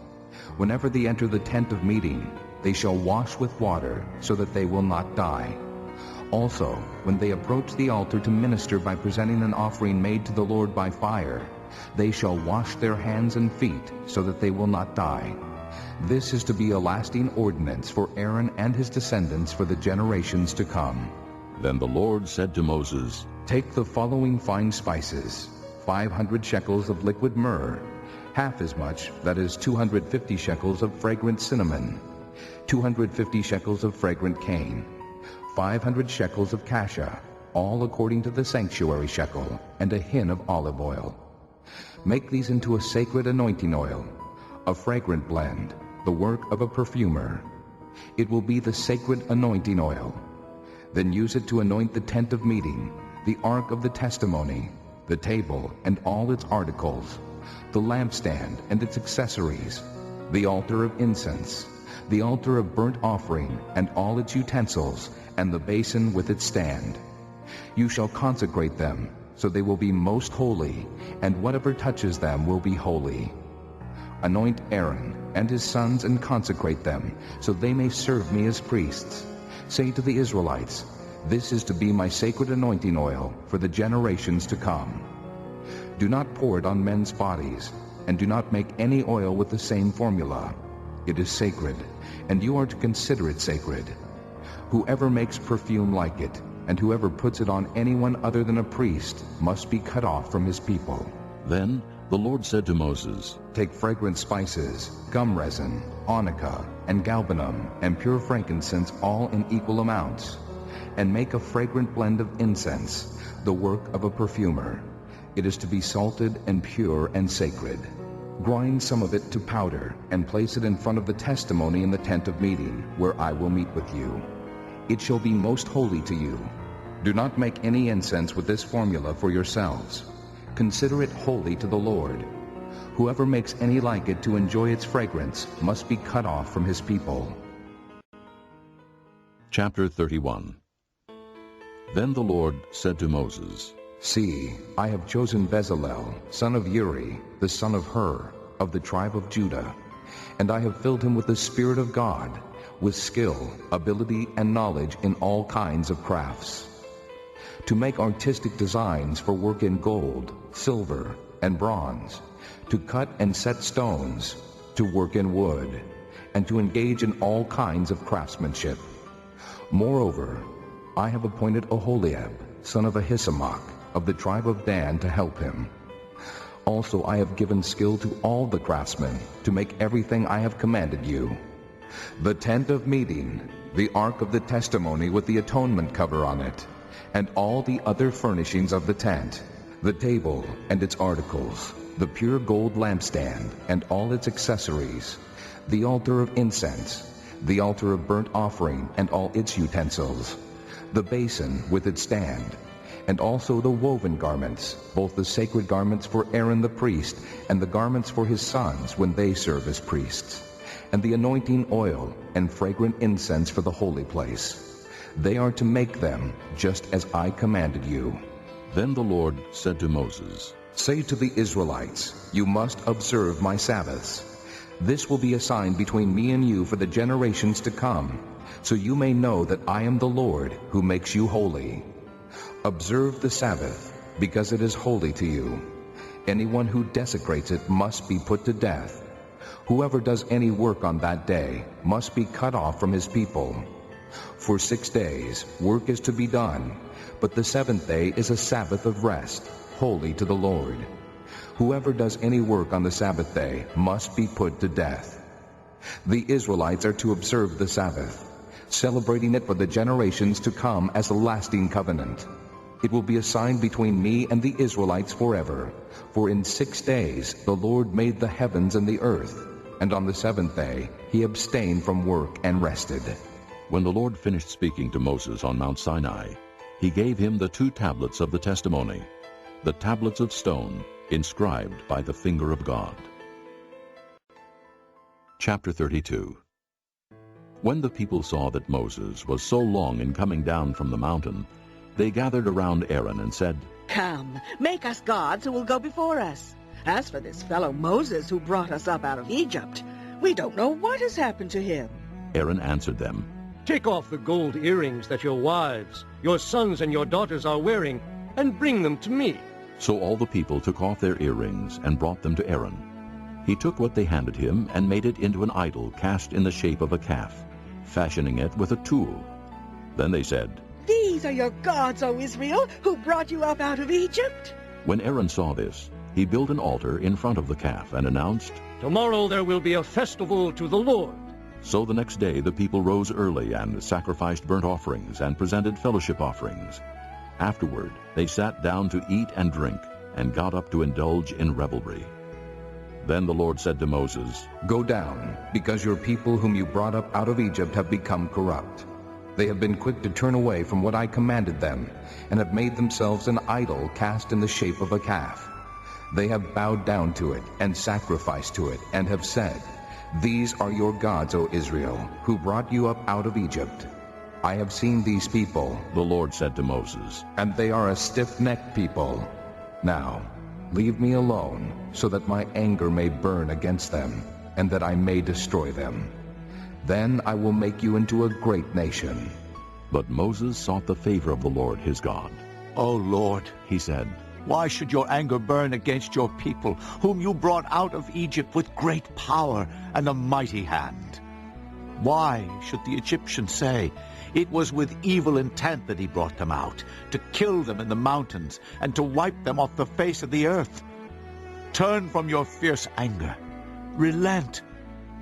Whenever they enter the tent of meeting, they shall wash with water, so that they will not die. Also, when they approach the altar to minister by presenting an offering made to the Lord by fire, they shall wash their hands and feet, so that they will not die. This is to be a lasting ordinance for Aaron and his descendants for the generations to come. Then the Lord said to Moses, Take the following fine spices, 500 shekels of liquid myrrh, half as much, that is 250 shekels of fragrant cinnamon, 250 shekels of fragrant cane, 500 shekels of cassia, all according to the sanctuary shekel, and a hin of olive oil. Make these into a sacred anointing oil, a fragrant blend, the work of a perfumer. It will be the sacred anointing oil. Then use it to anoint the tent of meeting, the ark of the testimony, the table and all its articles, the lampstand and its accessories, the altar of incense, the altar of burnt offering and all its utensils, and the basin with its stand. You shall consecrate them, so they will be most holy, and whatever touches them will be holy. Anoint Aaron and his sons and consecrate them, so they may serve me as priests. Say to the Israelites, This is to be my sacred anointing oil for the generations to come. Do not pour it on men's bodies, and do not make any oil with the same formula. It is sacred, and you are to consider it sacred. Whoever makes perfume like it, and whoever puts it on anyone other than a priest, must be cut off from his people. Then the Lord said to Moses, Take fragrant spices, gum resin, onycha, and galbanum, and pure frankincense, all in equal amounts, and make a fragrant blend of incense, the work of a perfumer. It is to be salted and pure and sacred. Grind some of it to powder, and place it in front of the testimony in the tent of meeting, where I will meet with you. It shall be most holy to you. Do not make any incense with this formula for yourselves. Consider it holy to the Lord. Whoever makes any like it to enjoy its fragrance must be cut off from his people. Chapter 31. Then the Lord said to Moses, See, I have chosen Bezalel, son of Uri, the son of Hur, of the tribe of Judah, and I have filled him with the Spirit of God, with skill, ability, and knowledge in all kinds of crafts, to make artistic designs for work in gold, silver, and bronze, to cut and set stones, to work in wood, and to engage in all kinds of craftsmanship. Moreover, I have appointed Oholiab, son of Ahisamach, of the tribe of Dan, to help him. Also I have given skill to all the craftsmen to make everything I have commanded you: the tent of meeting, the ark of the testimony with the atonement cover on it, and all the other furnishings of the tent, the table and its articles, the pure gold lampstand and all its accessories, the altar of incense, the altar of burnt offering and all its utensils, the basin with its stand, and also the woven garments, both the sacred garments for Aaron the priest and the garments for his sons when they serve as priests, and the anointing oil and fragrant incense for the holy place. They are to make them just as I commanded you. Then the Lord said to Moses, Say to the Israelites, You must observe my Sabbaths. This will be a sign between me and you for the generations to come, so you may know that I am the Lord who makes you holy. Observe the Sabbath, because it is holy to you. Anyone who desecrates it must be put to death. Whoever does any work on that day must be cut off from his people. For 6 days work is to be done, but the seventh day is a Sabbath of rest, holy to the Lord. Whoever does any work on the Sabbath day must be put to death. The Israelites are to observe the Sabbath, celebrating it for the generations to come as a lasting covenant. It will be a sign between me and the Israelites forever. For in 6 days the Lord made the heavens and the earth, and on the seventh day he abstained from work and rested. When the Lord finished speaking to Moses on Mount Sinai, he gave him the 2 tablets of the testimony, the tablets of stone, inscribed by the finger of God. Chapter 32. When the people saw that Moses was so long in coming down from the mountain, they gathered around Aaron and said, Come, make us gods who will go before us. As for this fellow Moses who brought us up out of Egypt, we don't know what has happened to him. Aaron answered them, Take off the gold earrings that your wives, your sons and your daughters are wearing, and bring them to me. So all the people took off their earrings and brought them to Aaron. He took what they handed him and made it into an idol cast in the shape of a calf, fashioning it with a tool. Then they said, These are your gods, O Israel, who brought you up out of Egypt. When Aaron saw this, he built an altar in front of the calf and announced, Tomorrow there will be a festival to the Lord. So the next day the people rose early and sacrificed burnt offerings and presented fellowship offerings. Afterward they sat down to eat and drink and got up to indulge in revelry. Then the Lord said to Moses, Go down, because your people whom you brought up out of Egypt have become corrupt. They have been quick to turn away from what I commanded them, and have made themselves an idol cast in the shape of a calf. They have bowed down to it and sacrificed to it, and have said, These are your gods, O Israel, who brought you up out of Egypt. I have seen these people, the Lord said to Moses, and they are a stiff-necked people. Now, leave me alone, so that my anger may burn against them, and that I may destroy them. Then I will make you into a great nation. But Moses sought the favor of the Lord his God. O Lord, he said, why should your anger burn against your people, whom you brought out of Egypt with great power and a mighty hand? Why should the Egyptians say, It was with evil intent that he brought them out, to kill them in the mountains and to wipe them off the face of the earth? Turn from your fierce anger, relent,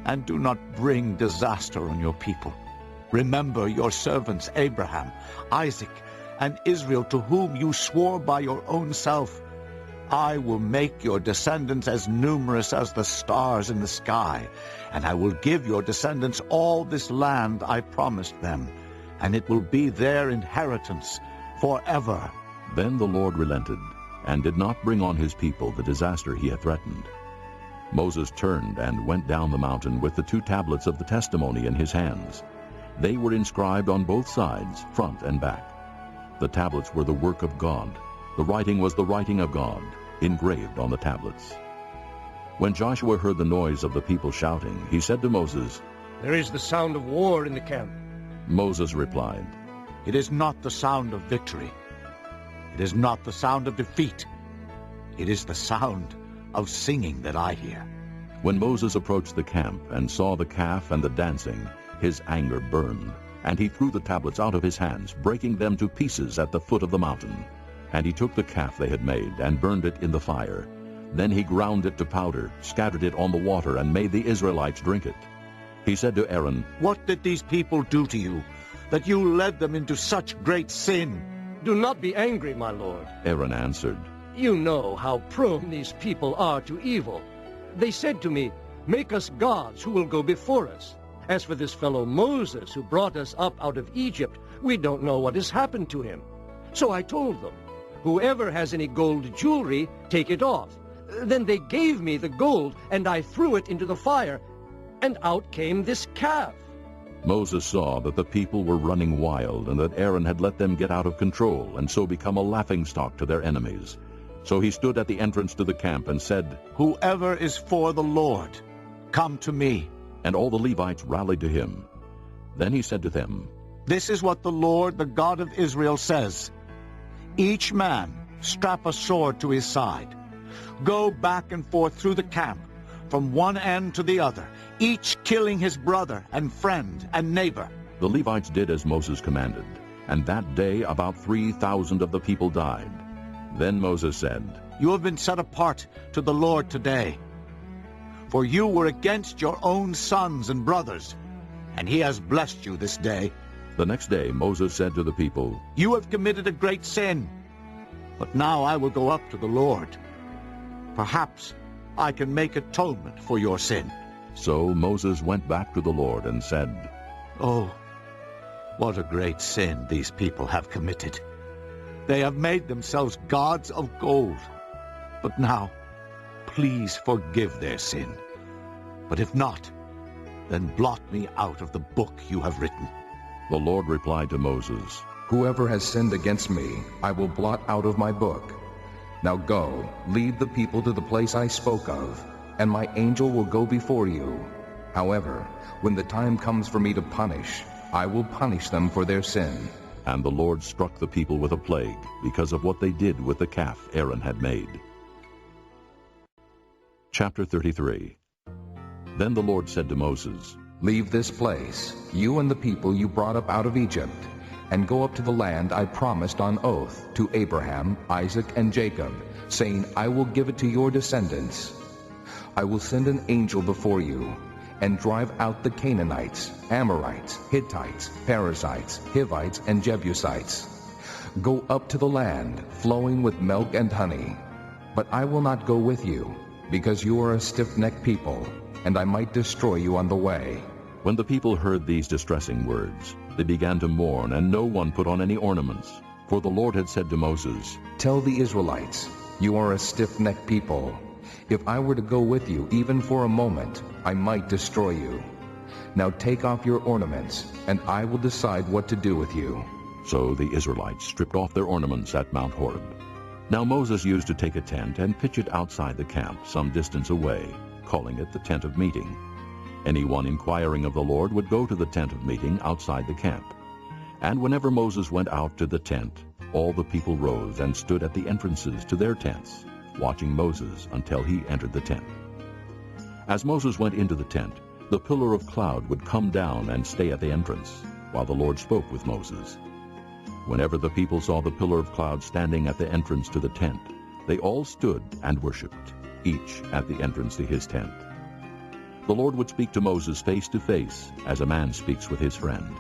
and do not bring disaster on your people. Remember your servants Abraham, Isaac, and Israel, to whom you swore by your own self, I will make your descendants as numerous as the stars in the sky, and I will give your descendants all this land I promised them, and it will be their inheritance, forever. Then the Lord relented, and did not bring on his people the disaster he had threatened. Moses turned and went down the mountain with the 2 tablets of the testimony in his hands. They were inscribed on both sides, front and back. The tablets were the work of God. The writing was the writing of God, engraved on the tablets. When Joshua heard the noise of the people shouting, he said to Moses, "There is the sound of war in the camp." Moses replied, "It is not the sound of victory. It is not the sound of defeat. It is the sound of singing that I hear." When Moses approached the camp and saw the calf and the dancing, his anger burned, and he threw the tablets out of his hands, breaking them to pieces at the foot of the mountain. And he took the calf they had made and burned it in the fire. Then he ground it to powder, scattered it on the water, and made the Israelites drink it. He said to Aaron, "What did these people do to you, that you led them into such great sin?" "Do not be angry, my lord." Aaron answered, "You know how prone these people are to evil. They said to me, 'Make us gods who will go before us.' As for this fellow Moses who brought us up out of Egypt, we don't know what has happened to him." So I told them, 'Whoever has any gold jewelry, take it off.' Then they gave me the gold, and I threw it into the fire, and out came this calf." Moses saw that the people were running wild, and that Aaron had let them get out of control, and so become a laughingstock to their enemies. So he stood at the entrance to the camp and said, "Whoever is for the Lord, come to me." And all the Levites rallied to him. Then he said to them, "This is what the Lord, the God of Israel, says. Each man strap a sword to his side. Go back and forth through the camp, from one end to the other, each killing his brother and friend and neighbor." The Levites did as Moses commanded, and that day about 3,000 of the people died. Then Moses said, "You have been set apart to the Lord today, for you were against your own sons and brothers, and he has blessed you this day." The next day Moses said to the people, "You have committed a great sin, but now I will go up to the Lord. Perhaps I can make atonement for your sin." So Moses went back to the Lord and said, "Oh, what a great sin these people have committed. They have made themselves gods of gold. But now, please forgive their sin. But if not, then blot me out of the book you have written." The Lord replied to Moses, "Whoever has sinned against me, I will blot out of my book. Now go, lead the people to the place I spoke of, and my angel will go before you. However, when the time comes for me to punish, I will punish them for their sin." And the Lord struck the people with a plague because of what they did with the calf Aaron had made. Chapter 33. Then the Lord said to Moses, "Leave this place, you and the people you brought up out of Egypt, and go up to the land I promised on oath to Abraham, Isaac, and Jacob, saying, 'I will give it to your descendants.' I will send an angel before you, and drive out the Canaanites, Amorites, Hittites, Perizzites, Hivites, and Jebusites. Go up to the land flowing with milk and honey. But I will not go with you, because you are a stiff-necked people, and I might destroy you on the way." When the people heard these distressing words, they began to mourn, and no one put on any ornaments. For the Lord had said to Moses, "Tell the Israelites, you are a stiff-necked people. If I were to go with you even for a moment, I might destroy you. Now take off your ornaments, and I will decide what to do with you." So the Israelites stripped off their ornaments at Mount Horeb. Now Moses used to take a tent and pitch it outside the camp some distance away, calling it the tent of meeting. Anyone inquiring of the Lord would go to the tent of meeting outside the camp. And whenever Moses went out to the tent, all the people rose and stood at the entrances to their tents, watching Moses until he entered the tent. As Moses went into the tent, the pillar of cloud would come down and stay at the entrance, while the Lord spoke with Moses. Whenever the people saw the pillar of cloud standing at the entrance to the tent, they all stood and worshipped, each at the entrance to his tent. The Lord would speak to Moses face to face, as a man speaks with his friend.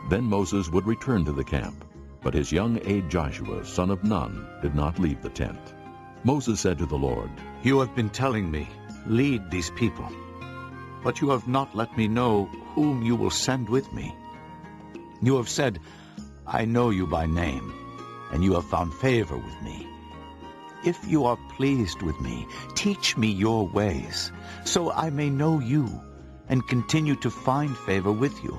Then Moses would return to the camp, but his young aide Joshua, son of Nun, did not leave the tent. Moses said to the Lord, "You have been telling me, 'Lead these people,' but you have not let me know whom you will send with me. You have said, 'I know you by name,' and you have found favor with me. If you are pleased with me, teach me your ways, so I may know you and continue to find favor with you.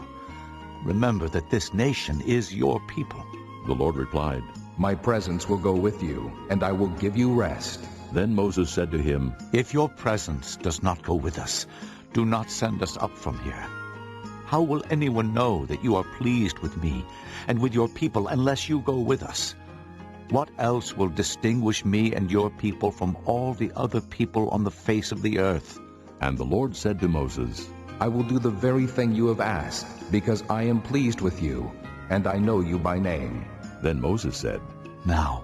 Remember that this nation is your people." The Lord replied, "My presence will go with you, and I will give you rest." Then Moses said to him, "If your presence does not go with us, do not send us up from here. How will anyone know that you are pleased with me and with your people unless you go with us? What else will distinguish me and your people from all the other people on the face of the earth?" And the Lord said to Moses, "I will do the very thing you have asked, because I am pleased with you, and I know you by name." Then Moses said, "Now,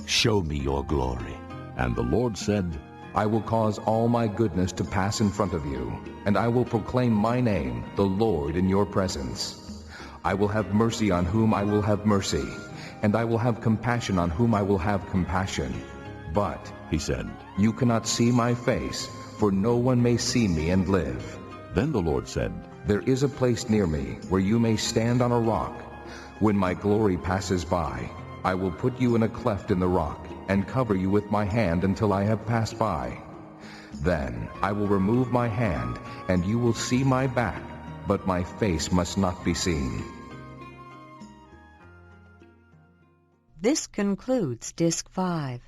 show me your glory." And the Lord said, "I will cause all my goodness to pass in front of you, and I will proclaim my name, the Lord, in your presence. I will have mercy on whom I will have mercy, and I will have compassion on whom I will have compassion. But," he said, "you cannot see my face, for no one may see me and live." Then the Lord said, "There is a place near me where you may stand on a rock. When my glory passes by, I will put you in a cleft in the rock and cover you with my hand until I have passed by. Then I will remove my hand, and you will see my back, but my face must not be seen." This concludes Disc 5.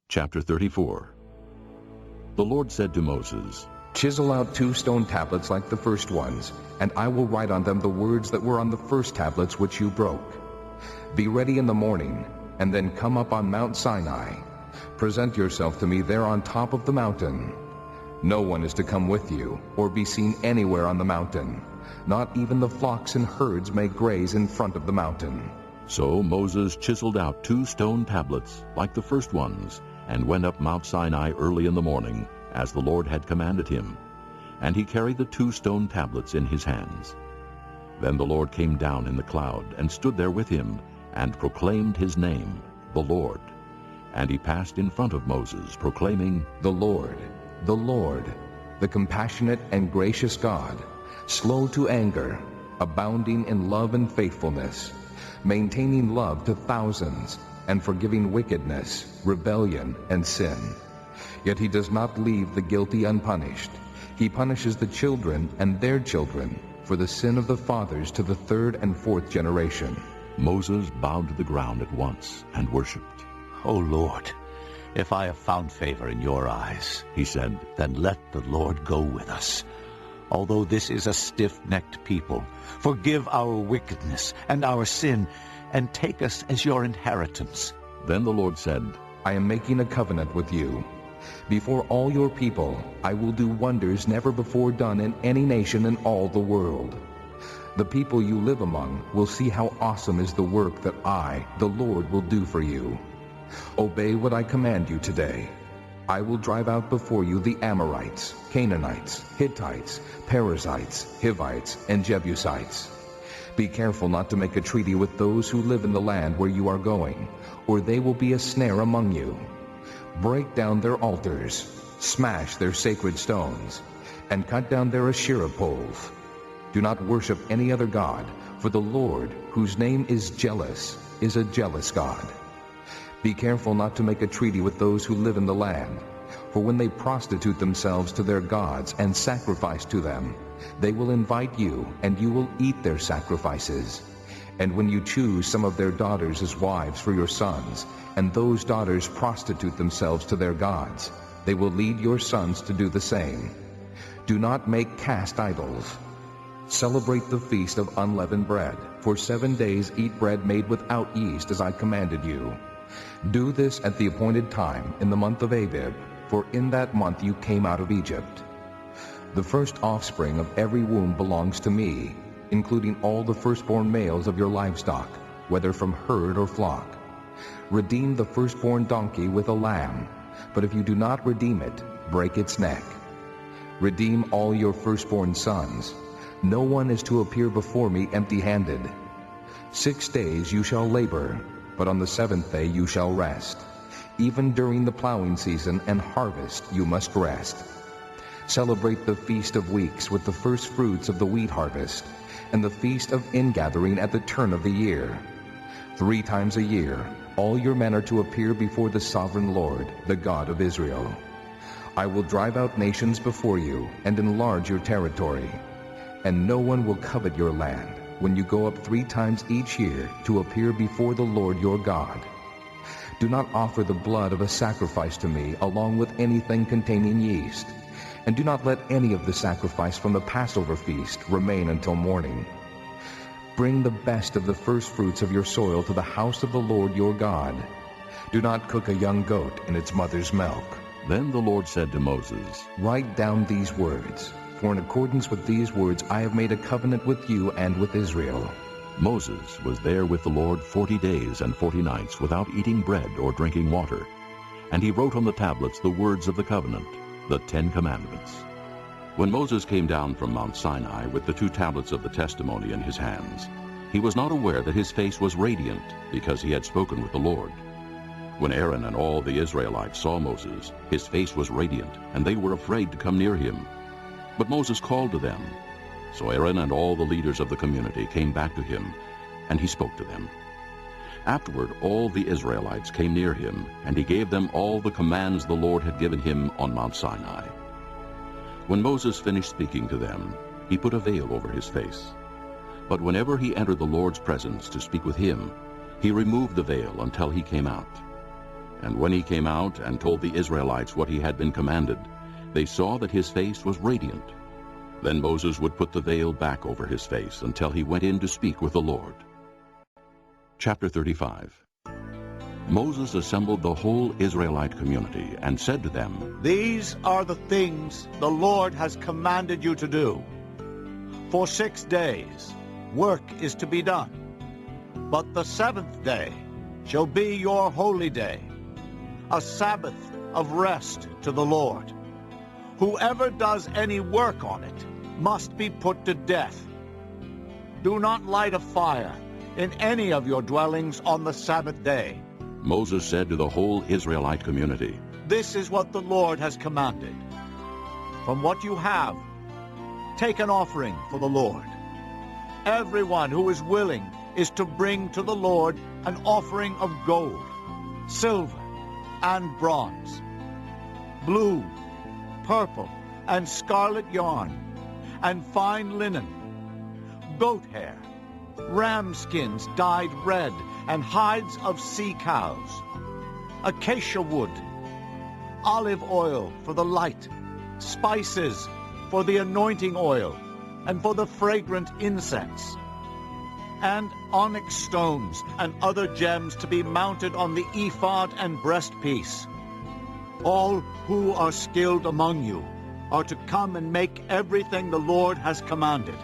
Chapter 34. The Lord said to Moses, "Chisel out 2 stone tablets like the first ones, and I will write on them the words that were on the first tablets which you broke. Be ready in the morning, and then come up on Mount Sinai. Present yourself to me there on top of the mountain. No one is to come with you, or be seen anywhere on the mountain. Not even the flocks and herds may graze in front of the mountain." So Moses chiseled out 2 stone tablets, like the first ones, and went up Mount Sinai early in the morning, as the Lord had commanded him. And he carried the 2 stone tablets in his hands. Then the Lord came down in the cloud, and stood there with him, and proclaimed his name, the Lord. And he passed in front of Moses, proclaiming, "The Lord, the compassionate and gracious God, slow to anger, abounding in love and faithfulness, maintaining love to thousands, and forgiving wickedness, rebellion, and sin. Yet he does not leave the guilty unpunished. He punishes the children and their children for the sin of the fathers to the 3rd and 4th generation." Moses bowed to the ground at once and worshipped. "O Lord, if I have found favor in your eyes," he said, "then let the Lord go with us. Although this is a stiff-necked people, forgive our wickedness and our sin, and take us as your inheritance." Then the Lord said, "I am making a covenant with you. Before all your people, I will do wonders never before done in any nation in all the world. The people you live among will see how awesome is the work that I, the Lord, will do for you. Obey what I command you today. I will drive out before you the Amorites, Canaanites, Hittites, Perizzites, Hivites, and Jebusites. Be careful not to make a treaty with those who live in the land where you are going, or they will be a snare among you. Break down their altars, smash their sacred stones, and cut down their Asherah poles. Do not worship any other god, for the Lord, whose name is jealous, is a jealous God. Be careful not to make a treaty with those who live in the land, for when they prostitute themselves to their gods and sacrifice to them, they will invite you, and you will eat their sacrifices. And when you choose some of their daughters as wives for your sons, and those daughters prostitute themselves to their gods, they will lead your sons to do the same. Do not make cast idols. Celebrate the feast of unleavened bread. For 7 days eat bread made without yeast, as I commanded you. Do this at the appointed time in the month of Abib, for in that month you came out of Egypt. The first offspring of every womb belongs to me, including all the firstborn males of your livestock, whether from herd or flock. Redeem the firstborn donkey with a lamb, but if you do not redeem it, break its neck. Redeem all your firstborn sons. No one is to appear before me empty-handed. 6 days you shall labor, but on the 7th day you shall rest. Even during the plowing season and harvest you must rest. Celebrate the Feast of Weeks with the first fruits of the wheat harvest, and the Feast of Ingathering at the turn of the year. 3 times a year, all your men are to appear before the sovereign Lord, the God of Israel. I will drive out nations before you and enlarge your territory, and no one will covet your land when you go up 3 times each year to appear before the Lord your God. Do not offer the blood of a sacrifice to me along with anything containing yeast, and do not let any of the sacrifice from the Passover feast remain until morning. Bring the best of the firstfruits of your soil to the house of the Lord your God. Do not cook a young goat in its mother's milk. Then the Lord said to Moses, Write down these words, for in accordance with these words I have made a covenant with you and with Israel. Moses was there with the Lord 40 days and 40 nights without eating bread or drinking water. And he wrote on the tablets the words of the covenant, the 10 Commandments. When Moses came down from Mount Sinai with the 2 tablets of the testimony in his hands, he was not aware that his face was radiant because he had spoken with the Lord. When Aaron and all the Israelites saw Moses, his face was radiant, and they were afraid to come near him. But Moses called to them. So Aaron and all the leaders of the community came back to him, and he spoke to them. Afterward all the Israelites came near him, and he gave them all the commands the Lord had given him on Mount Sinai. When Moses finished speaking to them, he put a veil over his face. But whenever he entered the Lord's presence to speak with him, he removed the veil until he came out. And when he came out and told the Israelites what he had been commanded, they saw that his face was radiant. Then Moses would put the veil back over his face until he went in to speak with the Lord. Chapter 35. Moses assembled the whole Israelite community and said to them, These are the things the Lord has commanded you to do. For 6 days work is to be done, but the 7th day shall be your holy day, a Sabbath of rest to the Lord. Whoever does any work on it must be put to death. Do not light a fire in any of your dwellings on the Sabbath day. Moses said to the whole Israelite community, This is what the Lord has commanded. From what you have, take an offering for the Lord. Everyone who is willing is to bring to the Lord an offering of gold, silver, and bronze, blue, purple, and scarlet yarn, and fine linen, goat hair, ram skins dyed red, and hides of sea cows, acacia wood, olive oil for the light, spices for the anointing oil, and for the fragrant incense, and onyx stones and other gems to be mounted on the ephod and breastpiece. All who are skilled among you are to come and make everything the Lord has commanded.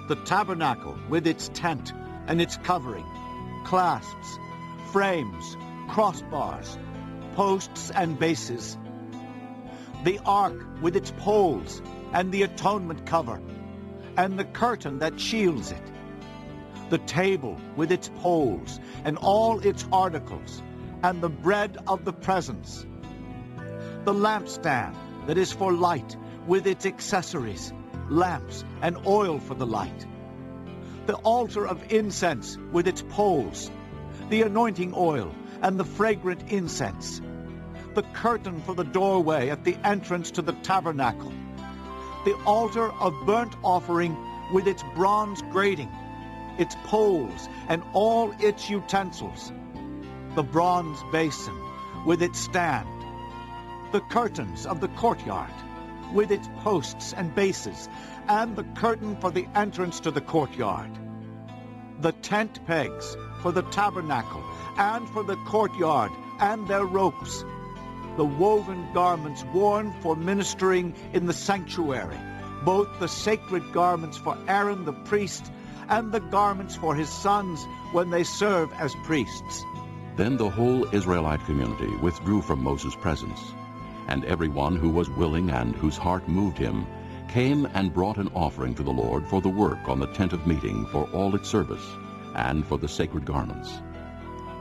The tabernacle with its tent and its covering, clasps, frames, crossbars, posts and bases, the ark with its poles and the atonement cover, and the curtain that shields it, the table with its poles and all its articles, and the bread of the presence, the lampstand that is for light with its accessories, lamps and oil for the light, the altar of incense with its poles, the anointing oil and the fragrant incense, the curtain for the doorway at the entrance to the tabernacle, the altar of burnt offering with its bronze grating, its poles and all its utensils, the bronze basin with its stand, the curtains of the courtyard with its posts and bases, and the curtain for the entrance to the courtyard, the tent pegs for the tabernacle and for the courtyard and their ropes, the woven garments worn for ministering in the sanctuary, both the sacred garments for Aaron the priest and the garments for his sons when they serve as priests. Then the whole Israelite community withdrew from Moses' presence, and everyone who was willing and whose heart moved him came and brought an offering to the Lord for the work on the tent of meeting for all its service, and for the sacred garments.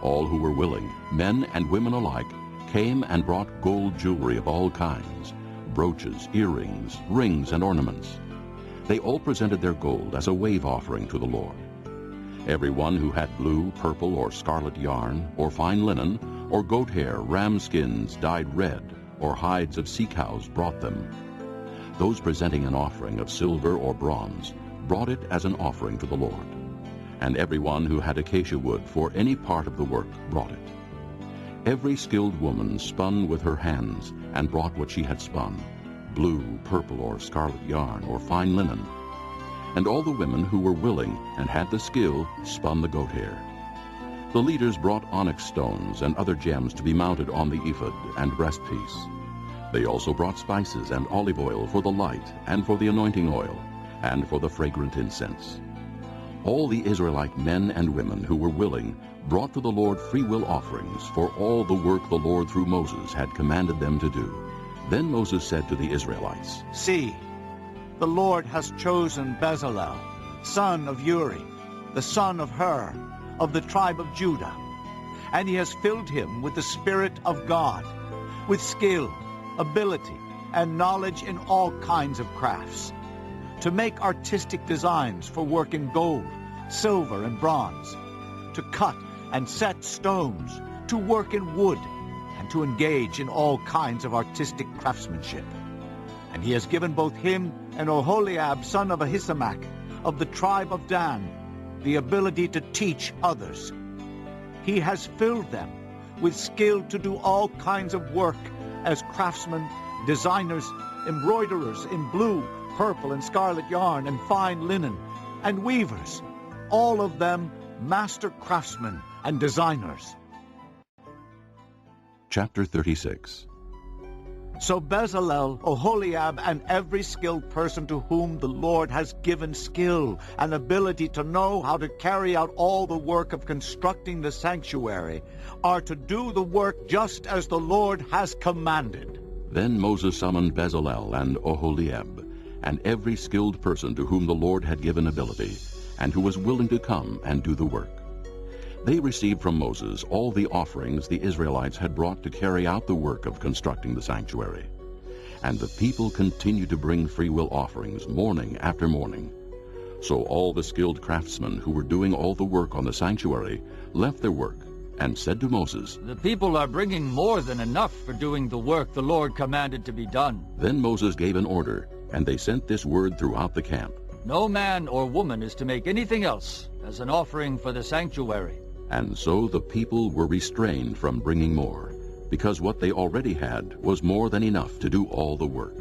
All who were willing, men and women alike, came and brought gold jewelry of all kinds, brooches, earrings, rings, and ornaments. They all presented their gold as a wave offering to the Lord. Everyone who had blue, purple, or scarlet yarn, or fine linen, or goat hair, ram skins dyed red, or hides of sea cows brought them. Those presenting an offering of silver or bronze brought it as an offering to the Lord. And everyone who had acacia wood for any part of the work brought it. Every skilled woman spun with her hands and brought what she had spun, blue, purple, or scarlet yarn, or fine linen. And all the women who were willing and had the skill spun the goat hair. The leaders brought onyx stones and other gems to be mounted on the ephod and breastpiece. They also brought spices and olive oil for the light, and for the anointing oil, and for the fragrant incense. All the Israelite men and women who were willing brought to the Lord freewill offerings for all the work the Lord through Moses had commanded them to do. Then Moses said to the Israelites, See, the Lord has chosen Bezalel, son of Uri, the son of Hur, of the tribe of Judah, and he has filled him with the Spirit of God, with skill, ability, and knowledge in all kinds of crafts, to make artistic designs for work in gold, silver, and bronze, to cut and set stones, to work in wood, and to engage in all kinds of artistic craftsmanship. And he has given both him and Oholiab, son of Ahisamach, of the tribe of Dan, the ability to teach others. He has filled them with skill to do all kinds of work as craftsmen, designers, embroiderers in blue, purple, and scarlet yarn, and fine linen, and weavers, all of them master craftsmen and designers. Chapter 36. So Bezalel, Oholiab, and every skilled person to whom the Lord has given skill and ability to know how to carry out all the work of constructing the sanctuary are to do the work just as the Lord has commanded. Then Moses summoned Bezalel and Oholiab, and every skilled person to whom the Lord had given ability, and who was willing to come and do the work. They received from Moses all the offerings the Israelites had brought to carry out the work of constructing the sanctuary. And the people continued to bring freewill offerings morning after morning. So all the skilled craftsmen who were doing all the work on the sanctuary left their work and said to Moses, The people are bringing more than enough for doing the work the Lord commanded to be done. Then Moses gave an order, and they sent this word throughout the camp. No man or woman is to make anything else as an offering for the sanctuary. And so the people were restrained from bringing more, because what they already had was more than enough to do all the work.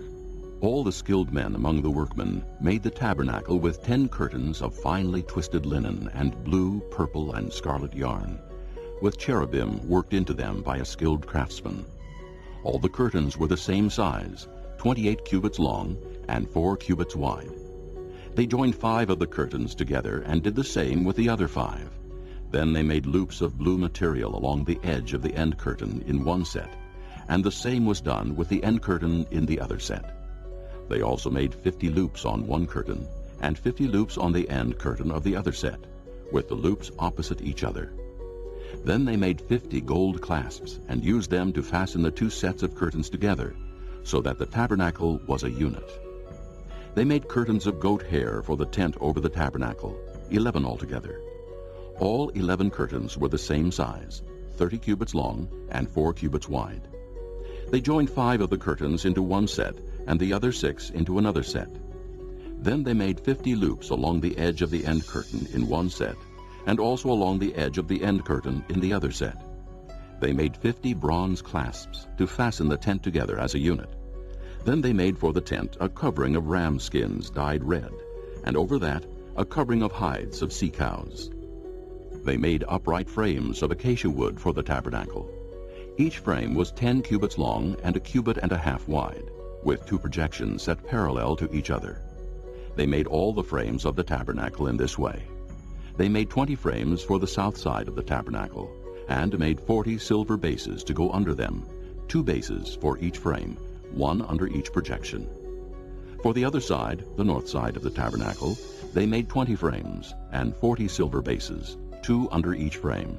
All the skilled men among the workmen made the tabernacle with 10 curtains of finely twisted linen and blue, purple, and scarlet yarn, with cherubim worked into them by a skilled craftsman. All the curtains were the same size, 28 cubits long and 4 cubits wide. They joined 5 of the curtains together and did the same with the other 5. Then they made loops of blue material along the edge of the end curtain in one set, and the same was done with the end curtain in the other set. They also made 50 loops on one curtain, and 50 loops on the end curtain of the other set, with the loops opposite each other. Then they made 50 gold clasps, and used them to fasten the 2 sets of curtains together, so that the tabernacle was a unit. They made curtains of goat hair for the tent over the tabernacle, 11 altogether. All 11 curtains were the same size, 30 cubits long and 4 cubits wide. They joined 5 of the curtains into one set, and the other 6 into another set. Then they made 50 loops along the edge of the end curtain in one set, and also along the edge of the end curtain in the other set. They made 50 bronze clasps to fasten the tent together as a unit. Then they made for the tent a covering of ram skins dyed red, and over that a covering of hides of sea cows. They made upright frames of acacia wood for the tabernacle. Each frame was 10 cubits long and 1.5 cubits wide, with 2 projections set parallel to each other. They made all the frames of the tabernacle in this way. They made 20 frames for the south side of the tabernacle, and made 40 silver bases to go under them, 2 bases for each frame, 1 under each projection. For the other side, the north side of the tabernacle, they made 20 frames and 40 silver bases, 2 under each frame.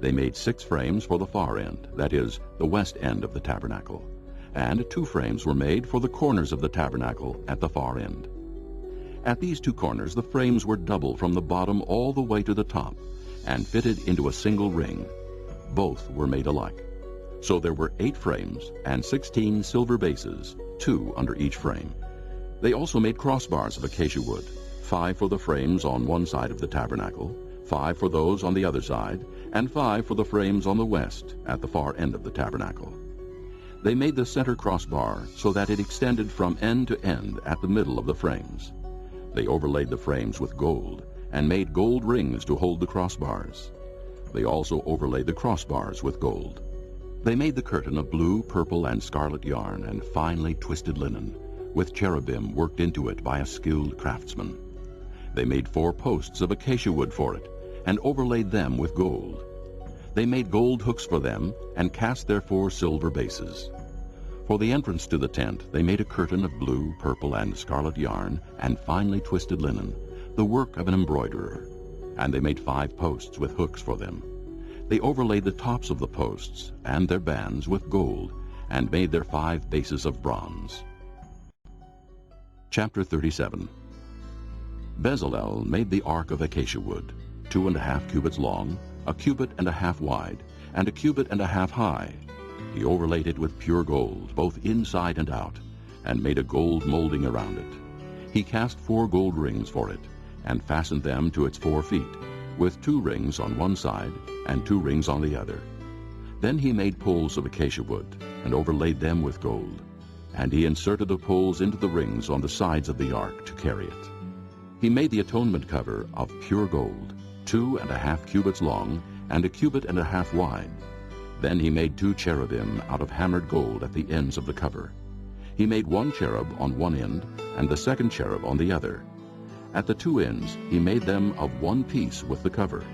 They made 6 frames for the far end, that is, the west end of the tabernacle, and 2 frames were made for the corners of the tabernacle at the far end. At these two corners the frames were double from the bottom all the way to the top, and fitted into a single ring. Both were made alike. So there were 8 frames and 16 silver bases, 2 under each frame. They also made crossbars of acacia wood, 5 for the frames on one side of the tabernacle, 5 for those on the other side, and 5 for the frames on the west at the far end of the tabernacle. They made the center crossbar so that it extended from end to end at the middle of the frames. They overlaid the frames with gold and made gold rings to hold the crossbars. They also overlaid the crossbars with gold. They made the curtain of blue, purple, and scarlet yarn and finely twisted linen, with cherubim worked into it by a skilled craftsman. They made 4 posts of acacia wood for it and overlaid them with gold. They made gold hooks for them and cast their 4 silver bases. For the entrance to the tent they made a curtain of blue, purple, and scarlet yarn and finely twisted linen, the work of an embroiderer. And they made 5 posts with hooks for them. They overlaid the tops of the posts and their bands with gold and made their 5 bases of bronze. Chapter 37. Bezalel made the ark of acacia wood, 2½ cubits long, 1 cubit and a half wide, and 1 cubit and a half high. He overlaid it with pure gold, both inside and out, and made a gold molding around it. He cast 4 gold rings for it, and fastened them to its 4 feet, with 2 rings on one side and 2 rings on the other. Then he made poles of acacia wood, and overlaid them with gold. And he inserted the poles into the rings on the sides of the ark to carry it. He made the atonement cover of pure gold, 2½ cubits long, and 1 cubit and a half wide. Then he made 2 cherubim out of hammered gold at the ends of the cover. He made 1 cherub on one end, and the second cherub on the other. At the 2 ends he made them of one piece with the cover.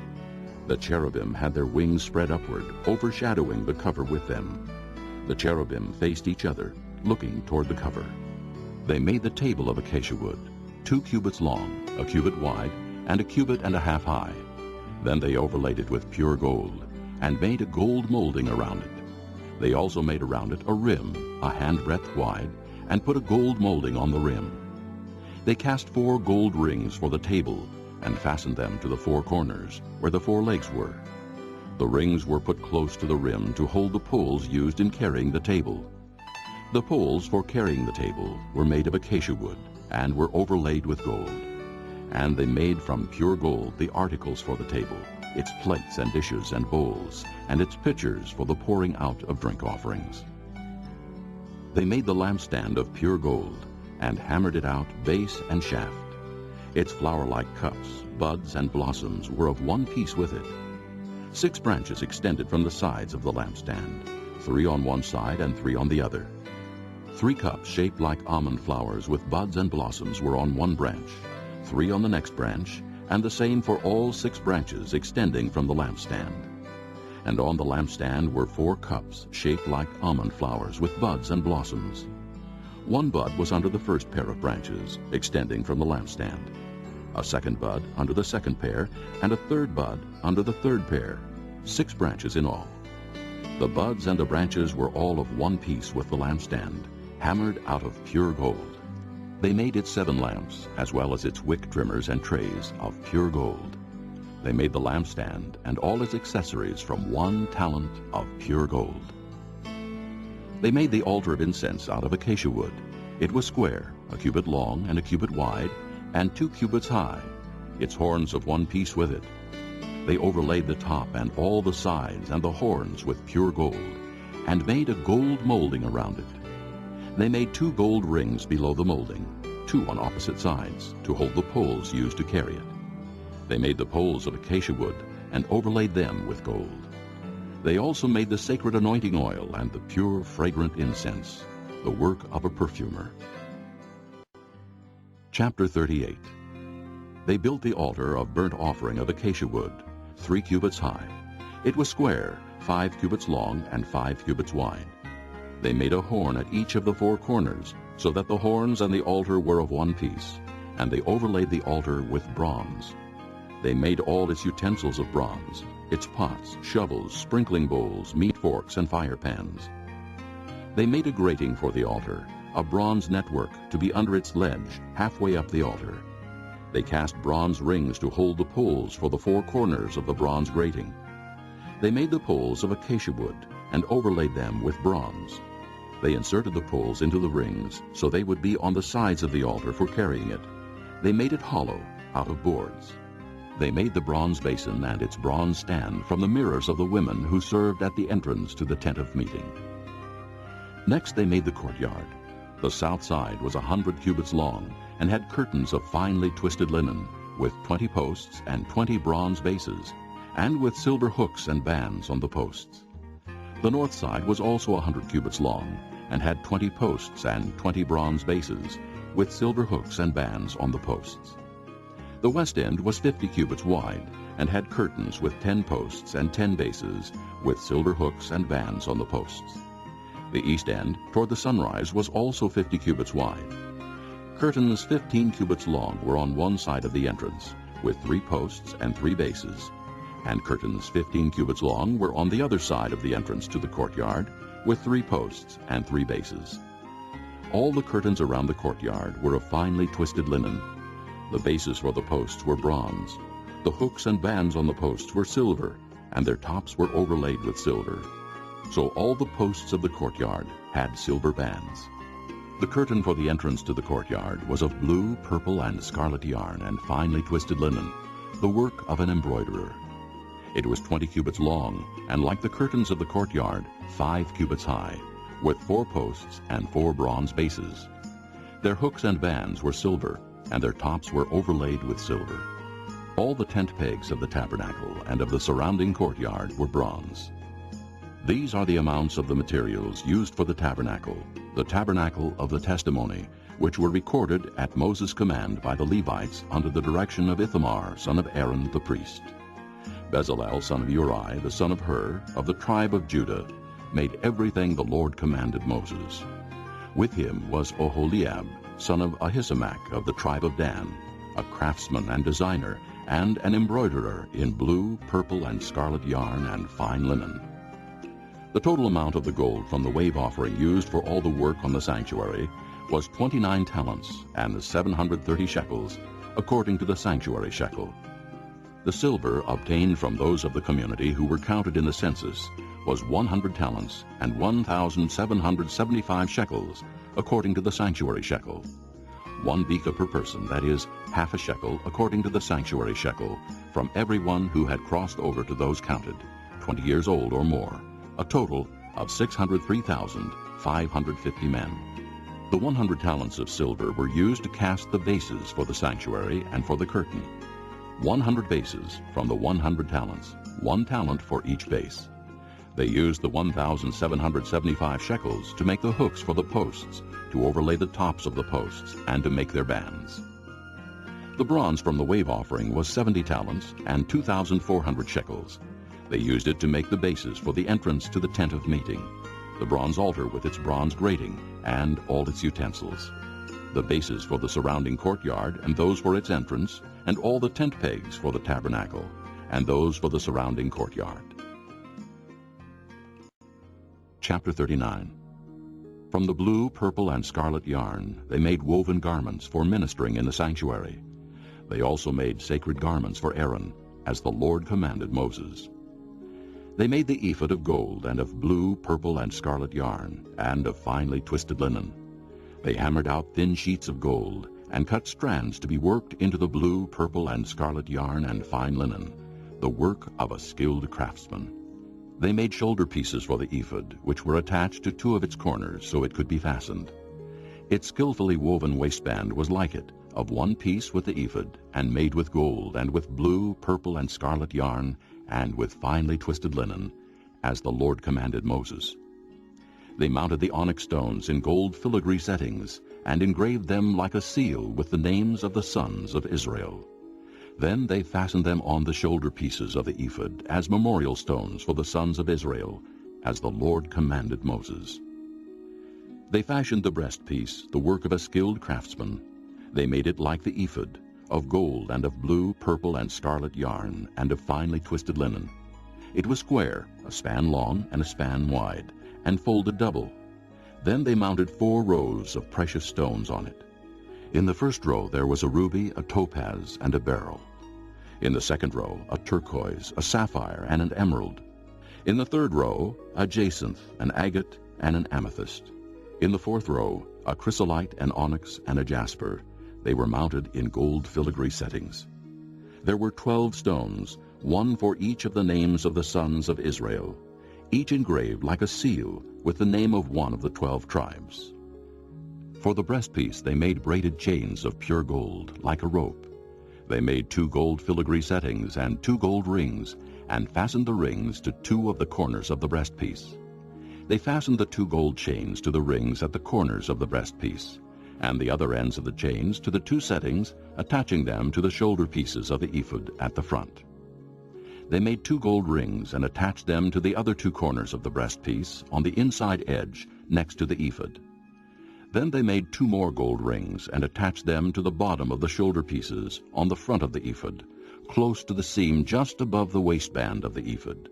The cherubim had their wings spread upward, overshadowing the cover with them. The cherubim faced each other, looking toward the cover. They made the table of acacia wood, 2 cubits long, 1 cubit wide, and 1 cubit and a half high. Then they overlaid it with pure gold, and made a gold molding around it. They also made around it a rim, a handbreadth wide, and put a gold molding on the rim. They cast 4 gold rings for the table, and fastened them to the 4 corners, where the 4 legs were. The rings were put close to the rim to hold the poles used in carrying the table. The poles for carrying the table were made of acacia wood, and were overlaid with gold. And they made from pure gold the articles for the table, its plates and dishes and bowls, and its pitchers for the pouring out of drink offerings. They made the lampstand of pure gold, and hammered it out base and shaft. Its flower-like cups, buds, and blossoms were of one piece with it. 6 branches extended from the sides of the lampstand, 3 on one side and 3 on the other. 3 cups shaped like almond flowers with buds and blossoms were on one branch, 3 on the next branch, and the same for all 6 branches extending from the lampstand. And on the lampstand were 4 cups shaped like almond flowers with buds and blossoms. 1 bud was under the first pair of branches, extending from the lampstand, a 2nd bud under the 2nd pair, and a 3rd bud under the 3rd pair, 6 branches in all. The buds and the branches were all of one piece with the lampstand, hammered out of pure gold. They made its 7 lamps, as well as its wick trimmers and trays, of pure gold. They made the lampstand and all its accessories from 1 talent of pure gold. They made the altar of incense out of acacia wood. It was square, 1 cubit long and 1 cubit wide, and 2 cubits high, its horns of one piece with it. They overlaid the top and all the sides and the horns with pure gold, and made a gold molding around it. They made 2 gold rings below the molding, 2 on opposite sides, to hold the poles used to carry it. They made the poles of acacia wood and overlaid them with gold. They also made the sacred anointing oil and the pure fragrant incense, the work of a perfumer. Chapter 38. They built the altar of burnt offering of acacia wood, 3 cubits high. It was square, 5 cubits long and 5 cubits wide. They made a horn at each of the 4 corners, so that the horns and the altar were of one piece, and they overlaid the altar with bronze. They made all its utensils of bronze, its pots, shovels, sprinkling bowls, meat forks, and fire pans. They made a grating for the altar, a bronze network to be under its ledge, halfway up the altar, They cast bronze rings to hold the poles for the four corners of the bronze grating. They made the poles of acacia wood and overlaid them with bronze. They inserted the poles into the rings so they would be on the sides of the altar for carrying it. They made it hollow out of boards. They made the bronze basin and its bronze stand from the mirrors of the women who served at the entrance to the tent of meeting. Next they made the courtyard. The south side was 100 cubits long and had curtains of finely twisted linen, with 20 posts and 20 bronze bases, and with silver hooks and bands on the posts. The north side was also 100 cubits long, and had 20 posts and 20 bronze bases, with silver hooks and bands on the posts. The west end was 50 cubits wide, and had curtains with 10 posts and 10 bases, with silver hooks and bands on the posts. The east end, toward the sunrise, was also 50 cubits wide. Curtains 15 cubits long were on one side of the entrance, with 3 posts and 3 bases, and curtains 15 cubits long were on the other side of the entrance to the courtyard, with 3 posts and 3 bases. All the curtains around the courtyard were of finely twisted linen. The bases for the posts were bronze. The hooks and bands on the posts were silver, and their tops were overlaid with silver. So all the posts of the courtyard had silver bands. The curtain for the entrance to the courtyard was of blue, purple, and scarlet yarn and finely twisted linen, the work of an embroiderer. It was 20 cubits long, and like the curtains of the courtyard, 5 cubits high, with 4 posts and 4 bronze bases. Their hooks and bands were silver, and their tops were overlaid with silver. All the tent pegs of the tabernacle and of the surrounding courtyard were bronze. These are the amounts of the materials used for the tabernacle of the testimony, which were recorded at Moses' command by the Levites under the direction of Ithamar, son of Aaron the priest. Bezalel, son of Uri, the son of Hur, of the tribe of Judah, made everything the Lord commanded Moses. With him was Oholiab, son of Ahisamach, of the tribe of Dan, a craftsman and designer, and an embroiderer in blue, purple, and scarlet yarn and fine linen. The total amount of the gold from the wave offering used for all the work on the sanctuary was 29 talents and 730 shekels, according to the sanctuary shekel. The silver obtained from those of the community who were counted in the census was 100 talents and 1,775 shekels, according to the sanctuary shekel. 1 beka per person, that is, half a shekel, according to the sanctuary shekel, from everyone who had crossed over to those counted, 20 years old or more, a total of 603,550 men. The 100 talents of silver were used to cast the bases for the sanctuary and for the curtain. 100 bases from the 100 talents, 1 talent for each base. They used the 1,775 shekels to make the hooks for the posts, to overlay the tops of the posts, and to make their bands. The bronze from the wave offering was 70 talents and 2,400 shekels. They used it to make the bases for the entrance to the tent of meeting, the bronze altar with its bronze grating and all its utensils, the bases for the surrounding courtyard and those for its entrance, and all the tent pegs for the tabernacle, and those for the surrounding courtyard. Chapter 39. From the blue, purple, and scarlet yarn they made woven garments for ministering in the sanctuary. They also made sacred garments for Aaron, as the Lord commanded Moses. They made the ephod of gold and of blue, purple, and scarlet yarn, and of finely twisted linen. They hammered out thin sheets of gold, and cut strands to be worked into the blue, purple, and scarlet yarn and fine linen, the work of a skilled craftsman. They made shoulder pieces for the ephod, which were attached to 2 of its corners so it could be fastened. Its skillfully woven waistband was like it, of 1 piece with the ephod, and made with gold, and with blue, purple, and scarlet yarn, and with finely twisted linen, as the Lord commanded Moses. They mounted the onyx stones in gold filigree settings, and engraved them like a seal with the names of the sons of Israel. Then they fastened them on the shoulder pieces of the ephod as memorial stones for the sons of Israel, as the Lord commanded Moses. They fashioned the breastpiece, the work of a skilled craftsman. They made it like the ephod, of gold and of blue, purple, and scarlet yarn, and of finely twisted linen. It was square, a span long and a span wide, and folded double. Then they mounted 4 rows of precious stones on it. In the first row there was a ruby, a topaz, and a beryl. In the second row a turquoise, a sapphire, and an emerald. In the third row a jacinth, an agate, and an amethyst. In the fourth row a chrysolite, an onyx, and a jasper. They were mounted in gold filigree settings. There were 12 stones, one for each of the names of the sons of Israel, each engraved like a seal with the name of one of the 12 tribes. For the breastpiece they made braided chains of pure gold, like a rope. They made 2 gold filigree settings and 2 gold rings, and fastened the rings to 2 of the corners of the breastpiece. They fastened the 2 gold chains to the rings at the corners of the breastpiece, and the other ends of the chains to the 2 settings, attaching them to the shoulder pieces of the ephod at the front. They made 2 gold rings and attached them to the other 2 corners of the breastpiece on the inside edge next to the ephod. Then they made 2 more gold rings and attached them to the bottom of the shoulder pieces on the front of the ephod, close to the seam just above the waistband of the ephod.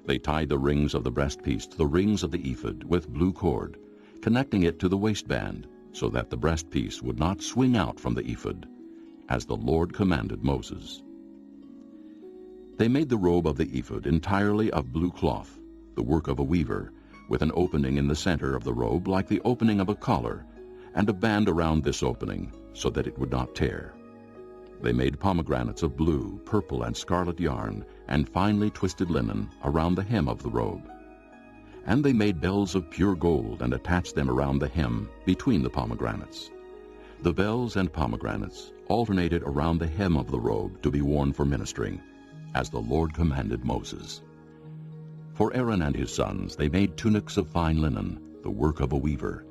They tied the rings of the breastpiece to the rings of the ephod with blue cord, connecting it to the waistband, so that the breastpiece would not swing out from the ephod, as the Lord commanded Moses. They made the robe of the ephod entirely of blue cloth, the work of a weaver, with an opening in the center of the robe like the opening of a collar, and a band around this opening, so that it would not tear. They made pomegranates of blue, purple, and scarlet yarn, and finely twisted linen around the hem of the robe. And they made bells of pure gold and attached them around the hem between the pomegranates. The bells and pomegranates alternated around the hem of the robe to be worn for ministering, as the Lord commanded Moses. For Aaron and his sons they made tunics of fine linen, the work of a weaver,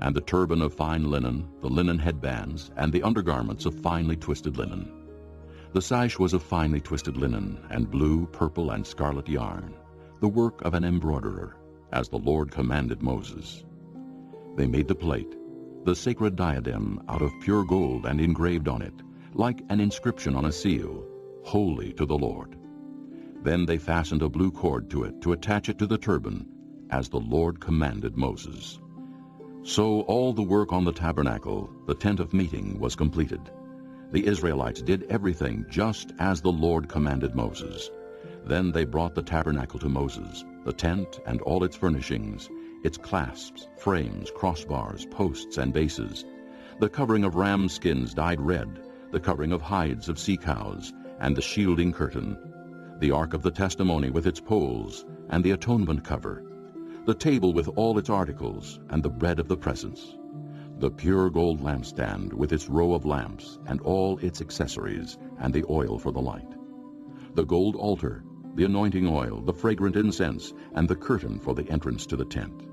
and the turban of fine linen, the linen headbands, and the undergarments of finely twisted linen. The sash was of finely twisted linen, and blue, purple, and scarlet yarn, the work of an embroiderer, as the Lord commanded Moses. They made the plate, the sacred diadem, out of pure gold and engraved on it, like an inscription on a seal, "Holy to the Lord." Then they fastened a blue cord to it to attach it to the turban, as the Lord commanded Moses. So all the work on the tabernacle, the tent of meeting, was completed. The Israelites did everything just as the Lord commanded Moses. Then they brought the tabernacle to Moses, the tent and all its furnishings, its clasps, frames, crossbars, posts, and bases, the covering of ram skins dyed red, the covering of hides of sea cows, and the shielding curtain, the ark of the testimony with its poles, and the atonement cover, the table with all its articles, and the bread of the presence, the pure gold lampstand with its row of lamps, and all its accessories, and the oil for the light, the gold altar, the anointing oil, the fragrant incense, and the curtain for the entrance to the tent,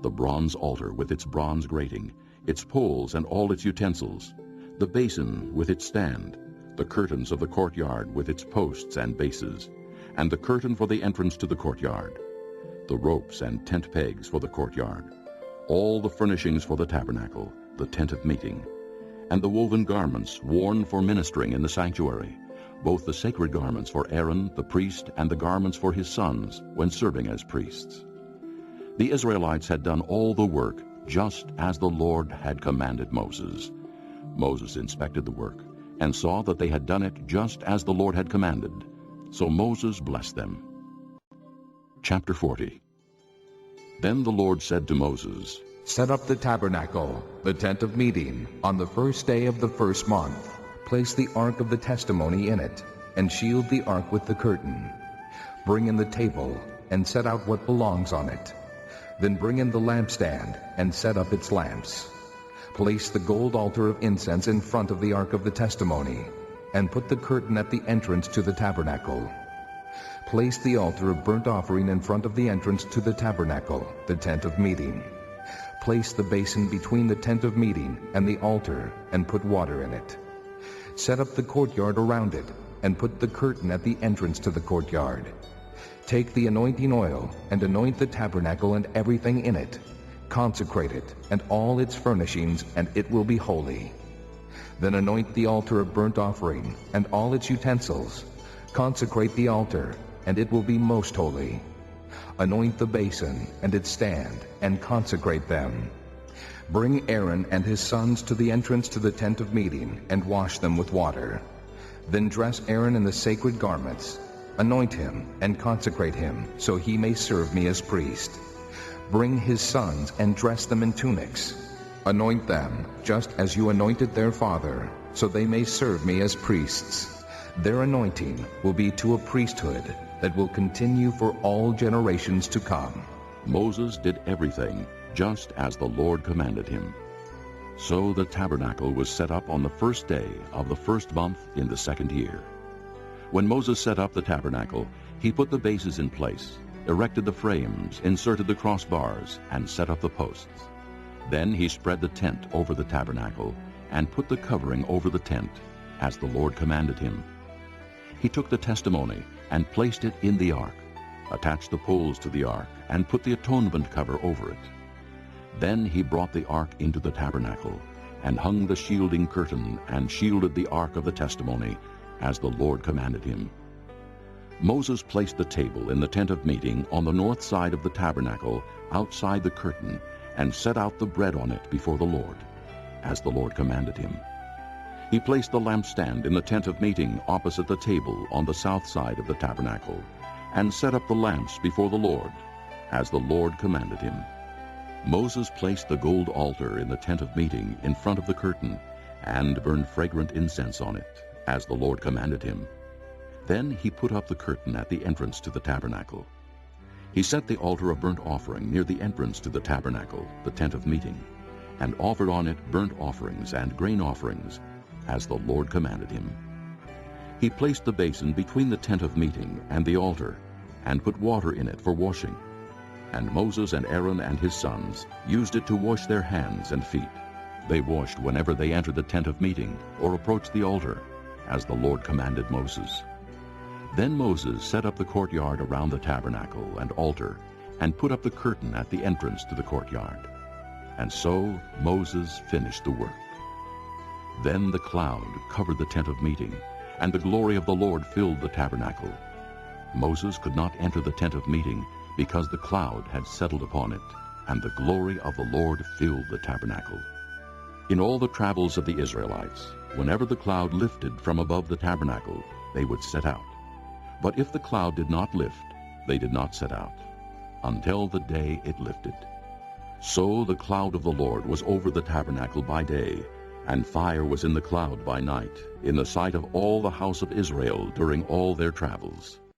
the bronze altar with its bronze grating, its poles and all its utensils, the basin with its stand, the curtains of the courtyard with its posts and bases, and the curtain for the entrance to the courtyard, the ropes and tent pegs for the courtyard, all the furnishings for the tabernacle, the tent of meeting, and the woven garments worn for ministering in the sanctuary, both the sacred garments for Aaron the priest and the garments for his sons when serving as priests. The Israelites had done all the work just as the Lord had commanded Moses. Moses inspected the work and saw that they had done it just as the Lord had commanded. So Moses blessed them. Chapter 40. Then the Lord said to Moses, "Set up the tabernacle, the tent of meeting, on the first day of the first month. Place the ark of the testimony in it, and shield the ark with the curtain. Bring in the table, and set out what belongs on it. Then bring in the lampstand, and set up its lamps. Place the gold altar of incense in front of the ark of the testimony, and put the curtain at the entrance to the tabernacle. Place the altar of burnt offering in front of the entrance to the tabernacle, the tent of meeting. Place the basin between the tent of meeting and the altar, and put water in it. Set up the courtyard around it, and put the curtain at the entrance to the courtyard. Take the anointing oil, and anoint the tabernacle and everything in it. Consecrate it, and all its furnishings, and it will be holy. Then anoint the altar of burnt offering, and all its utensils. Consecrate the altar, and it will be most holy. Anoint the basin and its stand, and consecrate them. Bring Aaron and his sons to the entrance to the tent of meeting, and wash them with water. Then dress Aaron in the sacred garments. Anoint him and consecrate him, so he may serve me as priest. Bring his sons and dress them in tunics. Anoint them, just as you anointed their father, so they may serve me as priests. Their anointing will be to a priesthood that will continue for all generations to come. Moses did everything just as the Lord commanded him. So the tabernacle was set up on the first day of the first month in the second year. When Moses set up the tabernacle, he put the bases in place, erected the frames, inserted the crossbars, and set up the posts. Then he spread the tent over the tabernacle and put the covering over the tent, as the Lord commanded him. He took the testimony and placed it in the ark, attached the poles to the ark, and put the atonement cover over it. Then he brought the ark into the tabernacle, and hung the shielding curtain, and shielded the ark of the testimony, as the Lord commanded him. Moses placed the table in the tent of meeting on the north side of the tabernacle, outside the curtain, and set out the bread on it before the Lord, as the Lord commanded him. He placed the lampstand in the tent of meeting opposite the table on the south side of the tabernacle, and set up the lamps before the Lord, as the Lord commanded him. Moses placed the gold altar in the tent of meeting in front of the curtain, and burned fragrant incense on it, as the Lord commanded him. Then he put up the curtain at the entrance to the tabernacle. He set the altar of burnt offering near the entrance to the tabernacle, the tent of meeting, and offered on it burnt offerings and grain offerings, as the Lord commanded him. He placed the basin between the tent of meeting and the altar, and put water in it for washing. And Moses and Aaron and his sons used it to wash their hands and feet. They washed whenever they entered the tent of meeting or approached the altar, as the Lord commanded Moses. Then Moses set up the courtyard around the tabernacle and altar, and put up the curtain at the entrance to the courtyard. And so Moses finished the work. Then the cloud covered the tent of meeting, and the glory of the Lord filled the tabernacle. Moses could not enter the tent of meeting, because the cloud had settled upon it, and the glory of the Lord filled the tabernacle. In all the travels of the Israelites, whenever the cloud lifted from above the tabernacle, they would set out. But if the cloud did not lift, they did not set out, until the day it lifted. So the cloud of the Lord was over the tabernacle by day, and fire was in the cloud by night, in the sight of all the house of Israel during all their travels.